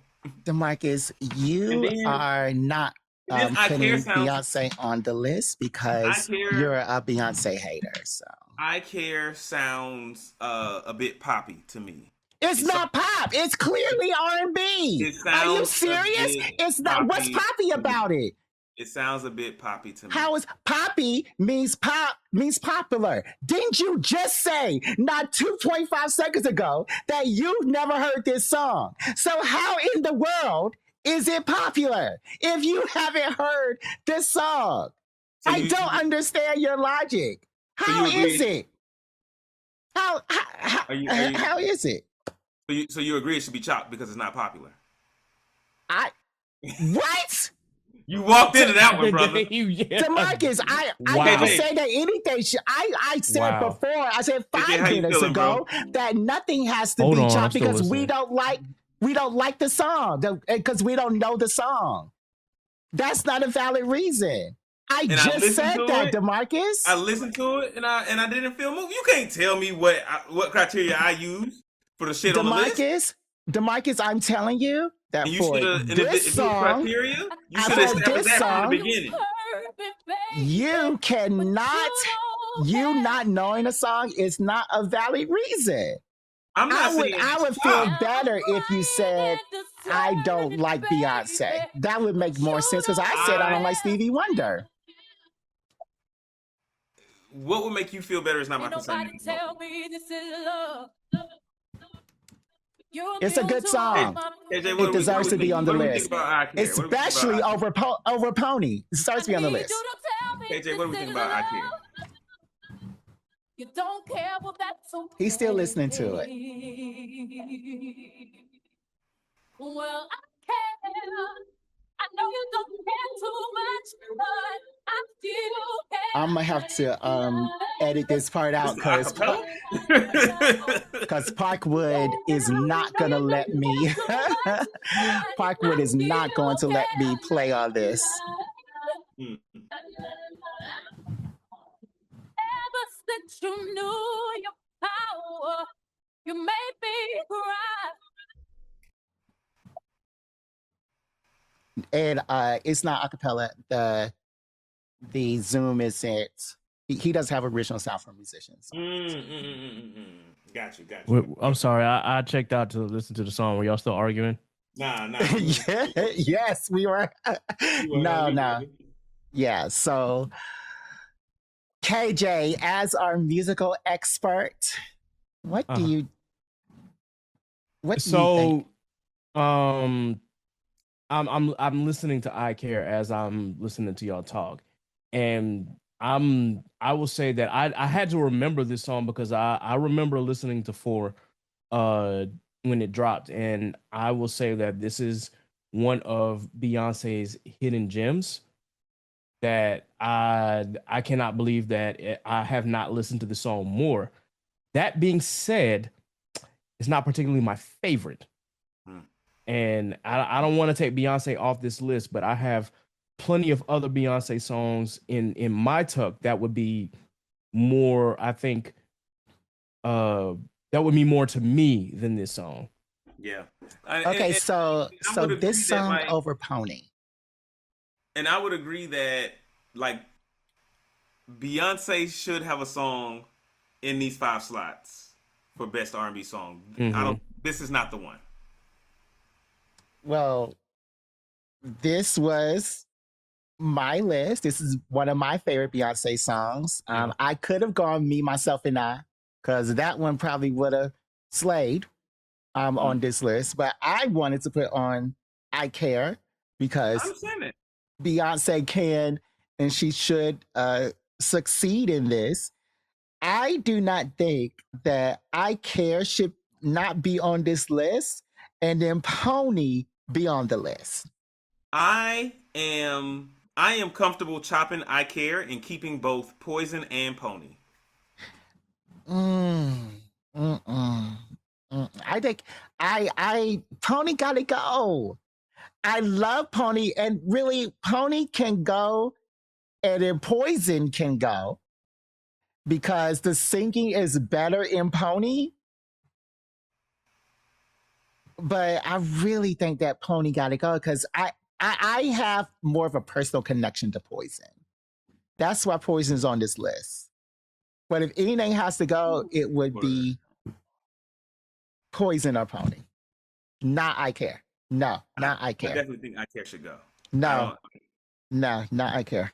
A: DeMarcus, you are not putting Beyonce on the list because you're a Beyonce hater. So
C: I Care sounds a bit poppy to me.
A: It's not pop. It's clearly R&B. Are you serious? It's not. What's poppy about it?
C: It sounds a bit poppy to me.
A: How is poppy means popular? Didn't you just say not 2.5 seconds ago that you never heard this song? So how in the world is it popular if you haven't heard this song? So I don't understand your logic. How is it? How is it?
C: So you agree it should be chopped because it's not popular?
A: What?
C: You walked into that one, brother.
A: DeMarcus, I didn't say that anything. I said before, I said 5 minutes ago that nothing has to be chopped because we don't like the song because we don't know the song. That's not a valid reason. I just said that, DeMarcus.
C: I listened to it and I didn't feel moved. You can't tell me what criteria I use for the shit on the list.
A: DeMarcus, I'm telling you that for this song,
C: criteria, you should have established that from the beginning.
A: You cannot, you not knowing a song is not a valid reason. I would feel better if you said, I don't like Beyonce. That would make more sense because I said I don't like Stevie Wonder.
C: what would make you feel better is not my concern.
D: Nobody tell me this is love.
A: It's a good song.
C: KJ,
A: It deserves to be on the list, especially over Pony. It deserves to be on the list.
C: KJ, what do we think about I Care?
D: You don't care, well, that's okay.
A: He's still listening to it.
D: Well, I care. I know you don't care too much, but I still care.
A: I'm gonna have to edit this part out because Parkwood is not gonna let me. Parkwood is not going to let me play all this.
D: Ever since you knew your power, you made me cry.
A: And it's not acapella. The Zoom isn't. He does have original sound from musicians.
C: Got you.
B: I'm sorry, I checked out to listen to the song. Were y'all still arguing?
C: Nah.
A: Yes, we were. No. Yeah. So, KJ, as our musical expert, what do you think?
B: I'm listening to I Care as I'm listening to y'all talk, and I will say that I had to remember this song because I remember listening to 4 when it dropped, and I will say that this is one of Beyonce's hidden gems that I cannot believe that I have not listened to the song more. That being said, it's not particularly my favorite. And I don't want to take Beyonce off this list, but I have plenty of other Beyonce songs in my tuck that would be more, I think, that would mean more to me than this song.
C: Yeah.
A: So this song over Pony.
C: And I would agree that like Beyonce should have a song in these 5 slots for best R&B song. This is not the one.
A: Well, this was my list. This is one of my favorite Beyonce songs. I could have gone Me, Myself, and I, because that one probably would have slayed on this list. But I wanted to put on I Care because Beyonce can and she should succeed in this. I do not think that I Care should not be on this list and then Pony be on the list.
C: I am comfortable chopping I Care and keeping both Poison and Pony.
A: I think I Pony gotta go. I love Pony, and really Pony can go and then Poison can go because the singing is better in Pony. But I really think that Pony gotta go because I have more of a personal connection to Poison. That's why Poison's on this list. But if anything has to go, it would be Poison or Pony. Not I Care. No, not I Care.
C: I definitely think I Care should go.
A: No, not I Care.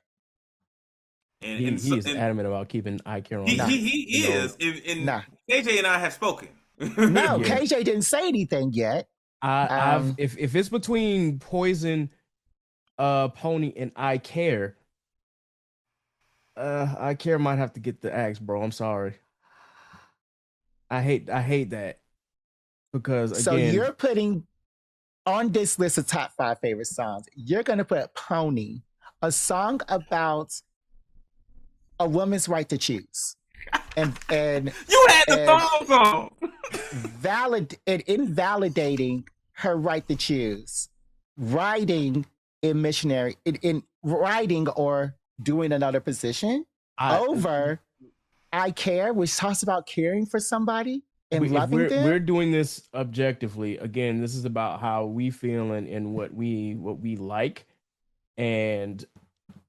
C: And
B: he's adamant about keeping I Care on.
C: He is. KJ and I have spoken.
A: No, KJ didn't say anything yet.
B: If it's between Poison, Pony, and I Care might have to get the axe, bro. I'm sorry. I hate that because again,
A: so you're putting on this list of top 5 favorite songs. You're gonna put Pony, a song about a woman's right to choose, and
C: you had the song on.
A: Invalidating her right to choose, writing in missionary, in writing or doing another position over I Care, which talks about caring for somebody and loving them.
B: We're doing this objectively. Again, this is about how we feel and what we like. And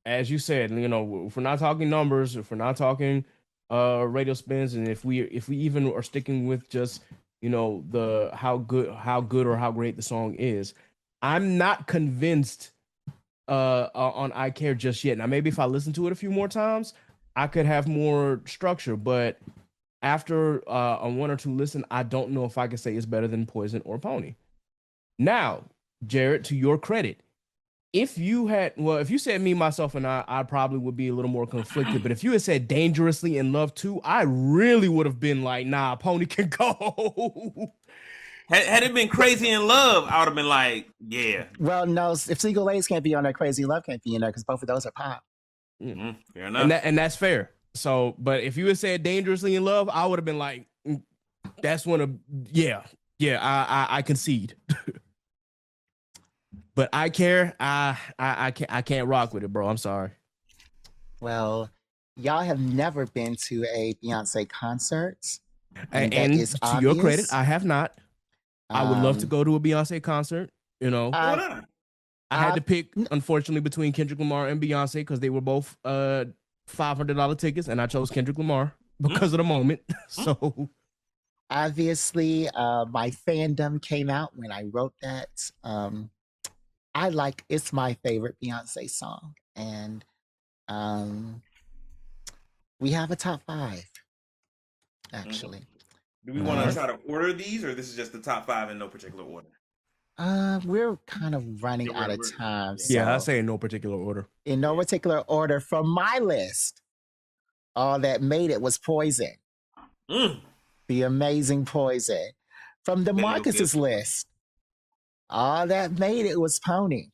B: as you said, if we're not talking numbers, if we're not talking radio spins, and if we even are sticking with just the how good or how great the song is, I'm not convinced on I Care just yet. Now maybe if I listen to it a few more times, I could have more structure, but after a one or two listen, I don't know if I can say it's better than Poison or Pony. Now, Jared, to your credit, if you said Me, Myself, and I probably would be a little more conflicted. But if you had said Dangerously in Love too, I really would have been like, nah, Pony can go.
C: Had it been Crazy in Love, I would have been like, yeah.
A: Well, no, if Single Ladies can't be on there, Crazy Love can't be in there because both of those are pop.
C: Fair enough.
B: And that's fair. So, but if you had said Dangerously in Love, I would have been like, that's one of I concede. But I Care, I can't rock with it, bro. I'm sorry.
A: Well, y'all have never been to a Beyonce concert.
B: And
A: that is
B: to your credit,
A: obvious.
B: I have not. I would love to go to a Beyonce concert. You know,
C: Why not?
B: I had to pick, unfortunately, between Kendrick Lamar and Beyonce because they were both $500 tickets, and I chose Kendrick Lamar because of the moment. So
A: obviously, my fandom came out when I wrote that. It's my favorite Beyonce song, and we have a top 5, actually.
C: Do we want to try to order these, or this is just the top 5 in no particular order?
A: We're kind of running out of time.
B: Yeah, I
A: so
B: say in no particular order.
A: in no particular order, from my list, all that made it was Poison. The amazing Poison. From the Marcus's list, all that made it was Pony.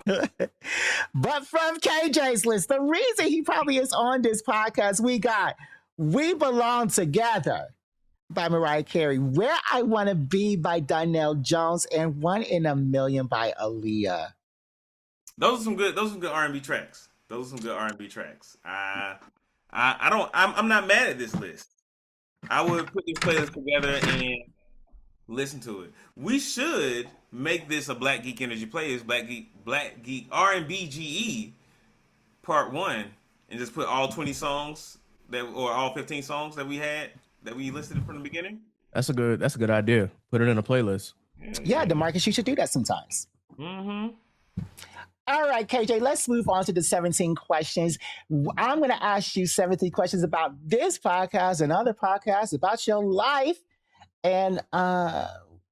A: But from KJ's list, the reason he probably is on this podcast, we got We Belong Together by Mariah Carey, Where I Want to Be by Donnell Jones, and One in a Million by Aaliyah.
C: Those are some good R&B tracks. I'm not mad at this list. I would put this playlist together and listen to it. We should make this a Black Geek Energy playlist, Black Geek R&B GE Part 1, and just put all 20 songs or all 15 songs that we listed from the beginning.
B: That's a good idea. Put it in a playlist.
A: Yeah, DeMarcus, you should do that sometimes. All right, KJ, let's move on to the 17 questions. I'm going to ask you 17 questions about this podcast and other podcasts, about your life. And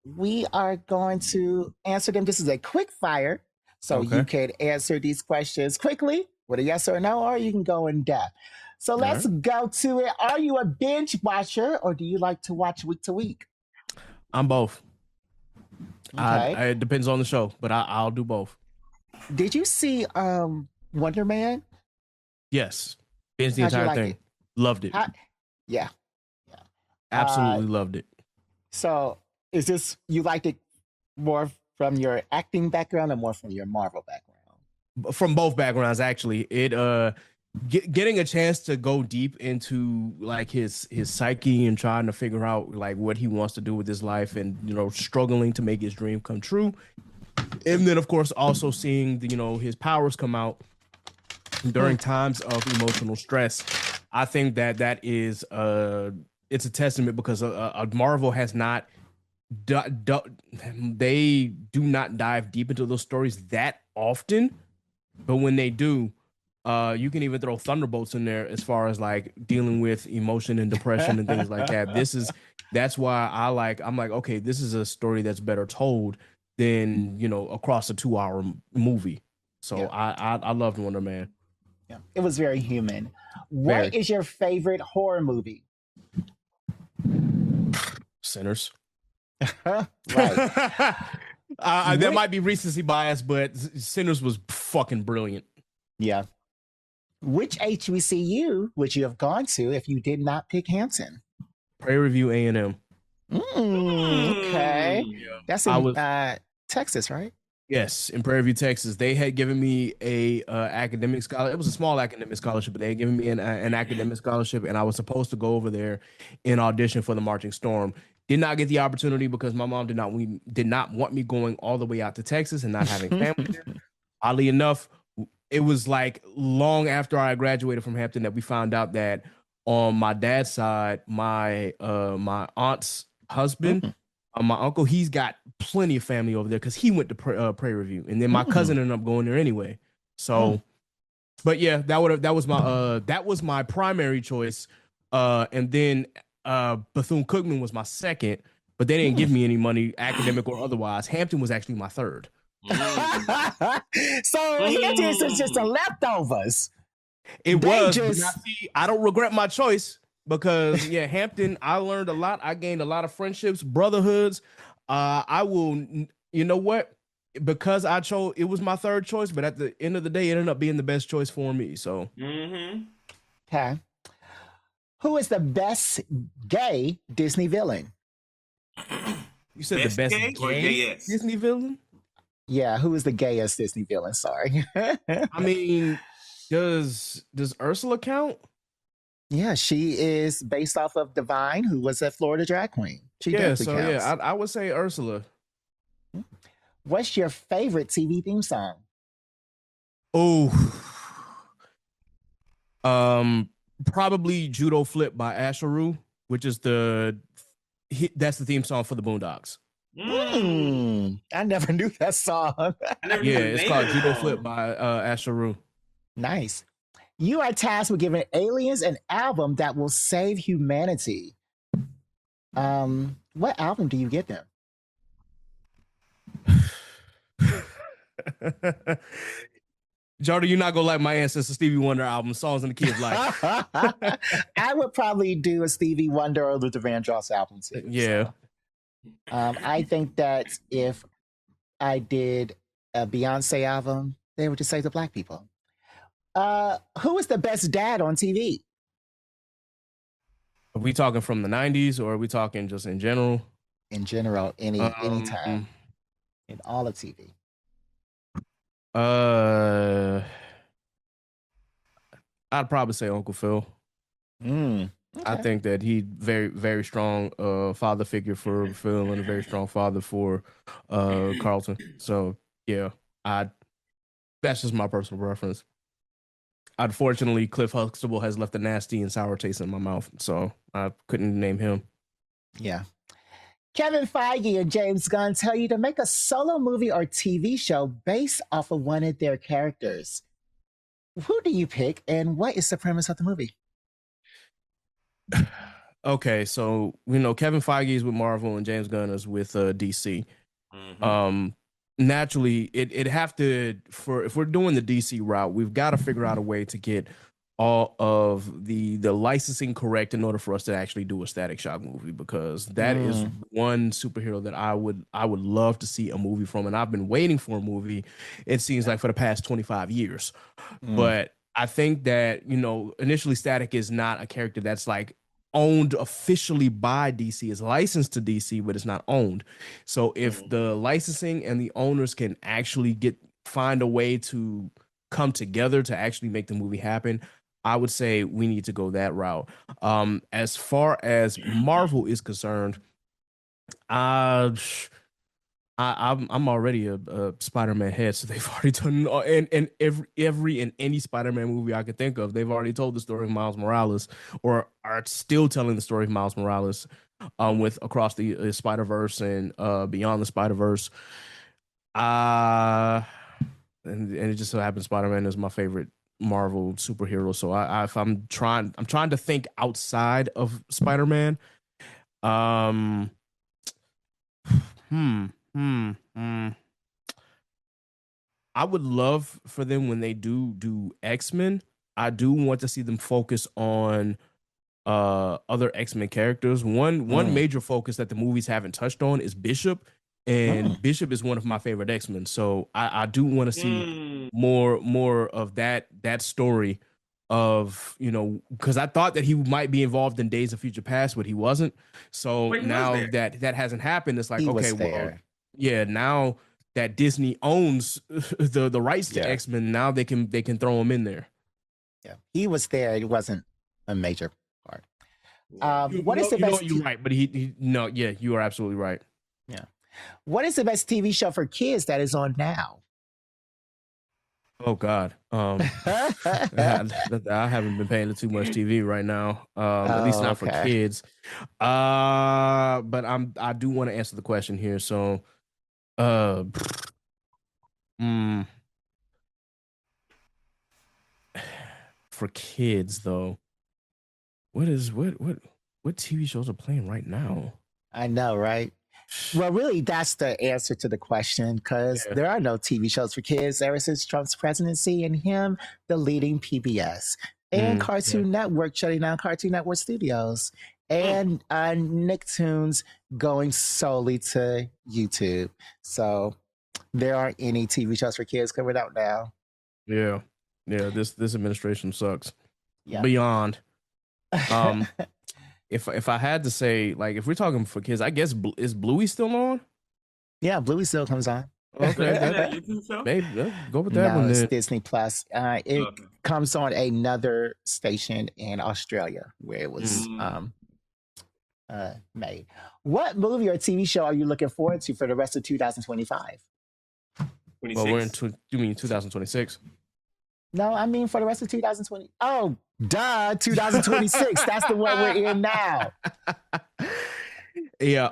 A: we are going to answer them. This is a quick fire. So you can answer these questions quickly with a yes or no, or you can go in depth. So let's go to it. Are you a binge watcher, or do you like to watch week to week?
B: I'm both.
A: Okay.
B: It depends on the show, but I'll do both.
A: Did you see Wonder Man?
B: Yes. Binged the
A: How'd you
B: entire
A: like
B: thing.
A: it?
B: Loved it.
A: Yeah.
B: Absolutely loved it.
A: So is this, you liked it more from your acting background or more from your Marvel background?
B: From both backgrounds, actually. It getting a chance to go deep into like his psyche and trying to figure out like what he wants to do with his life, and struggling to make his dream come true. And then, of course, also seeing his powers come out during times of emotional stress. I think that is it's a testament, because Marvel has not they do not dive deep into those stories that often, but when they do, you can even throw Thunderbolts in there as far as like dealing with emotion and depression and things like that. That's why I'm like, okay, this is a story that's better told than across a 2-hour movie. So I loved Wonder Man.
A: Yeah, it was very human. What is your favorite horror movie?
B: Sinners.
A: Right.
B: That might be recency bias, but Sinners was fucking brilliant.
A: Yeah. Which HBCU would you have gone to if you did not pick Hampton?
B: Prairie View A&M.
A: Okay. That's in Texas, right?
B: Yes, in Prairie View, Texas. They had given me a academic scholarship. It was a small academic scholarship, but they had given me an academic scholarship, and I was supposed to go over there and audition for the Marching Storm. Did not get the opportunity because my mom did not want me going all the way out to Texas and not having family there. Oddly enough, it was like long after I graduated from Hampton that we found out that on my dad's side, my aunt's husband, my uncle, he's got plenty of family over there because he went to Prairie View, and then my cousin ended up going there anyway. So But yeah, that was my primary choice. And then Bethune-Cookman was my second, but they didn't give me any money, academic or otherwise. Hampton was actually my third.
A: So here this is just the leftovers.
B: It
A: They
B: was, but
A: just-
B: now, see, I don't regret my choice because yeah, Hampton, I learned a lot. I gained a lot of friendships, brotherhoods. I will, you know what? Because I chose, it was my third choice, but at the end of the day, it ended up being the best choice for me. So,
A: Okay. Who is the best gay Disney villain?
B: you said
C: Best
B: the best
C: gay or gayest?
B: Disney villain?
A: Yeah, who is the gayest Disney villain? Sorry.
B: I mean, does Ursula count?
A: Yeah, she is based off of Divine, who was a Florida drag queen. She
B: Yeah,
A: definitely
B: so
A: counts.
B: yeah, I would say Ursula.
A: What's your favorite TV theme song?
B: Oh, probably Judo Flip by Asheru, which is that's the theme song for the Boondocks.
A: I never knew that song.
C: I never knew
B: Yeah,
C: the
B: it's
C: name
B: called
C: of the
B: Judo
C: song.
B: Flip by Asheru.
A: Nice. You are tasked with giving aliens an album that will save humanity. What album do you get them?
B: Jordan, you're not gonna like my answer. It's a Stevie Wonder album, Songs in the Key of Life.
A: I would probably do a Stevie Wonder or Luther Vandross album too.
B: Yeah.
A: So, I think that if I did a Beyonce album, they would just say the black people. Who is the best dad on TV?
B: Are we talking from the 90s or are we talking just in general?
A: In general, anytime in all of TV.
B: I'd probably say Uncle Phil. I
A: Okay.
B: think that he very, very strong father figure for Phil and a very strong father for Carlton. So yeah, that's just my personal preference. Unfortunately, Cliff Huxtable has left a nasty and sour taste in my mouth, so I couldn't name him.
A: Yeah. Kevin Feige and James Gunn tell you to make a solo movie or TV show based off of one of their characters. Who do you pick, and what is the premise of the movie?
B: Okay, so Kevin Feige is with Marvel and James Gunn is with DC. Naturally, it have to if we're doing the DC route, we've got to figure out a way to get all of the licensing correct in order for us to actually do a Static Shock movie, because that is one superhero that I would love to see a movie from, and I've been waiting for a movie, it seems like, for the past 25 years. But I think that initially Static is not a character that's like owned officially by DC. It's licensed to DC, but it's not owned. So if the licensing and the owners can actually find a way to come together to actually make the movie happen, I would say we need to go that route. As far as Marvel is concerned, I'm already a Spider-Man head, so they've already done and every and any Spider-Man movie I could think of. They've already told the story of Miles Morales, or are still telling the story of Miles Morales, with Across the Spider-Verse and Beyond the Spider-Verse. And it just so happens Spider-Man is my favorite Marvel superhero. So I'm trying to think outside of Spider-Man. I would love for them, when they do X-Men, I do want to see them focus on other X-Men characters. One major focus that the movies haven't touched on is Bishop, and Bishop is one of my favorite X-Men. So I do want to see more of that story of, because I thought that he might be involved in Days of Future Past, but he wasn't. So now that hasn't happened, it's like,
A: He
B: okay,
A: was there.
B: yeah, now that Disney owns the rights to X-Men, now they can throw him in there.
A: Yeah, he was there. It wasn't a major part. What is the best?
B: You're right, but you are absolutely right.
A: Yeah. What is the best TV show for kids that is on now?
B: Oh God, I haven't been paying too much TV right now. At least not for kids. But I do want to answer the question here. So, for kids though. What TV shows are playing right now?
A: I know, right? Well, really, that's the answer to the question because
B: Yeah.
A: there are no TV shows for kids ever since Trump's presidency and him deleting PBS and Cartoon Network shutting down Cartoon Network Studios and Nicktoons going solely to YouTube. So there aren't any TV shows for kids coming out now.
B: Yeah. This administration sucks.
A: Yeah.
B: Beyond. If I had to say, like, if we're talking for kids, I guess is Bluey still on?
A: Yeah, Bluey still comes on.
B: Okay, maybe go with that one.
A: It's
B: Then.
A: Disney Plus. It comes on another station in Australia where it was made. What movie or TV show are you looking forward to for the rest of 2025?
B: Well, we're in you mean 2026?
A: No, I mean for the rest of 2020. Oh, duh, 2026. That's the one we're in now.
B: Yeah.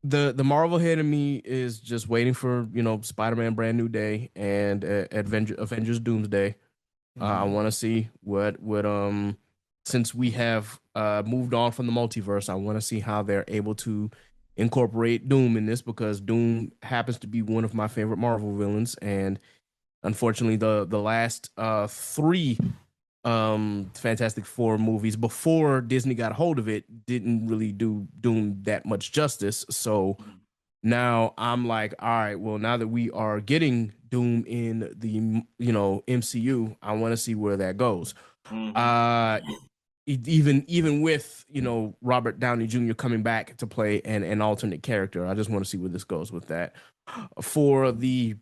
B: The Marvel head in me is just waiting for, Spider-Man Brand New Day and Avengers Doomsday. I want to see what since we have moved on from the multiverse, I want to see how they're able to incorporate Doom in this, because Doom happens to be one of my favorite Marvel villains, and unfortunately the last three Fantastic Four movies before Disney got a hold of it didn't really do Doom that much justice. So now I'm like, all right, well, now that we are getting Doom in the MCU, I want to see where that goes. Even with Robert Downey Jr. coming back to play an alternate character, I just want to see where this goes with that. For the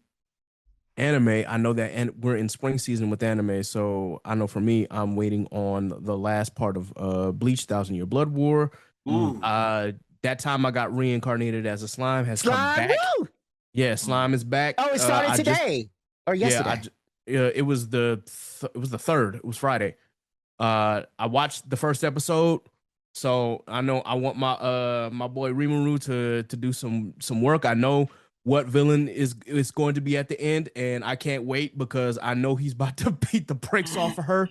B: anime, I know that we're in spring season with anime, so I know for me, I'm waiting on the last part of Bleach 1,000-Year Blood War. That time I got reincarnated as a slime has come back.
A: Woo!
B: Yeah, slime is back.
A: Oh, it started today or yesterday.
B: Yeah, it was the 3rd. It was Friday. I watched the first episode, so I know I want my boy Rimuru to do some work. I know what villain is going to be at the end, and I can't wait because I know he's about to beat the brakes off of her.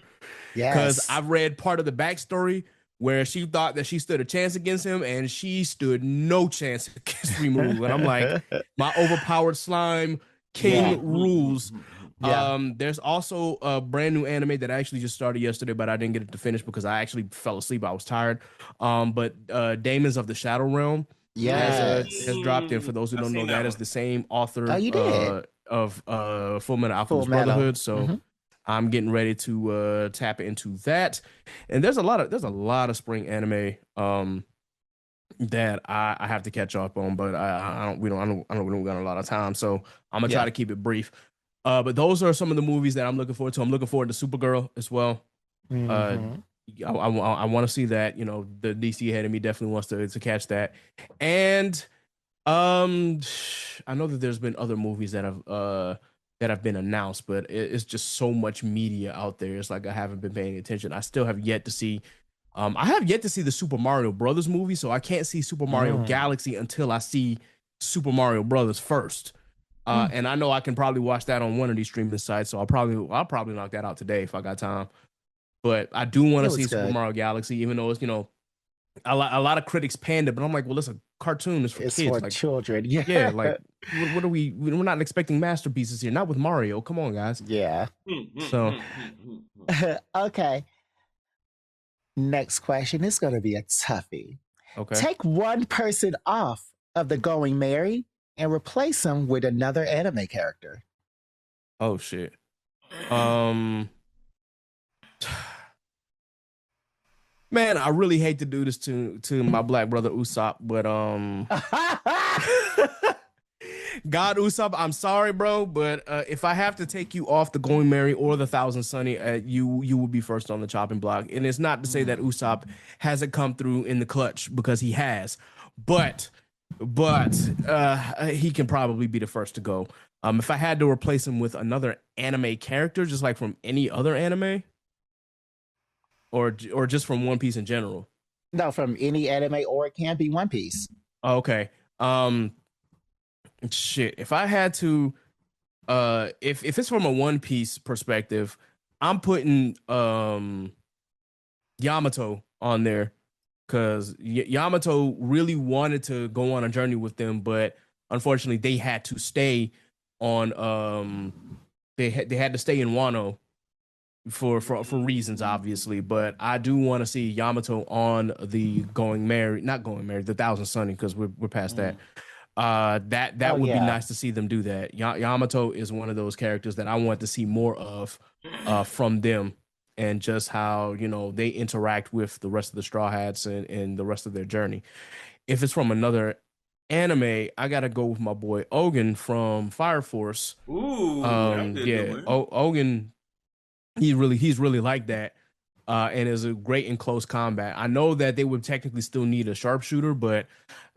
B: Because I've read part of the backstory where she thought that she stood a chance against him, and she stood no chance against Rimuru. And I'm like, my overpowered slime king rules. There's also a brand new anime that I actually just started yesterday, but I didn't get it to finish because I actually fell asleep. I was tired. But Demons of the Shadow Realm has dropped in. For those who don't know, that is the same author of Full Metal Alchemist Brotherhood. So I'm getting ready to tap into that. And there's a lot of spring anime that I have to catch up on, but we don't got a lot of time, so I'm gonna try to keep it brief. But those are some of the movies that I'm looking forward to. I'm looking forward to Supergirl as well. I want to see that. The DC head in me definitely wants to catch that. And I know that there's been other movies that have been announced, but it's just so much media out there. It's like I haven't been paying attention. I still have yet to see. I have yet to see the Super Mario Brothers movie, so I can't see Super Mario Galaxy until I see Super Mario Brothers first. And I know I can probably watch that on one of these streaming sites, so I'll probably knock that out today if I got time. But I do want to see Super Mario Galaxy, even though it's a lot of critics panned it, but I'm like, well, it's a cartoon, it's for kids,
A: for children.
B: Like what are we? We're not expecting masterpieces here, not with Mario. Come on, guys.
A: Yeah.
B: So
A: okay. Next question is going to be a toughie.
B: Okay.
A: Take one person off of the Going Merry and replace him with another anime character.
B: Oh shit. Man, I really hate to do this to my black brother Usopp, but God Usopp, I'm sorry, bro, but if I have to take you off the Going Merry or the Thousand Sunny, you will be first on the chopping block. And it's not to say that Usopp hasn't come through in the clutch, because he has, but he can probably be the first to go. If I had to replace him with another anime character, just like from any other anime, or just from One Piece in general.
A: No, from any anime, or it can be One Piece.
B: Okay. Shit. If I had to, if it's from a One Piece perspective, I'm putting Yamato on there because Yamato really wanted to go on a journey with them, but unfortunately they had to stay on they had to stay in Wano for reasons, obviously. But I do want to see Yamato on the not going married, the Thousand Sunny, because we're past that. That would be nice to see them do that. Yamato is one of those characters that I want to see more of from them, and just how, you know, they interact with the rest of the Straw Hats and the rest of their journey. If it's from another anime, I gotta go with my boy Ogun from Fire Force.
C: Ooh, that's a good one.
B: Ogun, he's really like that. And is a great in close combat. I know that they would technically still need a sharpshooter, but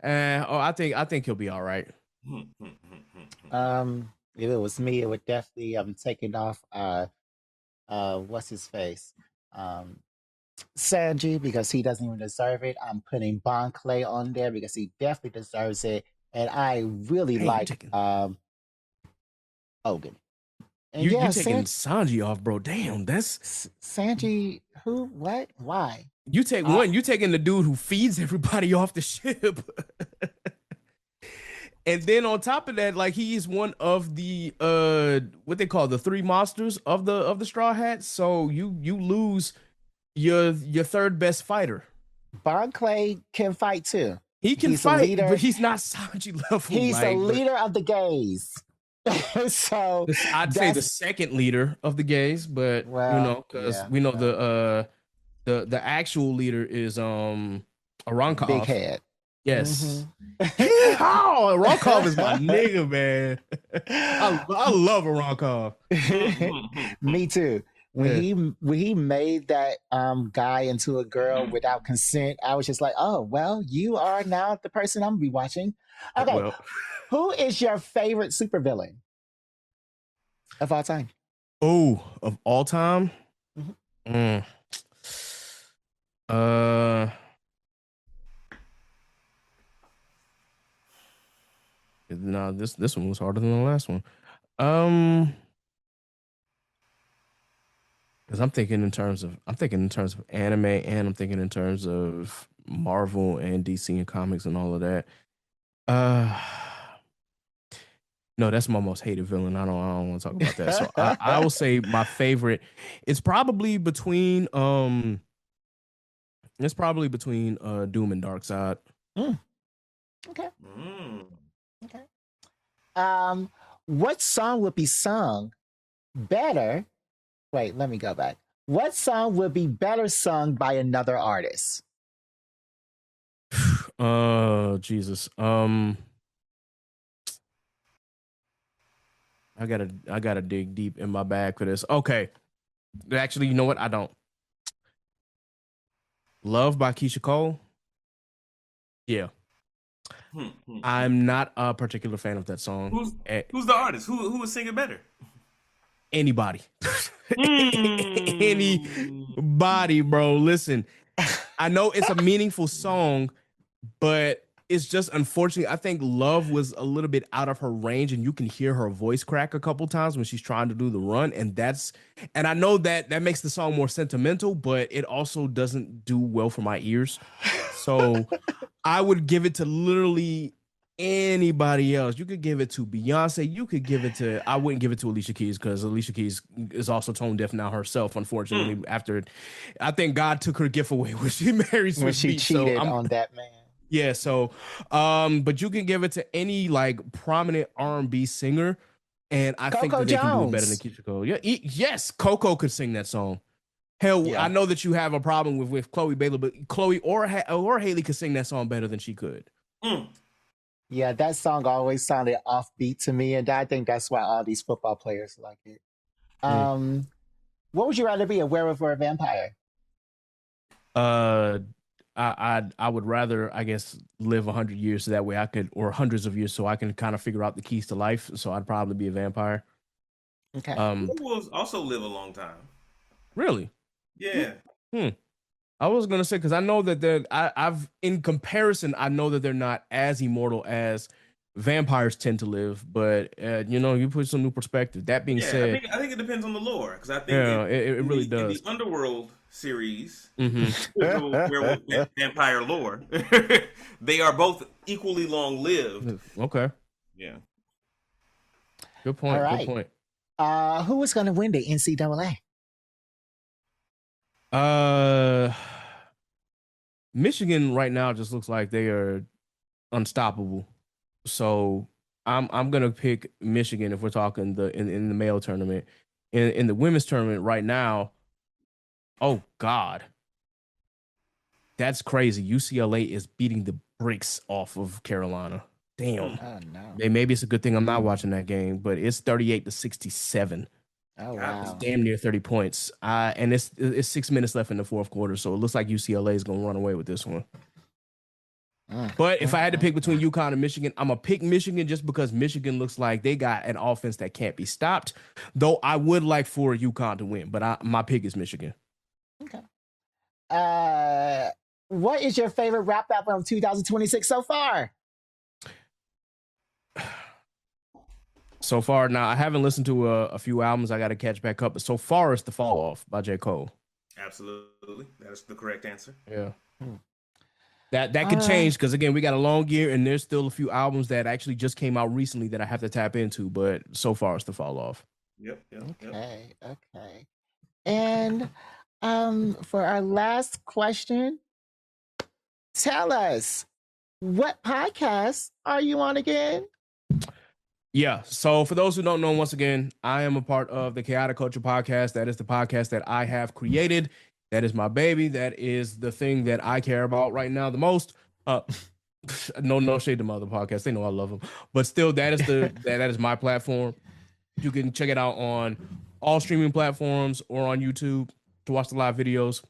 B: I think he'll be all right.
A: If it was me, it would definitely taking off what's his face? Sanji, because he doesn't even deserve it. I'm putting Bon Clay on there because he definitely deserves it. And I really like Ogun. And
B: you taking Sanji off, bro. Damn, that's
A: Sanji. Who? What? Why?
B: You take one. You taking the dude who feeds everybody off the ship, and then on top of that, like, he's one of the what they call the three monsters of the Straw Hats. So you lose your third best fighter.
A: Bon Clay can fight too.
B: He can fight, but he's not Sanji level.
A: He's the leader of the gays. So
B: I'd say the second leader of the gays, but you know, because we know the actual leader is Arankov.
A: Big head.
B: Yes. Arankov is my nigga, man. I love Arankov.
A: Me too. When he made that guy into a girl without consent, I was just like, oh well, you are now the person I'm gonna be watching. Okay. Well, who is your favorite supervillain of all time?
B: Oh, of all time? No, this one was harder than the last one. Because I'm thinking in terms of anime, and I'm thinking in terms of Marvel and DC and comics and all of that. No, that's my most hated villain. I don't want to talk about that. So I will say my favorite. It's probably between Doom and Darkseid.
A: Okay. Okay. What song would be sung better? Wait, let me go back. What song would be better sung by another artist?
B: Jesus. I gotta dig deep in my bag for this. Okay. Actually, you know what? I don't. Love by Keisha Cole. Yeah. I'm not a particular fan of that song.
C: Who's the artist? Who was singing better?
B: Anybody. Anybody, bro. Listen, I know it's a meaningful song, but it's just, unfortunately, I think Love was a little bit out of her range, and you can hear her voice crack a couple times when she's trying to do the run, and I know that makes the song more sentimental, but it also doesn't do well for my ears. So I would give it to literally anybody else. You could give it to Beyonce. You could give it to, I wouldn't give it to Alicia Keys, because Alicia Keys is also tone deaf now herself, unfortunately. After, I think God took her gift away when she married Swiss
A: when she
B: Beats,
A: cheated on that man.
B: Yeah, so but you can give it to any like prominent R&B singer, and I think that they can do it better than Keisha Cole. Yeah, yes, Coco could sing that song. Hell, I know that you have a problem with Chloe Bailey, but Chloe or Haley could sing that song better than she could.
A: Yeah, that song always sounded offbeat to me, and I think that's why all these football players like it. What would you rather be, a werewolf or a vampire?
B: I would rather, I guess, live 100 years so that way I could, or hundreds of years, so I can kind of figure out the keys to life. So I'd probably be a vampire.
A: Okay.
C: Werewolves also live a long time.
B: Really?
C: Yeah.
B: I was gonna say, because I know that I've in comparison, I know that they're not as immortal as vampires tend to live, but you put some new perspective. That being
C: Yeah,
B: said,
C: I think it depends on the lore because I think
B: yeah, it really
C: in
B: does.
C: the Underworld series,
B: Mm-hmm.
C: werewolf vampire lore, they are both equally long lived.
B: Okay,
C: Yeah.
B: good point.
A: All
B: Good
A: right.
B: point.
A: Who is going to win the NCAA?
B: Michigan right now just looks like they are unstoppable. So I'm gonna pick Michigan if we're talking in the male tournament. In the women's tournament right now, oh God, that's crazy. UCLA is beating the bricks off of Carolina. Damn.
A: Oh no.
B: Maybe it's a good thing I'm not watching that game, but it's 38-67.
A: Oh
B: It's
A: wow.
B: damn near 30 points. And it's 6 minutes left in the fourth quarter, so it looks like UCLA is gonna run away with this one. But if I had to pick between UConn and Michigan, I'm gonna pick Michigan just because Michigan looks like they got an offense that can't be stopped. Though I would like for UConn to win, but my pick is Michigan.
A: Okay. What is your favorite rap album of 2026 so far?
B: So far, now I haven't listened to a few albums. I got to catch back up. But so far, it's "The Fall Off" by J. Cole.
C: Absolutely, that is the correct answer.
B: Yeah. That could change because again, we got a long year and there's still a few albums that actually just came out recently that I have to tap into. But so far, it's "The Fall Off."
C: Yep.
A: Okay. And for our last question, tell us, what podcast are you on again?
B: Yeah. So for those who don't know, once again, I am a part of the Kreative Kulture podcast. That is the podcast that I have created. That is my baby. That is the thing that I care about right now the most. No shade to my other podcasts. They know I love them, but still, that is my platform. You can check it out on all streaming platforms or on YouTube to watch the live videos.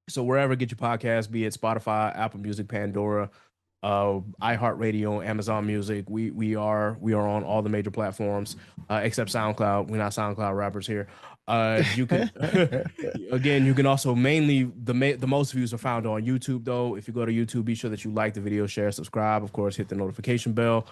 B: So wherever get your podcast, be it Spotify, Apple Music, Pandora, iHeartRadio, Amazon Music, we are on all the major platforms except SoundCloud. We're not SoundCloud rappers here. You can again, you can also mainly the most views are found on YouTube though. If you go to YouTube, be sure that you like the video, share, subscribe, of course, hit the notification bell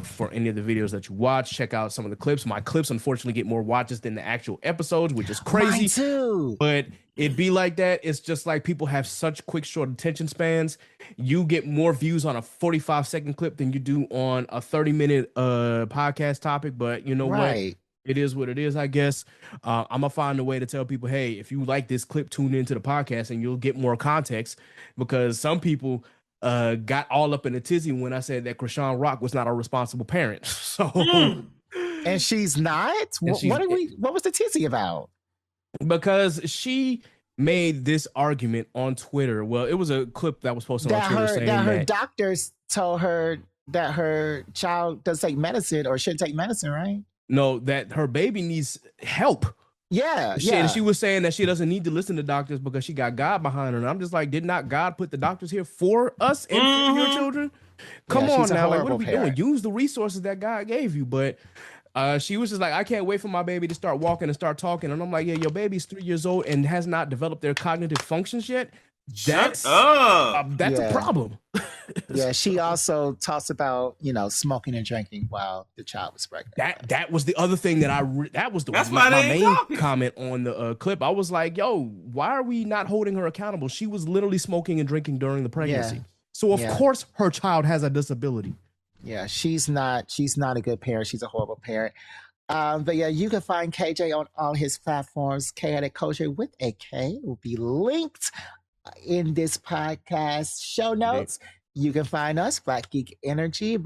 B: for any of the videos that you watch. Check out some of the clips. My clips unfortunately get more watches than the actual episodes, which is crazy.
A: Mine too.
B: But it be like that. It's just like people have such quick, short attention spans. You get more views on a 45-second clip than you do on a 30-minute podcast topic. But you know what? It is what it is, I guess. I'm gonna find a way to tell people, hey, if you like this clip, tune into the podcast and you'll get more context. Because some people got all up in a tizzy when I said that Krishan Rock was not a responsible parent. So,
A: and she's not. What was the tizzy about?
B: Because she made this argument on Twitter. Well, it was a clip that was posted on Twitter saying that
A: her doctors told her that her child doesn't take medicine or shouldn't take medicine, right?
B: No, that her baby needs help.
A: Yeah.
B: She was saying that she doesn't need to listen to doctors because she got God behind her. And I'm just like, did not God put the doctors here for us and for your children? Come on now, like what are we doing? Use the resources that God gave you. But she was just like, I can't wait for my baby to start walking and start talking. And I'm like, yeah, your baby's 3 years old and has not developed their cognitive functions yet. That's a problem.
A: Yeah, she also talks about smoking and drinking while the child was pregnant.
B: That was the other thing that my main comment on the clip. I was like, yo, why are we not holding her accountable? She was literally smoking and drinking during the pregnancy. Yeah. So of course her child has a disability. Yeah,
A: she's not a good parent. She's a horrible parent. But yeah, you can find KJ on all his platforms. Kreative Kulture with a K will be linked in this podcast show notes. You can find us, Black Geek Energy,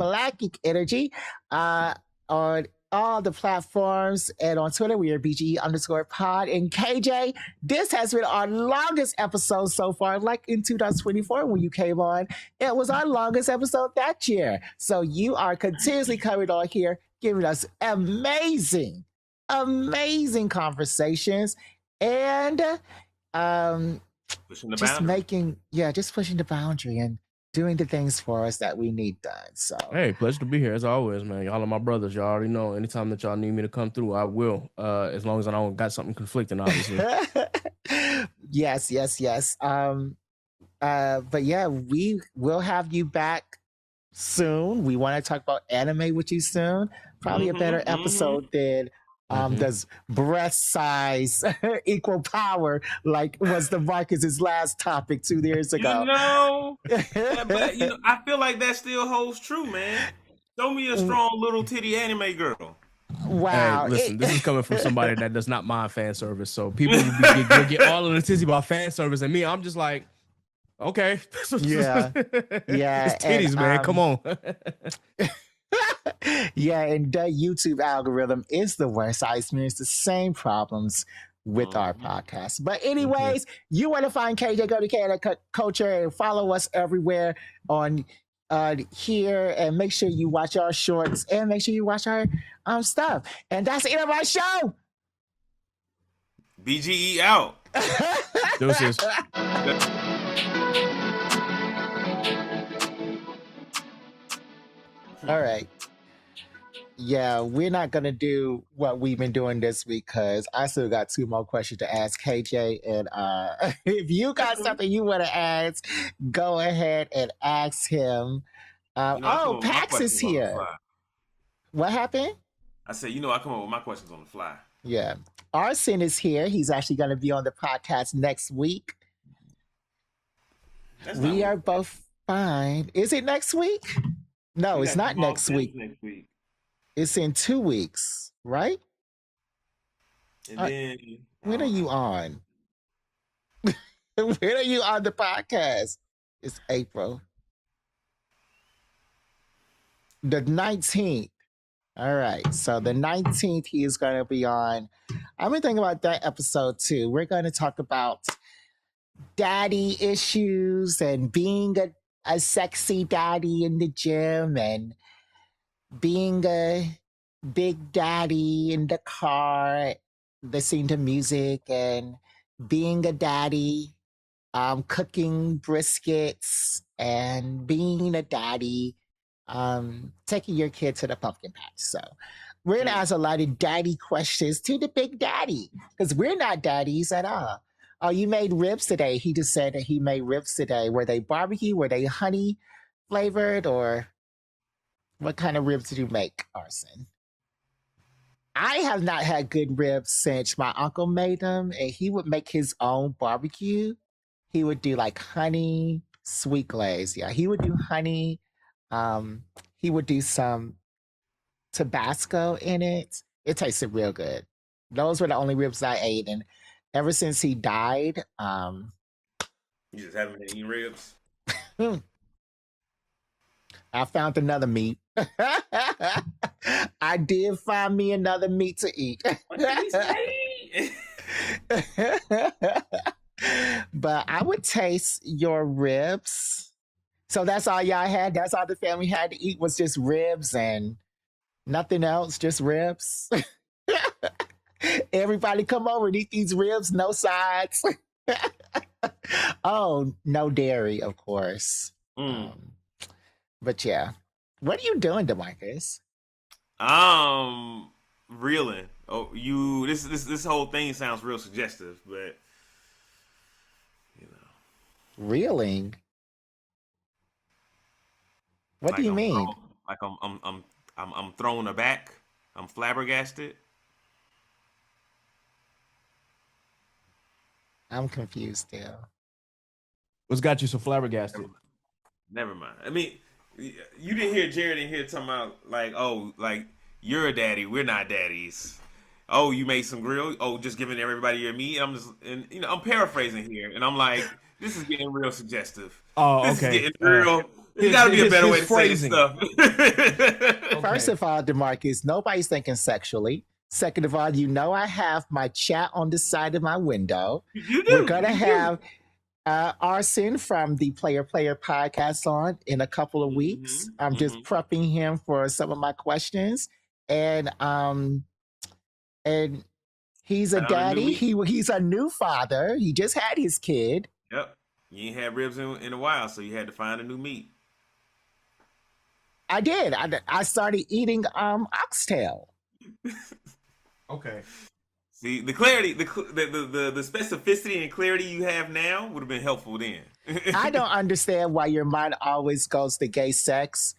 A: on all the platforms, and on Twitter, we are BGE_pod. And KJ, this has been our longest episode so far, like in 2024 when you came on. It was our longest episode that year. So you are continuously coming on here, giving us amazing conversations, and
C: pushing the
A: just
C: boundary.
A: just pushing the boundary and doing the things for us that we need done. So
B: hey, pleasure to be here as always, man. Y'all are my brothers. Y'all already know. Anytime that y'all need me to come through, I will. As long as I don't got something conflicting, obviously.
A: Yes. But yeah, we will have you back soon. We want to talk about anime with you soon. Probably a better episode than does breast size equal power, like was the Marcus's last topic 2 years ago.
C: But I feel like that still holds true, man. Show me a strong little titty anime girl.
A: Wow.
B: Hey, listen, this is coming from somebody that does not mind fan service. So people will get all of the tizzy about fan service, and me, I'm just like, okay,
A: Yeah.
B: it's titties,
A: and,
B: man. Come on.
A: Yeah, and the YouTube algorithm is the worst. I experience the same problems with our podcast. But anyways, you want to find KJ, go to Kreative Kulture and follow us everywhere on here, and make sure you watch our shorts and make sure you watch our stuff. And that's the end of our show.
C: BGE out.
B: Deuces.
A: All right. Yeah, we're not going to do what we've been doing this week because I still got 2 more questions to ask KJ. And if you got something you want to ask, go ahead and ask him. Pax is here. What happened?
C: I said, I come up with my questions on the fly.
A: Yeah. Arson is here. He's actually going to be on the podcast next week. We are both fine. Is it next week? No, it's not next week. It's in 2 weeks, right?
C: And then
A: when are you on? When are you on the podcast? It's April. The 19th. All right. So the 19th, he is going to be on. I've been thinking about that episode too. We're going to talk about daddy issues and being a sexy daddy in the gym and being a big daddy in the car, listening to music, and being a daddy, cooking briskets, and being a daddy, taking your kid to the pumpkin patch. So we're going to ask a lot of daddy questions to the big daddy because we're not daddies at all. Oh, you made ribs today. He just said that he made ribs today. Were they barbecue? Were they honey flavored? Or what kind of ribs did you make, Arson? I have not had good ribs since my uncle made them, and he would make his own barbecue. He would do like honey, sweet glaze. Yeah, he would do honey. He would do some Tabasco in it. It tasted real good. Those were the only ribs I ate, and ever since he died,
C: you just haven't been eating ribs.
A: I found another meat. I did find me another meat to eat.
C: What did he say?
A: But I would taste your ribs. So that's all y'all had? That's all the family had to eat was just ribs and nothing else, just ribs? Everybody come over and eat these ribs, no sides. Oh, no dairy, of course. But yeah. What are you doing, DeMarcus?
C: Reeling. Oh, this whole thing sounds real suggestive, but
A: Reeling? What do you mean?
C: I'm thrown aback. I'm flabbergasted.
A: I'm confused still.
B: What's got you so flabbergasted?
C: Never mind. I mean, you didn't hear Jared in here talking about like you're a daddy, we're not daddies. Oh, you made some grill. Oh, just giving everybody your meat. I'm paraphrasing here, and I'm like, this is getting real suggestive.
B: Oh,
C: this
B: okay.
C: Is getting real. There's got to be a better way to say this stuff.
A: First of all, DeMarcus, nobody's thinking sexually. Second of all, I have my chat on the side of my window.
C: You do.
A: We're going to have Arson from the Player podcast on in a couple of weeks. I'm just prepping him for some of my questions. And he's a daddy. He's a new father. He just had his kid.
C: Yep. You ain't had ribs in a while, so you had to find a new meat.
A: I did. I started eating oxtail.
B: Okay.
C: See, the clarity, the specificity and clarity you have now would have been helpful then.
A: I don't understand why your mind always goes to gay sex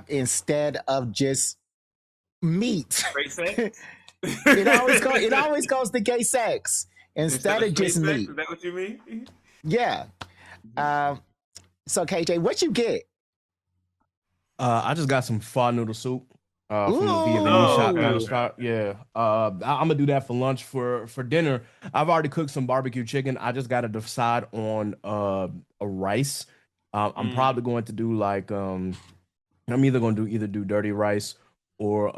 A: instead of just meat.
C: Straight sex?
A: It always goes to gay sex instead of
C: straight
A: just
C: sex?
A: meat.
C: Is that what you mean?
A: Yeah. So KJ, what you get?
B: I just got some pho noodle soup from the
A: Ooh.
B: Vietnamese shop
C: okay,
B: down the
C: okay.
B: street. Yeah. I'm gonna do that for lunch. For dinner, I've already cooked some barbecue chicken. I just gotta decide on a rice. I'm probably going to do like I'm either going to do dirty rice or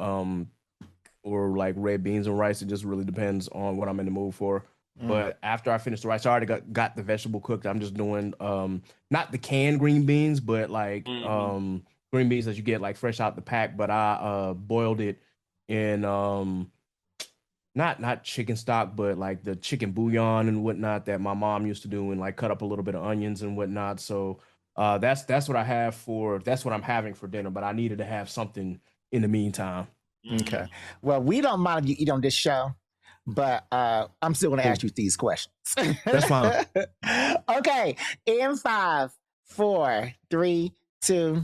B: like red beans and rice. It just really depends on what I'm in the mood for. But after I finish the rice, I already got the vegetable cooked. I'm just doing not the canned green beans, but like green beans that you get like fresh out the pack. But I boiled it in not chicken stock, but like the chicken bouillon and whatnot that my mom used to do, and like cut up a little bit of onions and whatnot. So that's what that's what I'm having for dinner. But I needed to have something in the meantime.
A: Okay. Well, we don't mind if you eat on this show, but I'm still going to ask you these questions.
B: That's fine.
A: Okay. In 5, 4, 3, 2,